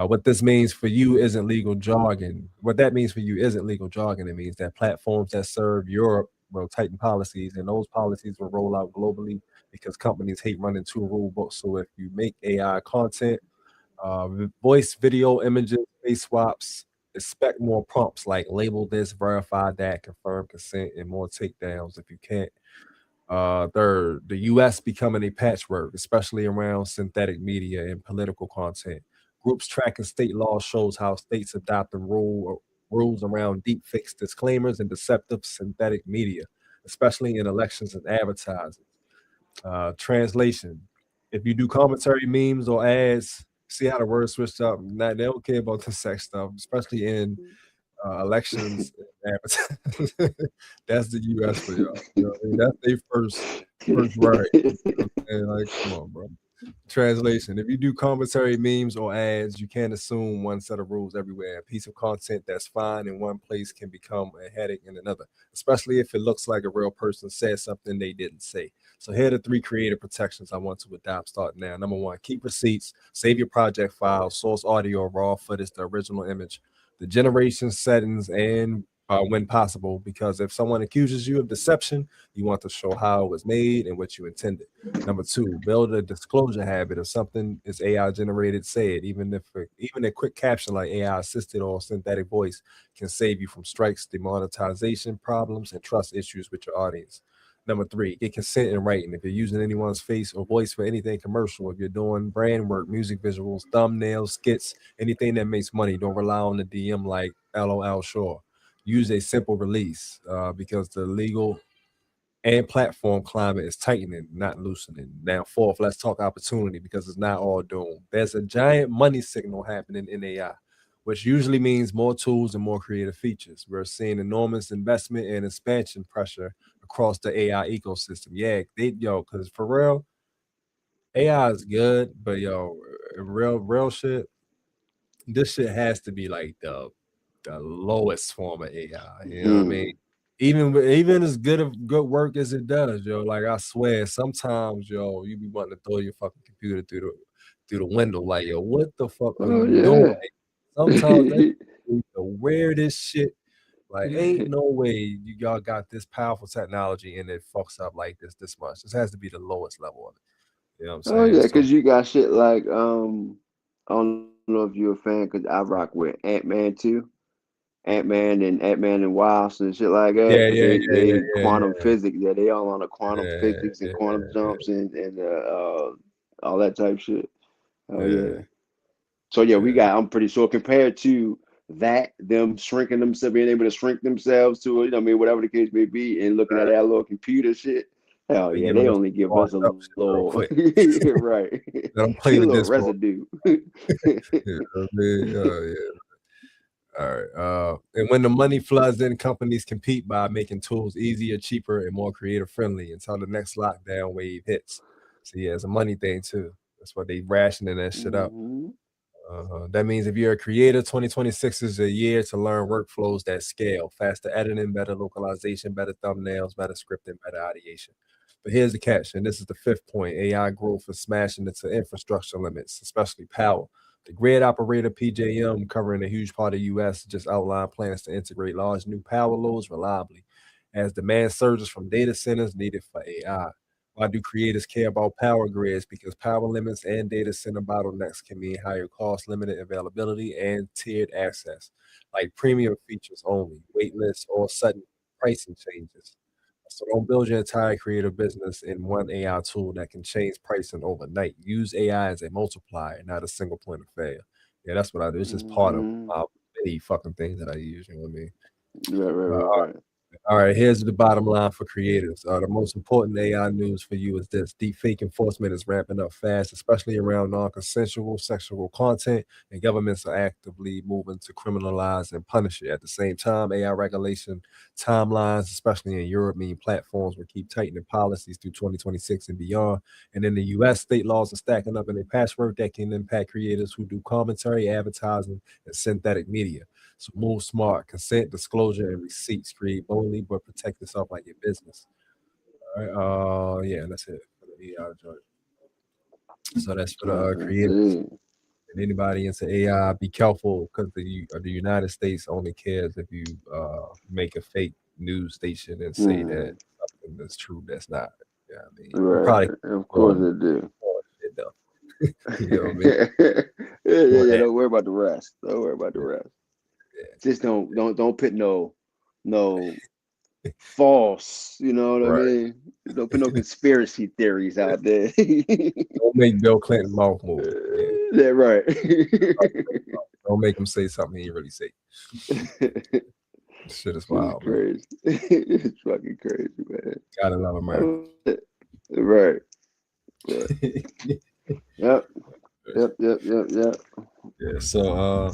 What this means for you isn't legal jargon. What that means for you isn't legal jargon. It means that platforms that serve Europe will tighten policies, and those policies will roll out globally because companies hate running two rule books. So if you make AI content, voice, video, images, face swaps, expect more prompts like label this, verify that, confirm consent, and more takedowns if you can't. Third, the US becoming a patchwork, especially around synthetic media and political content. Groups tracking state law shows how states adopting rules around deepfakes, disclaimers, and deceptive synthetic media, especially in elections and advertising. Translation: if you do commentary, memes, or ads, see how the words switched up. Now, they don't care about the sex stuff, especially in elections and advertising. That's the US for y'all. You know what I mean? That's their first right. And like, come on, bro. Translation: if you do commentary, memes, or ads, you can't assume one set of rules everywhere. A piece of content that's fine in one place can become a headache in another, especially if it looks like a real person said something they didn't say. So here are the three creative protections I want to adopt starting now. Number one, keep receipts, save your project files, source audio, raw footage, the original image, the generation settings, and when possible, because if someone accuses you of deception, you want to show how it was made and what you intended. Number two, build a disclosure habit. If something is AI generated, say it. Even a quick caption like AI assisted or synthetic voice can save you from strikes, demonetization problems, and trust issues with your audience. Number three, get consent in writing. If you're using anyone's face or voice for anything commercial, if you're doing brand work, music visuals, thumbnails, skits, anything that makes money, don't rely on the DM like LOL sure. Use a simple release because the legal and platform climate is tightening, not loosening. Now, fourth, let's talk opportunity because it's not all doom. There's a giant money signal happening in AI, which usually means more tools and more creative features. We're seeing enormous investment and expansion pressure across the AI ecosystem. Yeah, because for real, AI is good, but real shit, this shit has to be like the lowest form of AI. You know what I mean? Even as good work as it does, like I swear, sometimes, you be wanting to throw your fucking computer through the window, like, what the fuck are Oh you doing? yeah. Sometimes the weirdest shit. Like, ain't no way y'all got this powerful technology and it fucks up like this much. This has to be the lowest level of it. You know what I'm Oh saying? yeah, So because you got shit like I don't know if you're a fan, because I rock with Ant-Man too. Ant-Man and Wasp and shit like that, yeah, because yeah, yeah, yeah, they yeah, quantum physics. Yeah, they all on the quantum yeah, physics and quantum yeah, jumps and all that type shit. Oh yeah, yeah. So yeah, we yeah. got. I'm pretty sure compared to that, them shrinking themselves, being able to shrink themselves to it. I mean, whatever the case may be, and looking at that little computer shit. Hell They yeah, giving they us only give us washed a up shit real little, quick. right, Let them a play the little disc for residue. you know what I mean? Oh yeah. All right. And when the money floods in, companies compete by making tools easier, cheaper, and more creative friendly until the next lockdown wave hits. So yeah, it's a money thing too. That's why they rationing that shit up. Hmm. That means if you're a creator, 2026 is a year to learn workflows that scale, faster editing, better localization, better thumbnails, better scripting, better ideation. But here's the catch, and this is the fifth point: AI growth is smashing into infrastructure limits, especially power. The grid operator PJM, covering a huge part of the U.S., just outlined plans to integrate large new power loads reliably as demand surges from data centers needed for AI. Why do creators care about power grids? Because power limits and data center bottlenecks can mean higher cost, limited availability, and tiered access, like premium features only, wait lists, or sudden pricing changes. So don't build your entire creative business in one AI tool that can change pricing overnight. Use AI as a multiplier, not a single point of failure. Yeah, that's what I do. It's just part of Hmm. many fucking things that I use. You know what I mean? Right, right, Uh, right, right. all right, here's the bottom line for creators. The most important AI news for you is this: deepfake enforcement is ramping up fast, especially around non-consensual sexual content, and governments are actively moving to criminalize and punish it. At the same time, AI regulation timelines, especially in Europe, mean platforms will keep tightening policies through 2026 and beyond. And in the US, state laws are stacking up in a patchwork that can impact creators who do commentary, advertising, and synthetic media. So move smart, consent, disclosure, and receipts. Create boldly, but protect yourself like your business. All right. Yeah, that's it for the AI joint. So that's for the creators Indeed. and anybody into AI. Be careful because the United States only cares if you make a fake news station and say that Hmm. something that's true that's not. Yeah, I mean, you Right. probably Of course on it do. shit though. You know what I mean? Yeah, yeah, You yeah. want Don't worry about the rest. Don't worry about the that. rest. Just don't put no false. You know what I Right. mean? Don't put no conspiracy theories Yeah. out there. Don't make Bill Clinton mouth move. Yeah. That right. Don't make him say something he didn't really say. Shit is Shit is wild, man. crazy. It's fucking crazy, man. Gotta love America. Oh, right. But, yep. Yep. Yep. Yep. Yep. Yeah. So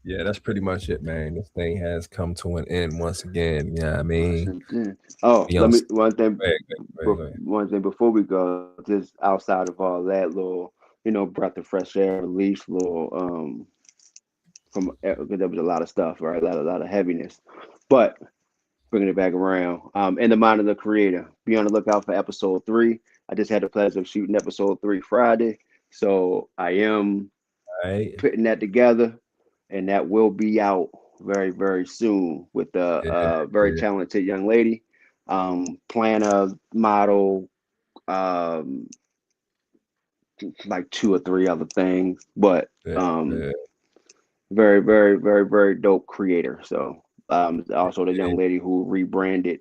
yeah, that's pretty much it, man. This thing has come to an end once again. Yeah, I mean, Oh, be let on me one thing. go ahead, go ahead. One thing before we go, just outside of all that, little breath of fresh air, release, little from because there was a lot of stuff, right? A lot of heaviness, but bringing it back around. In the mind of the creator. Be on the lookout for episode 3. I just had the pleasure of shooting episode 3 Friday, so I am All right. putting that together, and that will be out very, very soon with a Yeah, very yeah, talented young lady, planner, model, um, like 2 or 3 other things, but yeah, yeah, very, very, very, very dope creator. So also the yeah, young lady who rebranded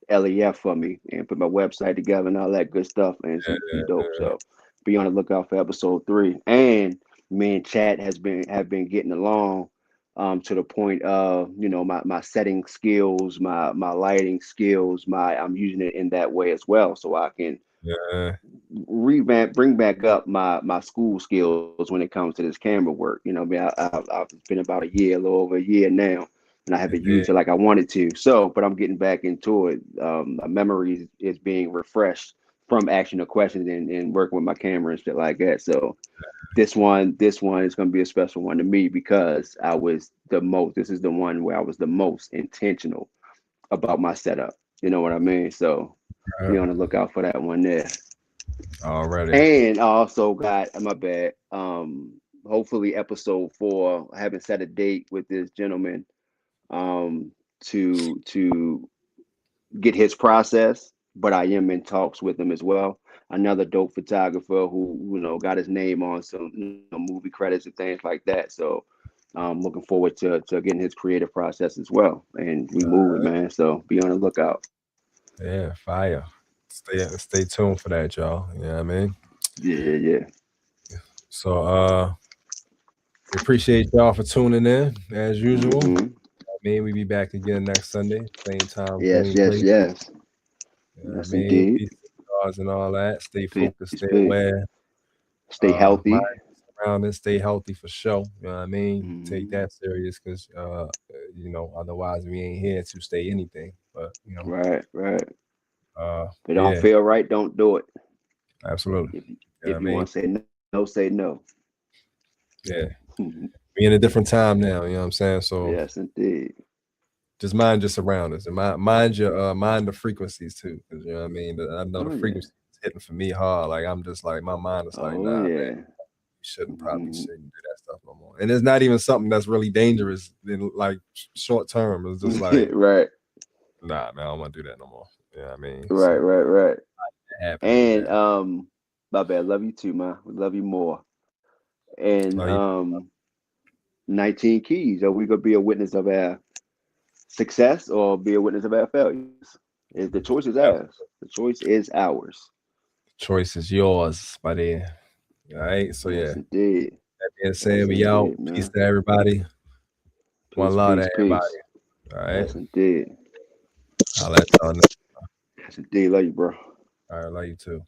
LEF for me and put my website together and all that good stuff, and she dope. yeah, So be on the lookout for episode 3. And me and Chad have been getting along to the point of my setting skills, my lighting skills, my I'm using it in that way as well, so I can yeah, bring back up my school skills when it comes to this camera work. I mean, I've been about a little over a year now, and I haven't yeah, used it like I wanted to. So, but I'm getting back into it. My memory is being refreshed from asking the questions and working with my camera and shit like that. So this one is going to be a special one to me because I was the most. This is the one where I was the most intentional about my setup. You know what I mean? So be on the lookout for that one there. already. And I also got my bad. hopefully episode 4. I haven't set a date with this gentleman to get his process, but I am in talks with him as well. Another dope photographer who got his name on some movie credits and things like that. So I'm looking forward to getting his creative process as well. And we moving, man. So be on the lookout. Yeah, fire. Stay tuned for that, y'all. You know what I mean? Yeah. So we appreciate y'all for tuning in as usual. Mhm. I mean, we be back again next Sunday, same time, Yes, same yes, place. yes. You know what I Yes, mean? indeed. Peace to stars and all that. Stay Peace, focused, stay peace. aware. Stay healthy. Mind surroundings, stay healthy for sure. You know what I mean? Take Mhm. that serious because otherwise we ain't here to stay anything. But Right. but If it don't yeah, feel right, don't do it. absolutely. If You know what if I you mean? want to say no, say no. Yeah. We in a different time now, you know what I'm saying? So Yes, indeed. just mind your surroundings and mind your mind the frequencies too. Cause you know what I mean? I know the Oh yeah. frequency is hitting for me hard. Like I'm just like my mind is like, Oh nah, man, yeah. you probably Mhm. shouldn't do that stuff no more. And it's not even something that's really dangerous in like short term. It's just like, Right. nah, man, I don't want to do that no more. You know what I mean? Right. So Right. it happening, And man. my bad. Love you too, man. We love you more. And Love you. 19 keys. Are we gonna be a witness of our success or be a witness of our failures? The choice is ours. The choice is ours. Choice is yours, buddy. All right. So yeah. Yes, indeed. That being said, Yes, we out. indeed, Peace man. to everybody. One Peace, love peace, to everybody. peace. All right. Yes, indeed. I'll let y'all know. Yes, indeed. Love you, bro. All right, love you too.